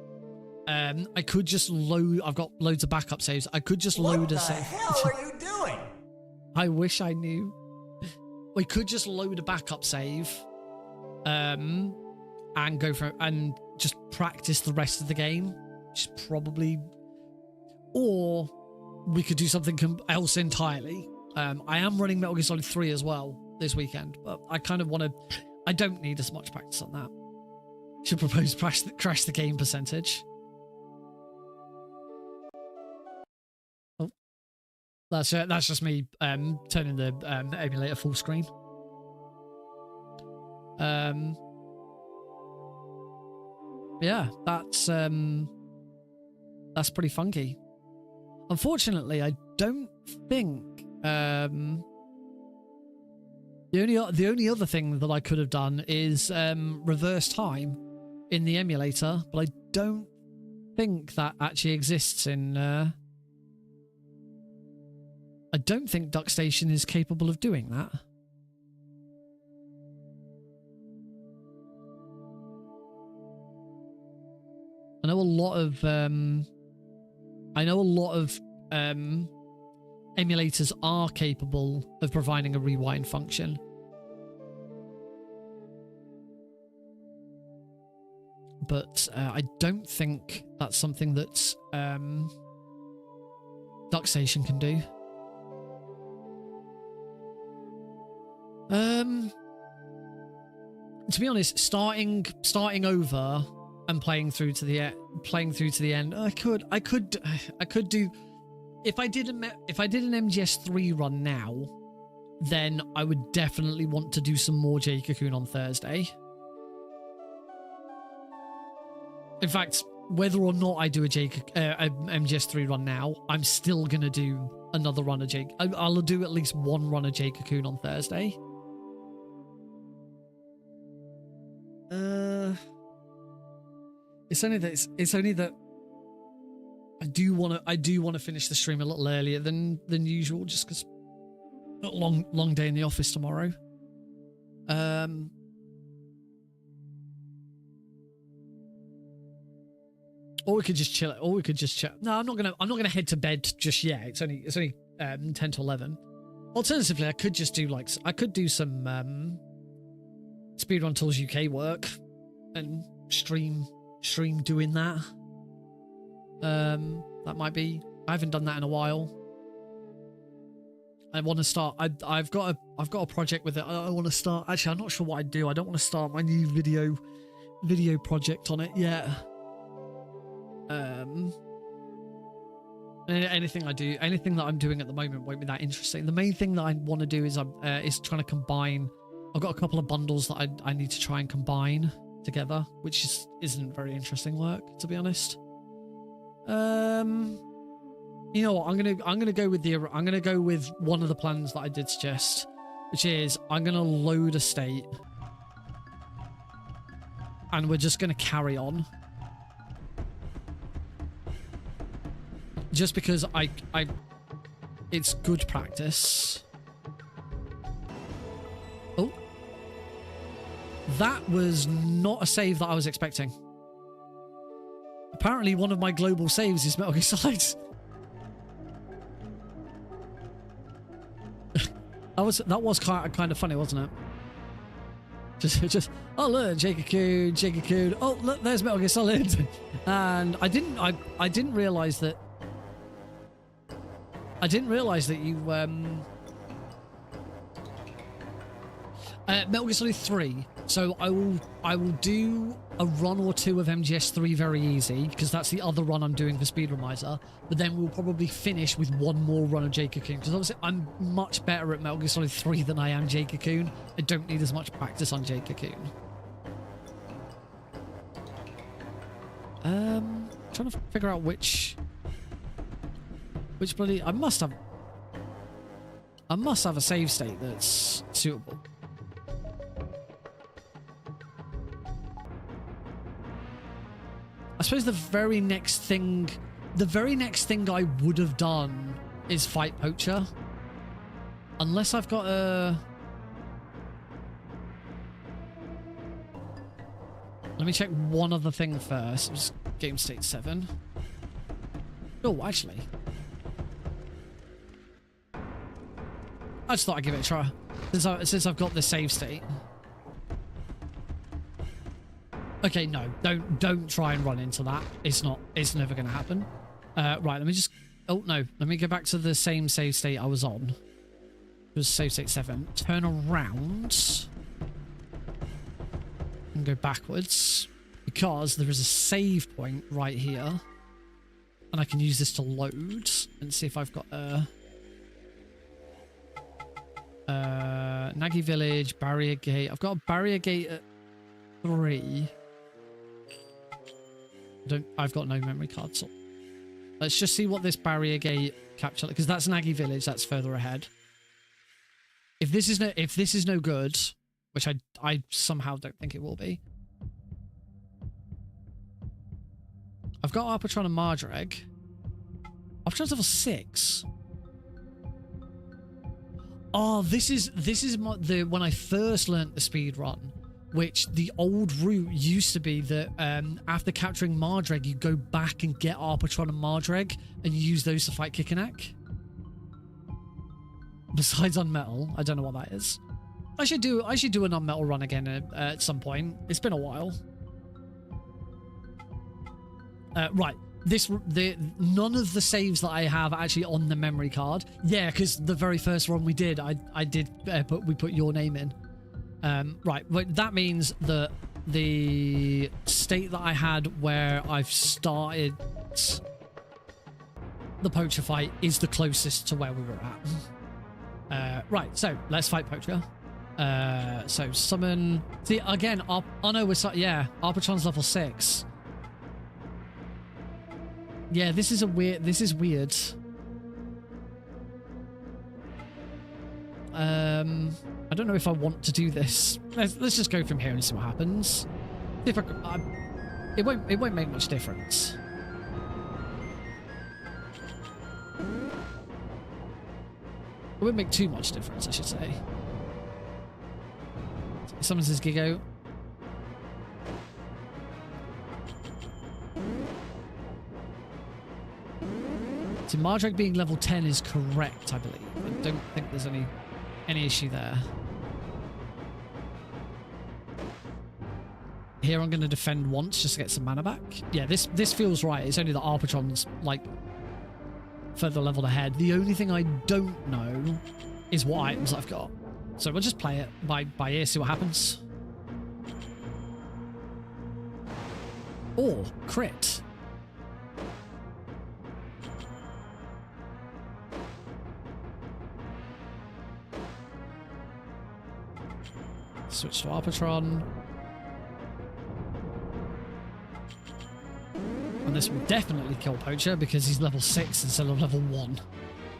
I could just load... I've got loads of backup saves. I could just load a save. What the hell are you doing? I wish I knew. We could just load a backup save, and go for it and just practice the rest of the game. Just probably... Or we could do something else entirely. I am running Metal Gear Solid 3 as well this weekend, but I kind of want to... I don't need as much practice on that. Should propose crash the game percentage. Oh, that's just me turning the emulator full screen. Yeah, that's pretty funky. Unfortunately, I don't think the only other thing that I could have done is reverse time in the emulator, but I don't think that actually exists in... I don't think DuckStation is capable of doing that. I know a lot of emulators are capable of providing a rewind function. But I don't think that's something that DuckStation can do. To be honest, starting over and playing through to the end, I could do. If I did an MGS3 run now, then I would definitely want to do some more Jade Cocoon on Thursday. In fact, whether or not I do a MGS3 run now, I'm still gonna do another run of Jade. I'll do at least one run of Jade Cocoon on Thursday. It's only that I do want to finish the stream a little earlier than usual, just because a long day in the office tomorrow. Or we could just chill. Or we could just chill. No, I'm not gonna head to bed just yet. It's only 10 to 11. Alternatively, I could just do like I could do some Speedrun Tools UK work and stream doing that. That might be. I haven't done that in a while. I want to start. I've got a project with it. I want to start. Actually, I'm not sure what I do. I don't want to start my new video project on it yet. Anything I do, anything that I'm doing at the moment won't be that interesting. The main thing that I want to do is trying to combine. I've got a couple of bundles that I need to try and combine together, which isn't very interesting work, to be honest. You know what? I'm gonna go with one of the plans that I did suggest, which is I'm gonna load a state, and we're just gonna carry on. Just because it's good practice. Oh, that was not a save that I was expecting. Apparently, one of my global saves is Metal Gear Solid. That was kind of funny, wasn't it? Just oh look, Jade Cocoon. Oh look, there's Metal Gear Solid. And I didn't realize that. You Metal Gear Solid 3. So I will do a run or two of MGS3 very easy, because that's the other run I'm doing for Speedromizer. But then we'll probably finish with one more run of Jade Cocoon, because obviously I'm much better at Metal Gear Solid 3 than I am Jade Cocoon. I don't need as much practice on Jade Cocoon. Trying to figure out which bloody I must have a save state that's suitable. I suppose the very next thing I would have done is fight Poacher. Unless I've got a... Let me check one other thing first. It was game state 7. Oh, actually. I just thought I'd give it a try. Since I've got the save state. Okay, no, don't try and run into that. It's never going to happen. Right, let me just... Oh, no. Let me go back to the same save state I was on. It was save state 7. Turn around. And go backwards. Because there is a save point right here. And I can use this to load. And see if I've got a... Nagi Village, Barrier Gate. I've got a Barrier Gate at 3. I've got no memory card, so let's just see what this Barrier Gate capture, because that's Nagi Village, that's further ahead. If this is no good, which I somehow don't think it will be. I've got Arpatron and Mardreg. Arpatron's level 6. Oh, this is when I first learnt the speed run. Which the old route used to be that after capturing Mardreg, you go back and get Arpatron and Mardreg and you use those to fight Kickanek. Besides Unmetal, I don't know what that is. I should do an Unmetal run again at some point. It's been a while. Right. None of the saves that I have are actually on the memory card. Yeah, because the very first run we did, we put your name in. Right, but that means that the state that I had where I've started the Poacher fight is the closest to where we were at. Right, so let's fight Poacher. So summon. See again. Oh no, Arpatron's level 6. Yeah, this is weird. I don't know if I want to do this. Let's just go from here and see what happens. It won't make much difference. It won't make too much difference, I should say. Summons his Gigo. So Mardrake being level 10 is correct, I believe. I don't think there's any issue there. Here I'm going to defend once just to get some mana back. Yeah, this feels right. It's only the Arbitron's like further leveled ahead. The only thing I don't know is what items I've got. So we'll just play it by ear, see what happens. Or crit. Switch to Arbitron. And this will definitely kill Poacher because he's level 6 instead of level 1.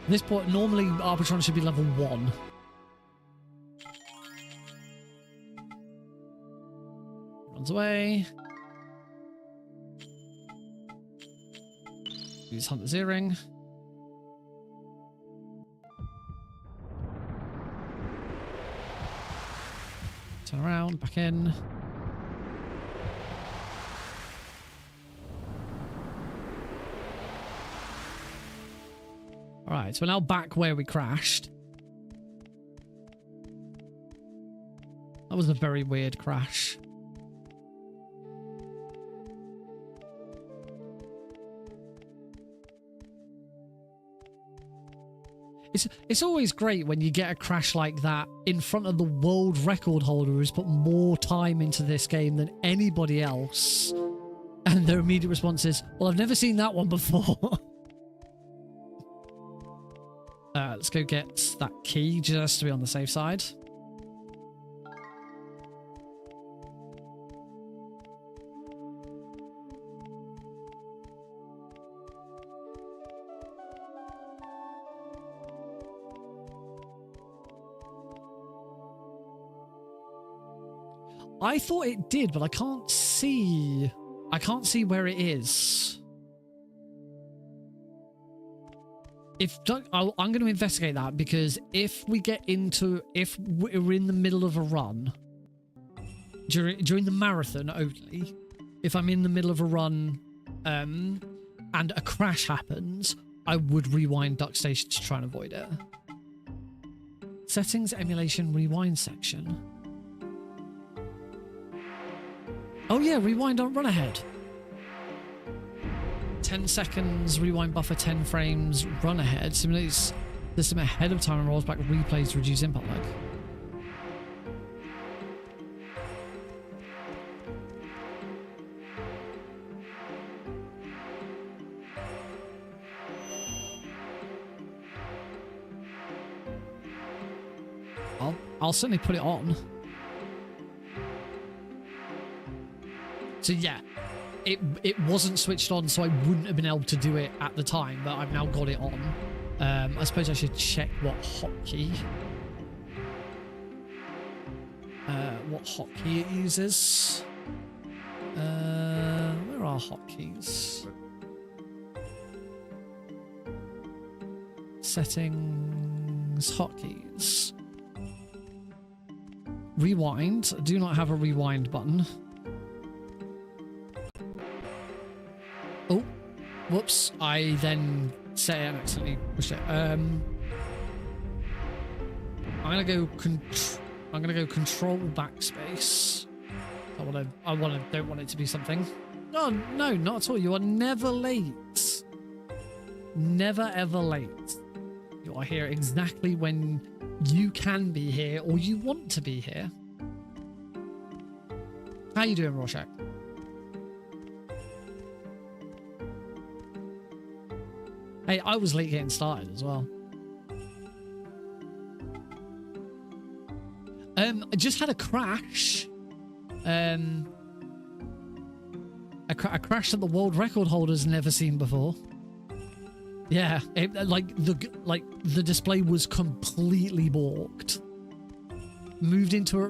At this point, normally Arbitron should be level 1. Runs away. Use Hunter's Earring. Turn around, back in. Alright, so we're now back where we crashed. That was a very weird crash. It's always great when you get a crash like that in front of the world record holder who's put more time into this game than anybody else. And their immediate response is, well, I've never seen that one before. Let's go get that key just to be on the safe side. I thought it did, but I can't see where it is. I'm going to investigate that, because if we're in the middle of a run during the marathon only, if I'm in the middle of a run and a crash happens, I would rewind Duck Station to try and avoid it. Settings, emulation, rewind section. Oh yeah, rewind on run ahead. 10 seconds, rewind buffer 10 frames, run ahead. Simulates the sim ahead of time and rolls back replays to reduce input lag. I'll certainly put it on. So yeah, it wasn't switched on, so I wouldn't have been able to do it at the time, but I've now got it on. I suppose I should check what hotkey it uses. Where are hotkeys? Settings, hotkeys. Rewind. I do not have a rewind button. Oh, whoops. I then set it and accidentally pushed it. I'm gonna go control backspace. Don't want it to be something. No, not at all. You are never late. Never ever late. You are here exactly when you can be here or you want to be here. How you doing, Rorschach? Hey, I was late getting started as well. I just had a crash. A crash that the world record holder's never seen before. Yeah, the display was completely balked. Moved into a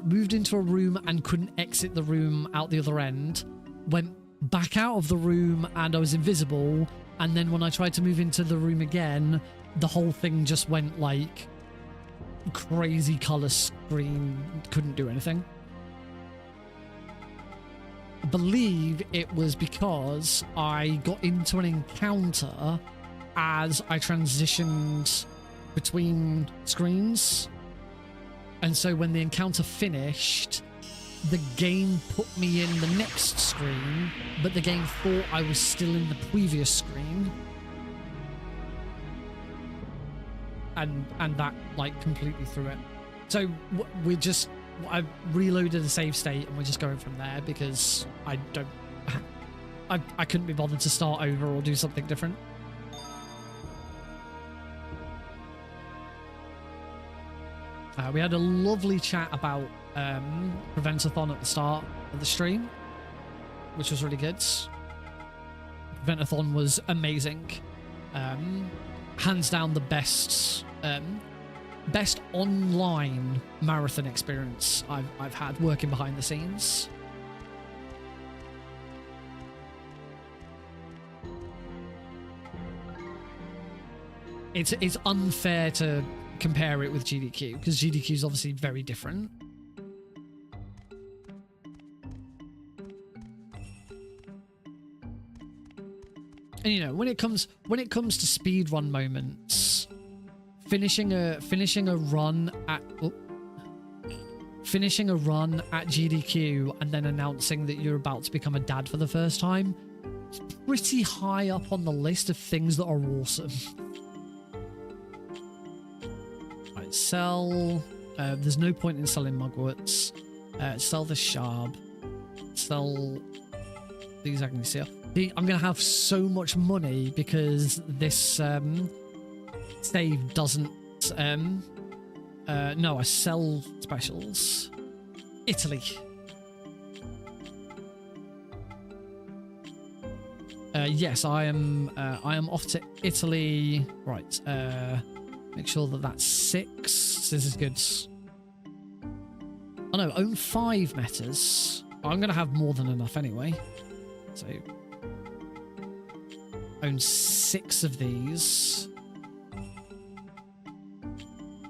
room and couldn't exit the room out the other end. Went back out of the room and I was invisible. And then when I tried to move into the room again, the whole thing just went like crazy color screen. Couldn't do anything. I believe it was because I got into an encounter as I transitioned between screens. And so when the encounter finished, the game put me in the next screen, but the game thought I was still in the previous screen. And that, like, completely threw it. So I've reloaded a save state and we're just going from there because I couldn't be bothered to start over or do something different. We had a lovely chat about Prevent-A-Thon at the start of the stream, which was really good. Prevent-A-Thon was amazing. Hands down the best online marathon experience I've had working behind the scenes. It's unfair to compare it with GDQ because GDQ is obviously very different. And you know, when it comes to speedrun moments, finishing a run at GDQ and then announcing that you're about to become a dad for the first time, it's pretty high up on the list of things that are awesome. Right, sell. There's no point in selling mugworts. Sell the sharp. Sell these agony seal. I'm gonna have so much money because this save doesn't. No, I sell specials. Italy. Yes, I am off to Italy. Right. Make sure that that's 6. This is good. Oh no, own 5 metas. I'm gonna have more than enough anyway. So own 6 of these.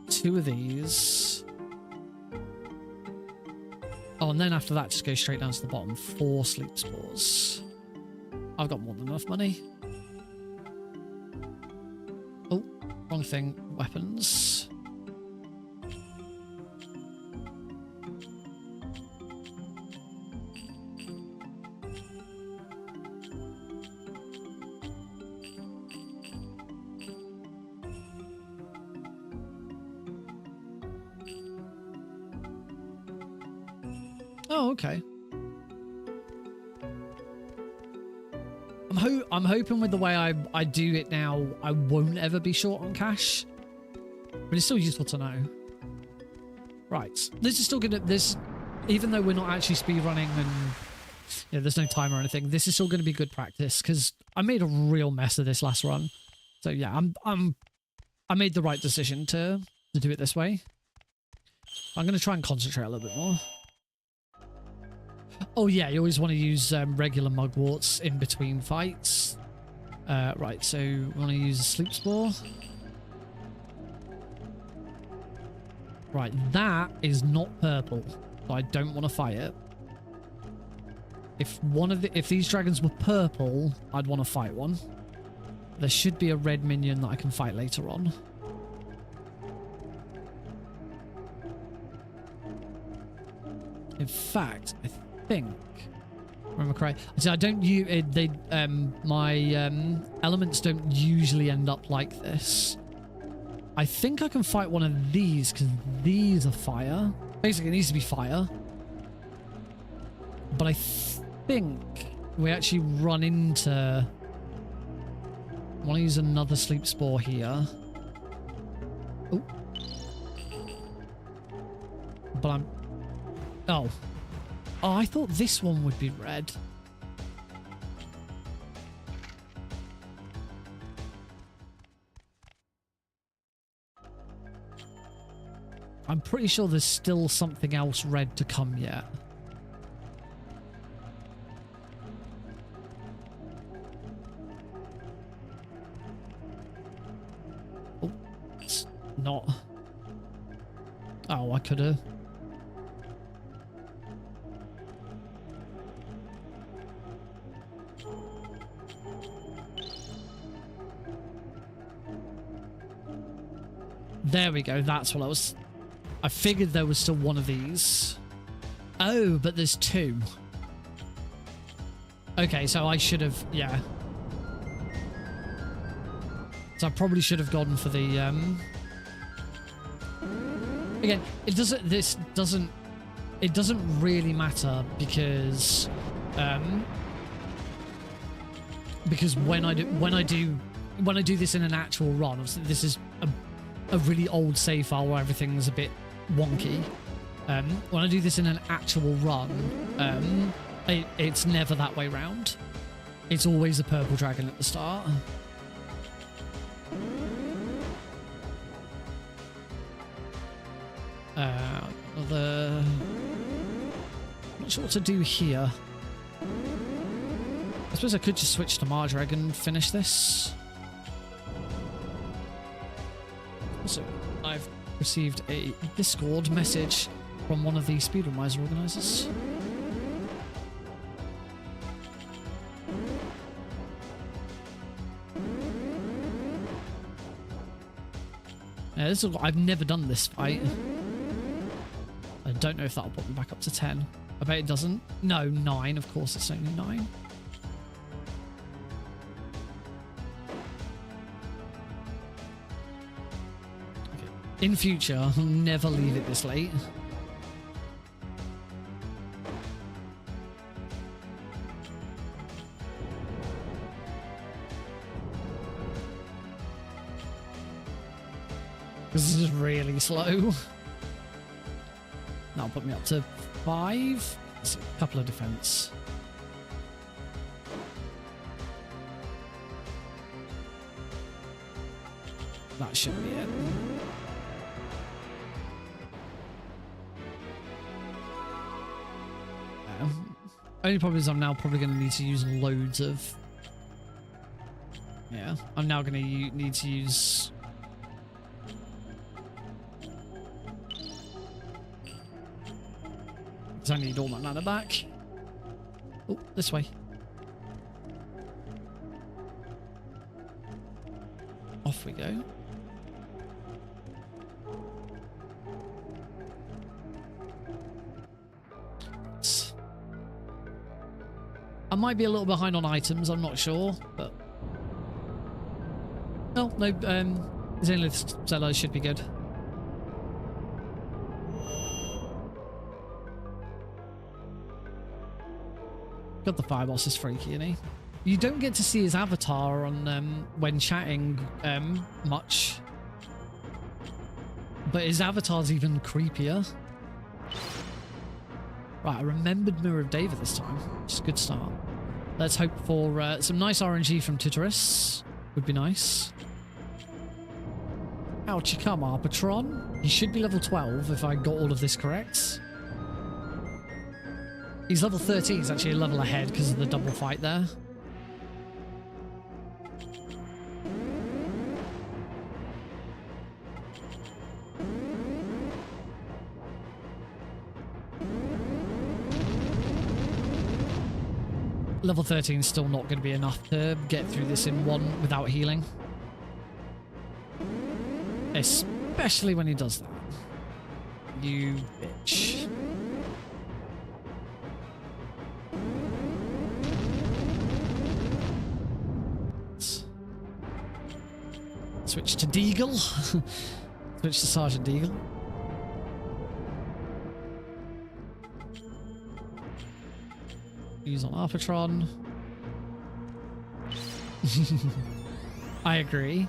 2 of these. Oh, and then after that, just go straight down to the bottom. 4 sleep spores. I've got more than enough money. Oh, wrong thing. Weapons. Oh, okay. I'm hoping with the way I do it now, I won't ever be short on cash. But it's still useful to know. Right. This is still gonna even though we're not actually speedrunning and there's no timer or anything, this is still gonna be good practice because I made a real mess of this last run. So yeah, I made the right decision to do it this way. I'm gonna try and concentrate a little bit more. Oh yeah, you always want to use regular mugworts in between fights. Right, so we want to use a sleep spore. Right, that is not purple, so I don't want to fight it. If these dragons were purple, I'd want to fight one. There should be a red minion that I can fight later on. In fact, I think, remember correct. So I don't use my elements don't usually end up like this. I think I can fight one of these because these are fire. Basically, it needs to be fire. But I think we actually run into. I want to use another sleep spore here. Oh, but I'm. Oh. Oh, I thought this one would be red. I'm pretty sure there's still something else red to come yet. Oh, it's not. Oh, I could have. There we go. That's what I was... I figured there was still one of these. Oh, but there's two. Okay, so I should have... Yeah. So I probably should have gone for the... Again, it doesn't... This doesn't... It doesn't really matter because... Because when I do this in an actual run, obviously this is a really old save file where everything's a bit wonky. When I do this in an actual run, it's never that way round. It's always a purple dragon at the start. Another... Not sure what to do here. I suppose I could just switch to Mardrag and finish this. Also, I've received a Discord message from one of the Speedromizer organisers. I've never done this fight. I don't know if that'll put me back up to 10. I bet it doesn't. No, 9. Of course, it's only 9. In future, I'll never leave it this late. This is really slow. That'll put me up to 5. That's a couple of defense. That should be it. Only problem is I'm now probably going to need to use loads of... Yeah, I'm now going to need to use... Because I need all my mana back. Oh, this way. Off we go. I might be a little behind on items, I'm not sure, but... Oh, no, Zenith Seller should be good. God, the fire boss is freaky, isn't he? You don't get to see his avatar on when chatting much. But his avatar's even creepier. Right, I remembered Mirror of David this time. Which is a good start. Let's hope for some nice RNG from Titaris. Would be nice. Out you come, Arbitron. He should be level 12 if I got all of this correct. He's level 13, he's actually a level ahead because of the double fight there. Level 13 is still not going to be enough to get through this in one without healing. Especially when he does that. You bitch. Switch to Deagle. Switch to Sergeant Deagle. Use on Arpatron. I agree.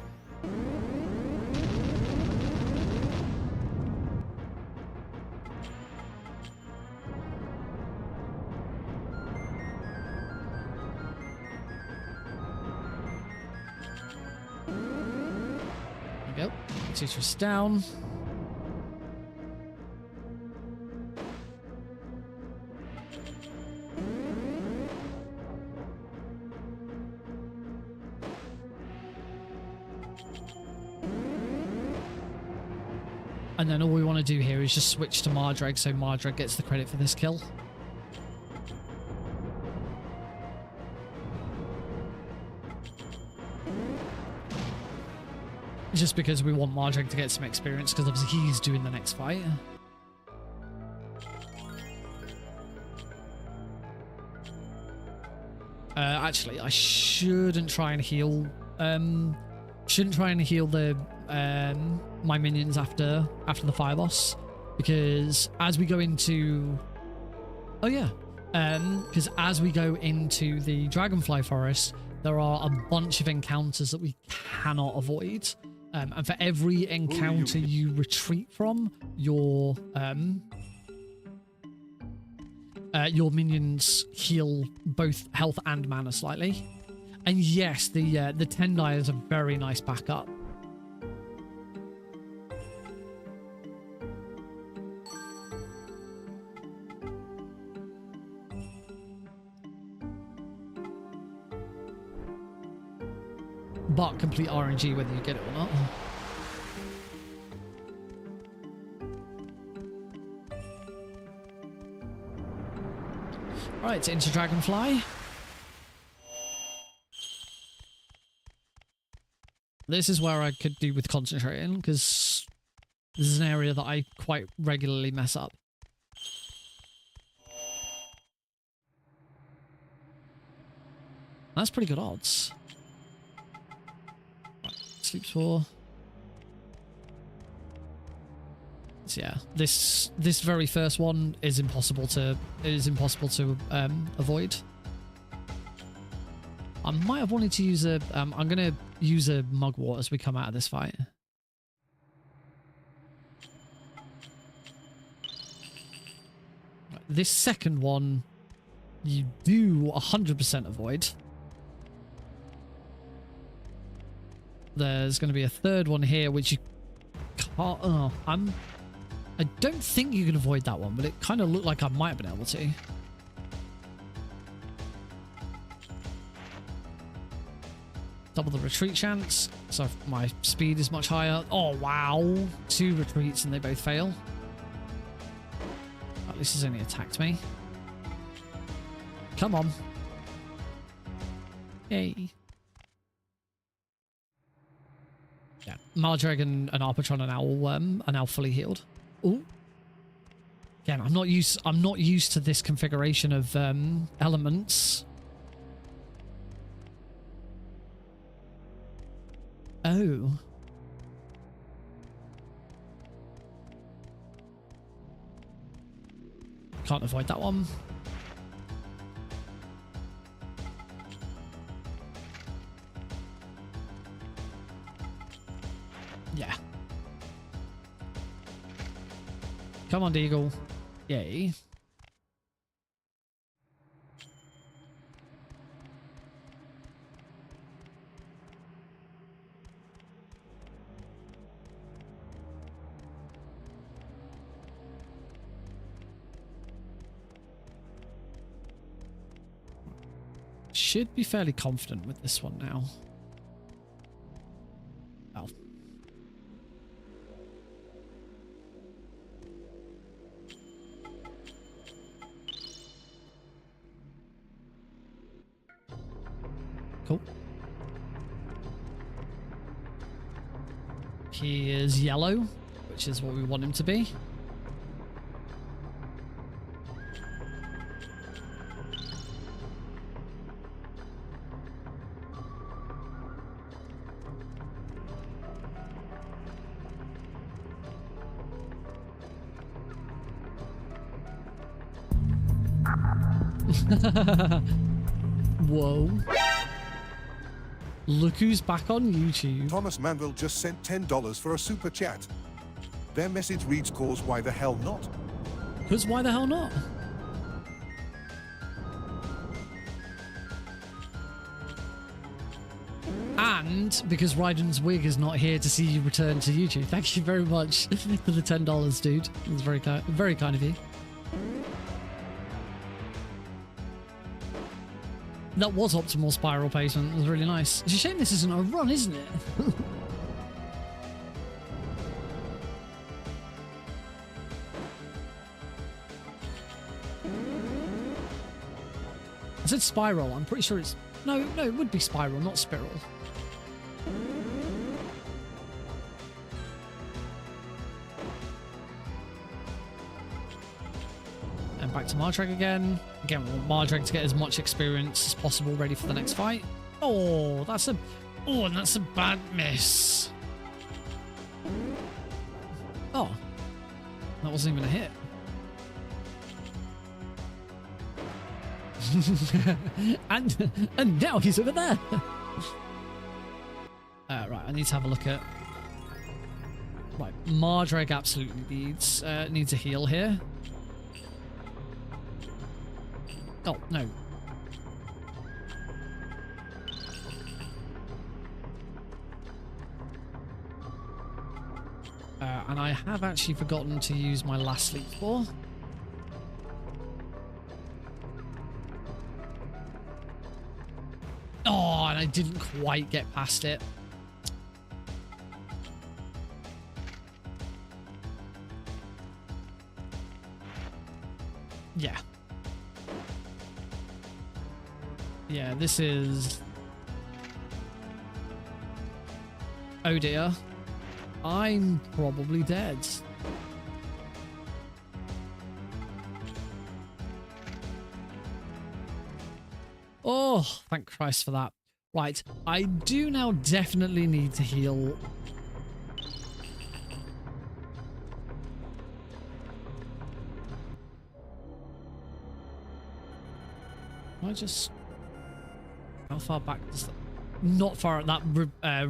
There we go. Tetris down. And then all we want to do here is just switch to Mardrag so Mardrag gets the credit for this kill. just because we want Marjang to get some experience, because obviously he's doing the next fight. Actually, I shouldn't try and heal. Shouldn't try and heal the my minions after the fire boss, because as we go into, oh yeah, because as we go into the Dragonfly Forest, there are a bunch of encounters that we cannot avoid, and for every encounter you retreat from, your minions heal both health and mana slightly. And yes, the Tendai is a very nice backup. But complete RNG whether you get it or not. Right, into Dragonfly. This is where I could do with concentrating, because this is an area that I quite regularly mess up. That's pretty good odds. Right, sleep spore. So yeah, this very first one is impossible to avoid. I might have wanted to use a I'm gonna use a mugwort as we come out of this fight. This second one you do 100% avoid. There's going to be a third one here which you can't. Oh, I don't think you can avoid that one, but it kind of looked like I might have been able to. Double the retreat chance, so my speed is much higher. Oh wow, 2 retreats and they both fail. At least he's only attacked me. Come on. Yay. Yeah, Mardrag and Arpatron are now fully healed. Ooh. Again, I'm not used to this configuration of elements. Oh. Can't avoid that one. Yeah. Come on, Deagle. Yay. Should be fairly confident with this one now. Oh. Cool. He is yellow, which is what we want him to be. Whoa. Look who's back on YouTube. Thomas Manville just sent $10 for a super chat. Their message reads, "Cause why the hell not?" Because why the hell not? And because Ryden's wig is not here to see you return to YouTube. Thank you very much for the $10, dude. It was very kind of you. That was optimal spiral placement. It was really nice. It's a shame this isn't a run, isn't it? I said spiral. I'm pretty sure it's... No, it would be spiral, not spiral. And back to Mardrag again. Again, we want Mardrag to get as much experience as possible ready for the next fight. Oh, that's a... Oh, and that's a bad miss. Oh. That wasn't even a hit. and now he's over there. Right, I need to have a look at... Right, Mardrag absolutely needs a heal here. Oh, no. And I have actually forgotten to use my last sleep spore. Oh, and I didn't quite get past it. Yeah. Yeah, this is... Oh dear. I'm probably dead. Oh, thank Christ for that. Right, I do now definitely need to heal. I just... How far back does that... Not far. That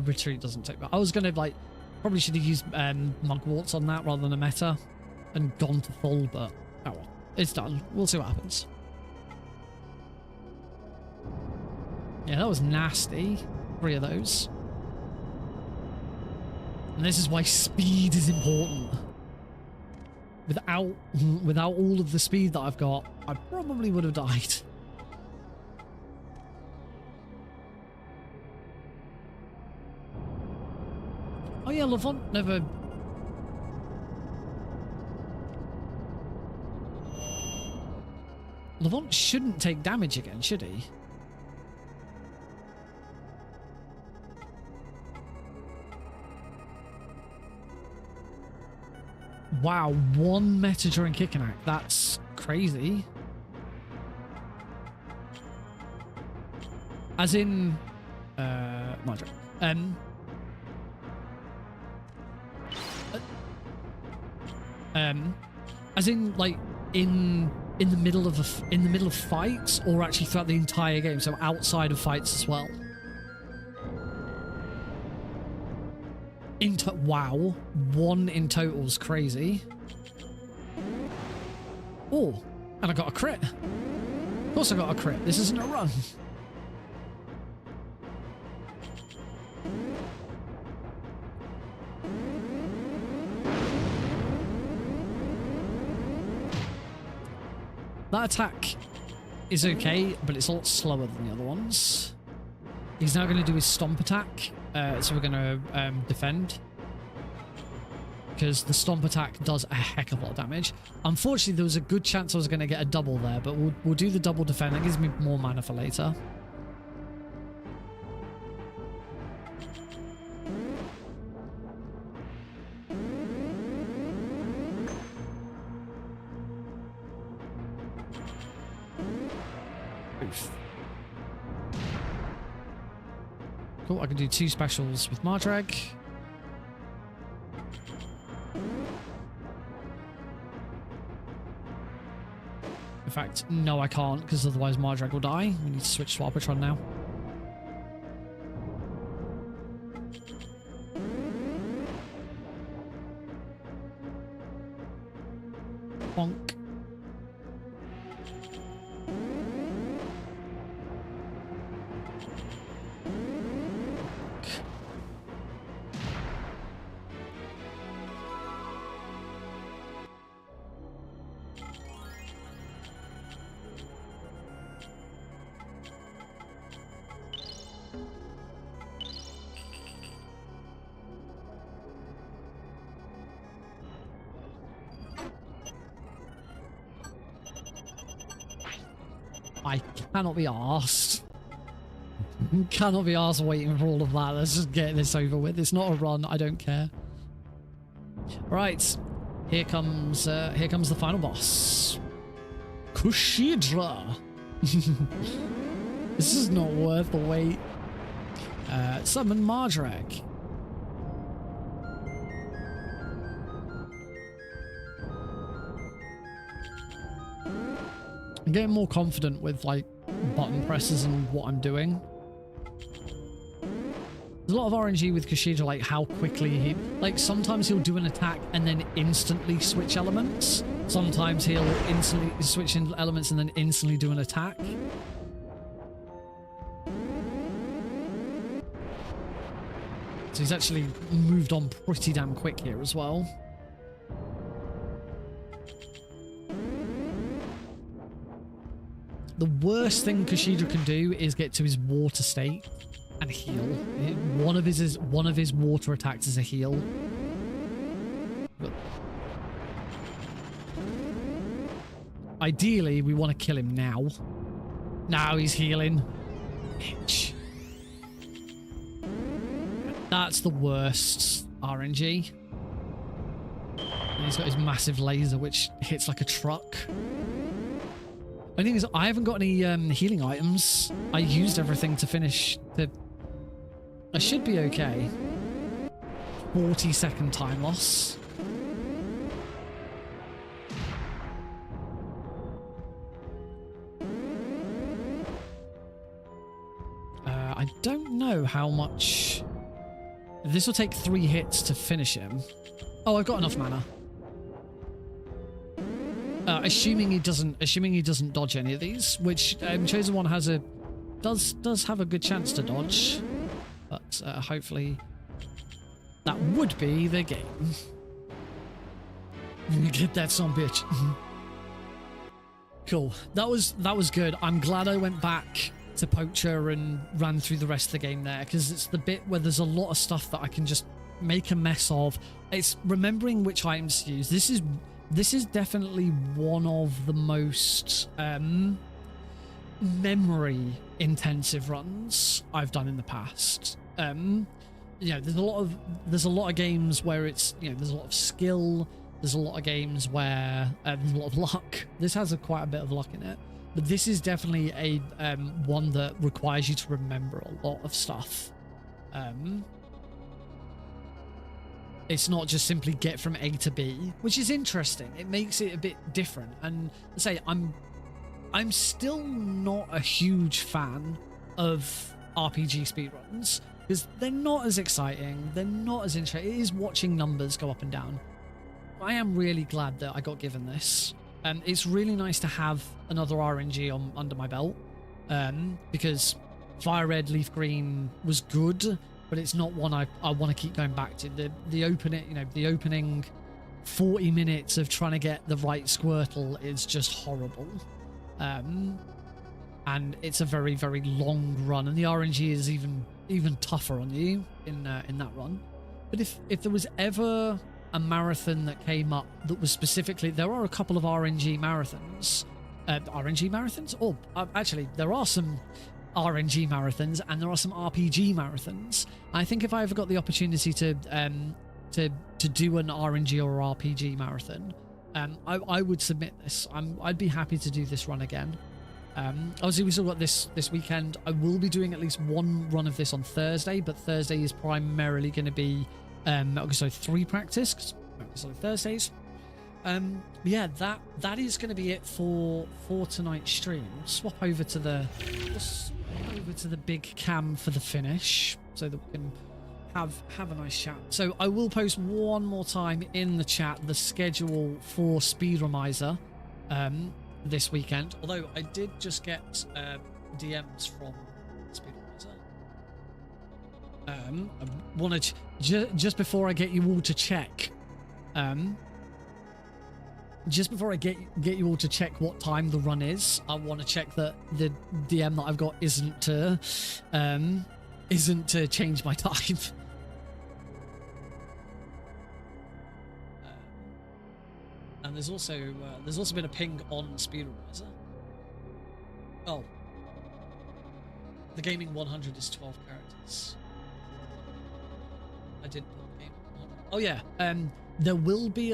retreat doesn't take... I was going to, like... Probably should have used Mugworts on that rather than a meta and gone to full, but oh well. It's done. We'll see what happens. Yeah, that was nasty. 3 of those. And this is why speed is important. Without all of the speed that I've got, I probably would have died. Oh yeah, Levant never... Levant shouldn't take damage again, should he? Wow, 1 meta during kicking act. That's crazy. As in... Mardrag. As in, like, in the middle of fights, or actually throughout the entire game, so outside of fights as well. Wow, 1 in total is crazy. Oh, and I got a crit. Of course I got a crit. This isn't a run. That attack is okay, but it's a lot slower than the other ones. He's now going to do his stomp attack, so we're going to defend. Because the stomp attack does a heck of a lot of damage. Unfortunately, there was a good chance I was going to get a double there, but we'll do the double defend. That gives me more mana for later. Cool, I can do 2 specials with Mardrag. In fact, no I can't, because otherwise Mardrag will die. We need to switch to Arbitron now. Bonk. I cannot be arsed. Cannot be arsed waiting for all of that. Let's just get this over with. It's not a run. I don't care. Right. Here comes the final boss. Kushidra. This is not worth the wait. Summon Mardrag. I'm getting more confident with like button presses and what I'm doing. There's a lot of RNG with Kushidra, like how quickly he, like sometimes he'll do an attack and then instantly switch elements. Sometimes he'll instantly switch in elements and then instantly do an attack. So he's actually moved on pretty damn quick here as well. The worst thing Kushidra can do is get to his water state and heal. One of his water attacks is a heal. But ideally, we want to kill him now. Now he's healing. Bitch. That's the worst RNG. And he's got his massive laser, which hits like a truck. The thing is, I haven't got any healing items. I used everything to finish the... I should be okay. 40-second time loss. I don't know how much... This will take 3 hits to finish him. Oh, I've got enough mana. Assuming he doesn't dodge any of these, which Chosen One has a does have a good chance to dodge, but hopefully that would be the game. Get that son bitch. Cool. That was good. I'm glad I went back to Poacher and ran through the rest of the game there, because it's the bit where there's a lot of stuff that I can just make a mess of. It's remembering which items to use. This is definitely one of the most memory intensive runs I've done in the past. You know, there's a lot of games where it's, you know, there's a lot of skill. There's a lot of games where there's a lot of luck. This has quite a bit of luck in it, but this is definitely a one that requires you to remember a lot of stuff. It's not just simply get from A to B, which is interesting. It makes it a bit different. And I say I'm still not a huge fan of RPG speedruns because they're not as exciting. They're not as interesting. It is watching numbers go up and down. I am really glad that I got given this. It's really nice to have another RNG under my belt, because Fire Red, Leaf Green was good, but it's not one I want to keep going back to. The opening 40 minutes of trying to get the right Squirtle is just horrible. And it's a very, very long run, and the RNG is even tougher on you in that run. But if there was ever a marathon that came up that was specifically, there are a couple of RNG marathons. Actually, there are some RNG marathons and there are some RPG marathons. I think if I ever got the opportunity to do an RNG or RPG marathon, I would submit this. I'd be happy to do this run again. Obviously, we still got this weekend. I will be doing at least one run of this on Thursday, but Thursday is primarily going to be Metal Gear Solid 3 practice, because Metal Gear Solid Thursdays. Yeah, that is going to be it for tonight's stream. Swap over to the big cam for the finish, so that we can have a nice chat. So I will post one more time in the chat the schedule for Speedromizer this weekend. Although I did just get DMs from Speedromizer. I want to just before I get you all to check. Just before I get you all to check what time the run is, I want to check that the DM that I've got isn't to change my time. And there's also been a ping on Speedromizer. Oh, the gaming 100 is 12 characters. I did put the game on. Oh yeah. There will be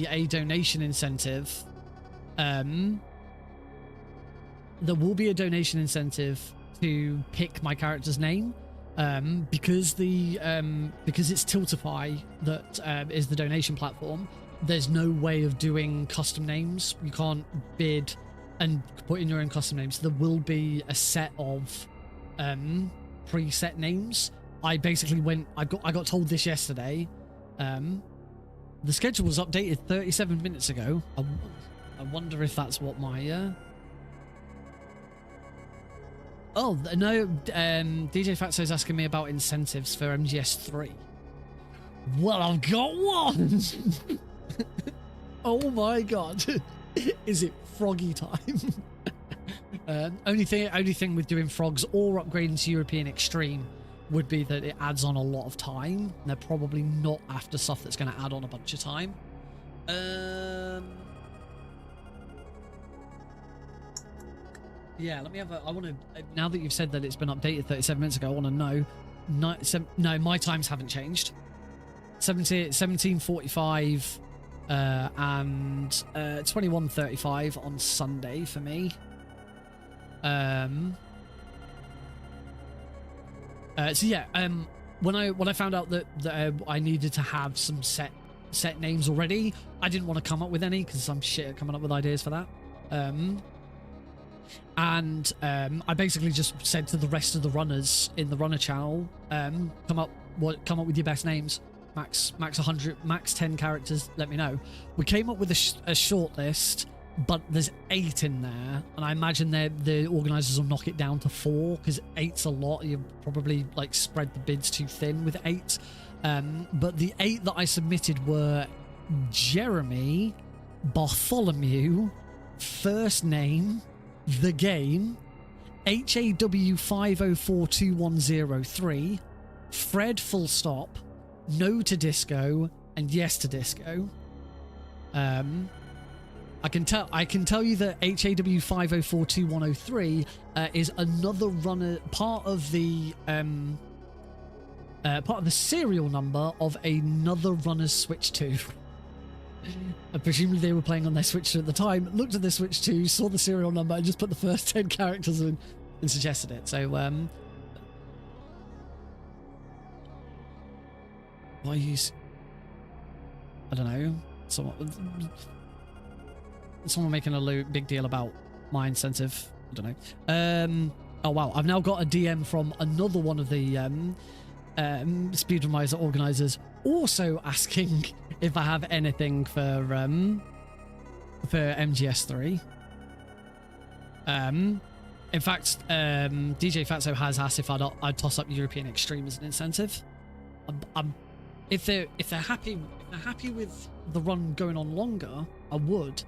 a donation incentive there will be a donation incentive to pick my character's name, because it's Tiltify that is the donation platform. There's no way of doing custom names. You can't bid and put in your own custom names. There will be a set of preset names. I basically I got told this yesterday. The schedule was updated 37 minutes ago. I wonder if that's what my Oh no, DJ Fatso's asking me about incentives for MGS3. Well, I've got one. Oh my god. Is it froggy time? Only thing with doing frogs or upgrading to European Extreme would be that it adds on a lot of time. And they're probably not after stuff that's going to add on a bunch of time. Yeah, let me have a... I want to... Now that you've said that it's been updated 37 minutes ago, I want to know... No, my times haven't changed. 17:45 and 21:35 on Sunday for me. So yeah, when I found out that I needed to have some set names already, I didn't want to come up with any because I'm shit at coming up with ideas for that. I basically just said to the rest of the runners in the runner channel, come up with your best names. Max 100, max 10 characters, let me know. We came up with a short list, but there's 8 in there, and I imagine the organisers will knock it down to 4 because 8's a lot. You probably like spread the bids too thin with 8. But the 8 that I submitted were Jeremy, Bartholomew, first name, the game, HAW5042103, Fred full stop, no to disco, and yes to disco. I can tell you that HAW5042103 is another runner, part of the serial number of another runner's Switch 2. Presumably they were playing on their Switch 2 at the time, looked at their Switch 2, saw the serial number, and just put the first 10 characters in and suggested it. So, why use... I don't know. Someone making a big deal about my incentive. I don't know. Oh wow, I've now got a DM from another one of the Speedromizer organisers, also asking if I have anything for MGS3. In fact, DJ Fatso has asked if I'd toss up European Extreme as an incentive. If they're happy with the run going on longer, I would.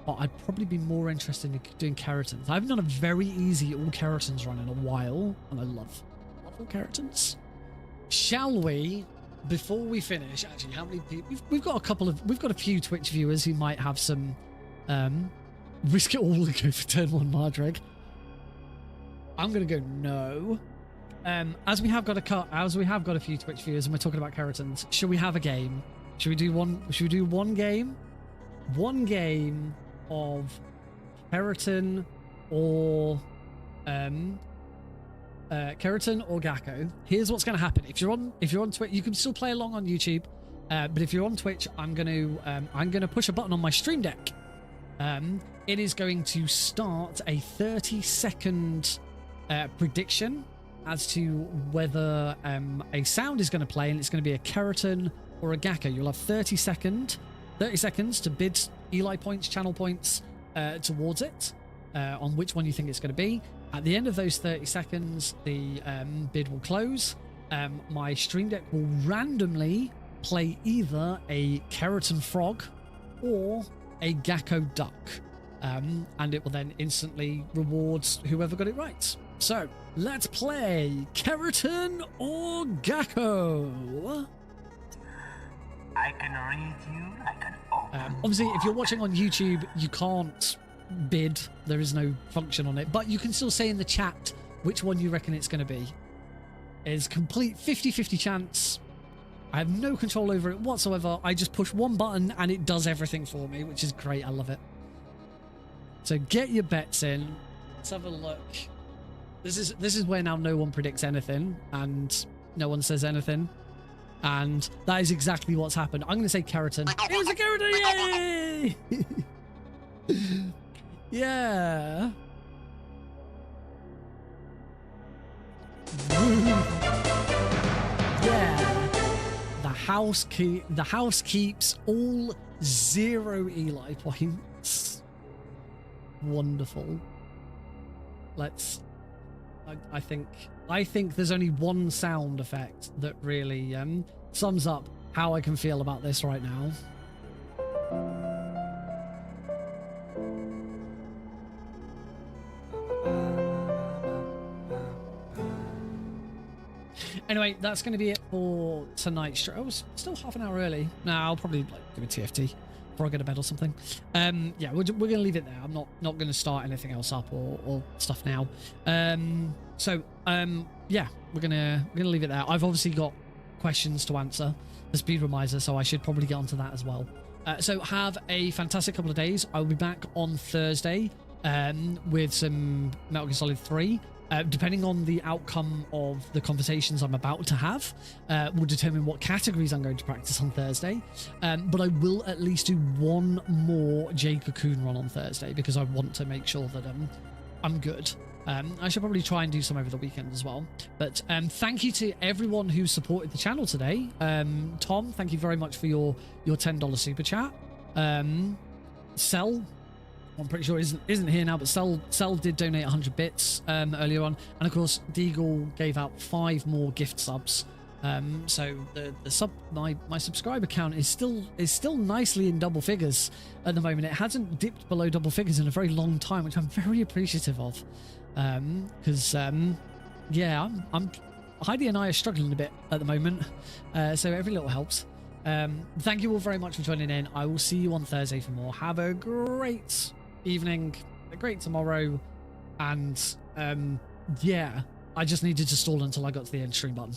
But I'd probably be more interested in doing Keratons. I haven't done a very easy all Keratons run in a while, and I love all Keratons. Shall we, before we finish, actually, how many people... We've got a few Twitch viewers who might have some... risk it all and go for turn 1 Mardreg. I'm going to go no. As we have got a few Twitch viewers and we're talking about Keratons, should we have a game? Should we do one game? One game of Keratin or Gakko. Here's what's going to happen. If you're on Twitch, you can still play along on YouTube. But if you're on Twitch, I'm going to push a button on my stream deck. It is going to start a 30-second prediction as to whether a sound is going to play, and it's going to be a Keratin or a Gakko. You'll have 30 seconds to bid Eli points, channel points towards it, on which one you think it's going to be. At the end of those 30 seconds, the bid will close. My stream deck will randomly play either a Keratin frog or a Gakko duck, and it will then instantly reward whoever got it right. So let's play Keratin or Gakko. I can read you like an open obviously, if you're watching on YouTube, you can't bid. There is no function on it, but you can still say in the chat which one you reckon it's going to be. It's complete 50-50 chance. I have no control over it whatsoever. I just push one button and it does everything for me, which is great. I love it. So get your bets in. Let's have a look. This is where now no one predicts anything and no one says anything. And that is exactly what's happened. I'm going to say keratin. It was a keratin! Yay! Yeah. Yeah. The house keeps all 0 Eli points. Wonderful. Let's. I think there's only one sound effect that really sums up how I can feel about this right now. Anyway, that's going to be it for tonight's show. I was still half an hour early. No, I'll probably do a TFT before I go to bed or something. Yeah, we're going to leave it there. I'm not going to start anything else up or stuff now. Yeah, we're gonna leave it there. I've obviously got questions to answer for Speedromizer, so I should probably get onto that as well. So have a fantastic couple of days. I will be back on Thursday with some Metal Gear Solid 3. Depending on the outcome of the conversations I'm about to have, will determine what categories I'm going to practice on Thursday. But I will at least do one more Jade Cocoon run on Thursday because I want to make sure that I'm good. I should probably try and do some over the weekend as well. But thank you to everyone who supported the channel today. Tom, thank you very much for your $10 super chat. Cell, I'm pretty sure isn't here now, but Cell did donate 100 bits earlier on, and of course Deagle gave out 5 more gift subs. So my subscriber count is still nicely in double figures at the moment. It hasn't dipped below double figures in a very long time, which I'm very appreciative of. Because yeah, I'm Heidi and I are struggling a bit at the moment, so every little helps. Thank you all very much for joining in. I will see you on Thursday for more. Have a great evening, a great tomorrow, and yeah, I just needed to stall until I got to the end stream button.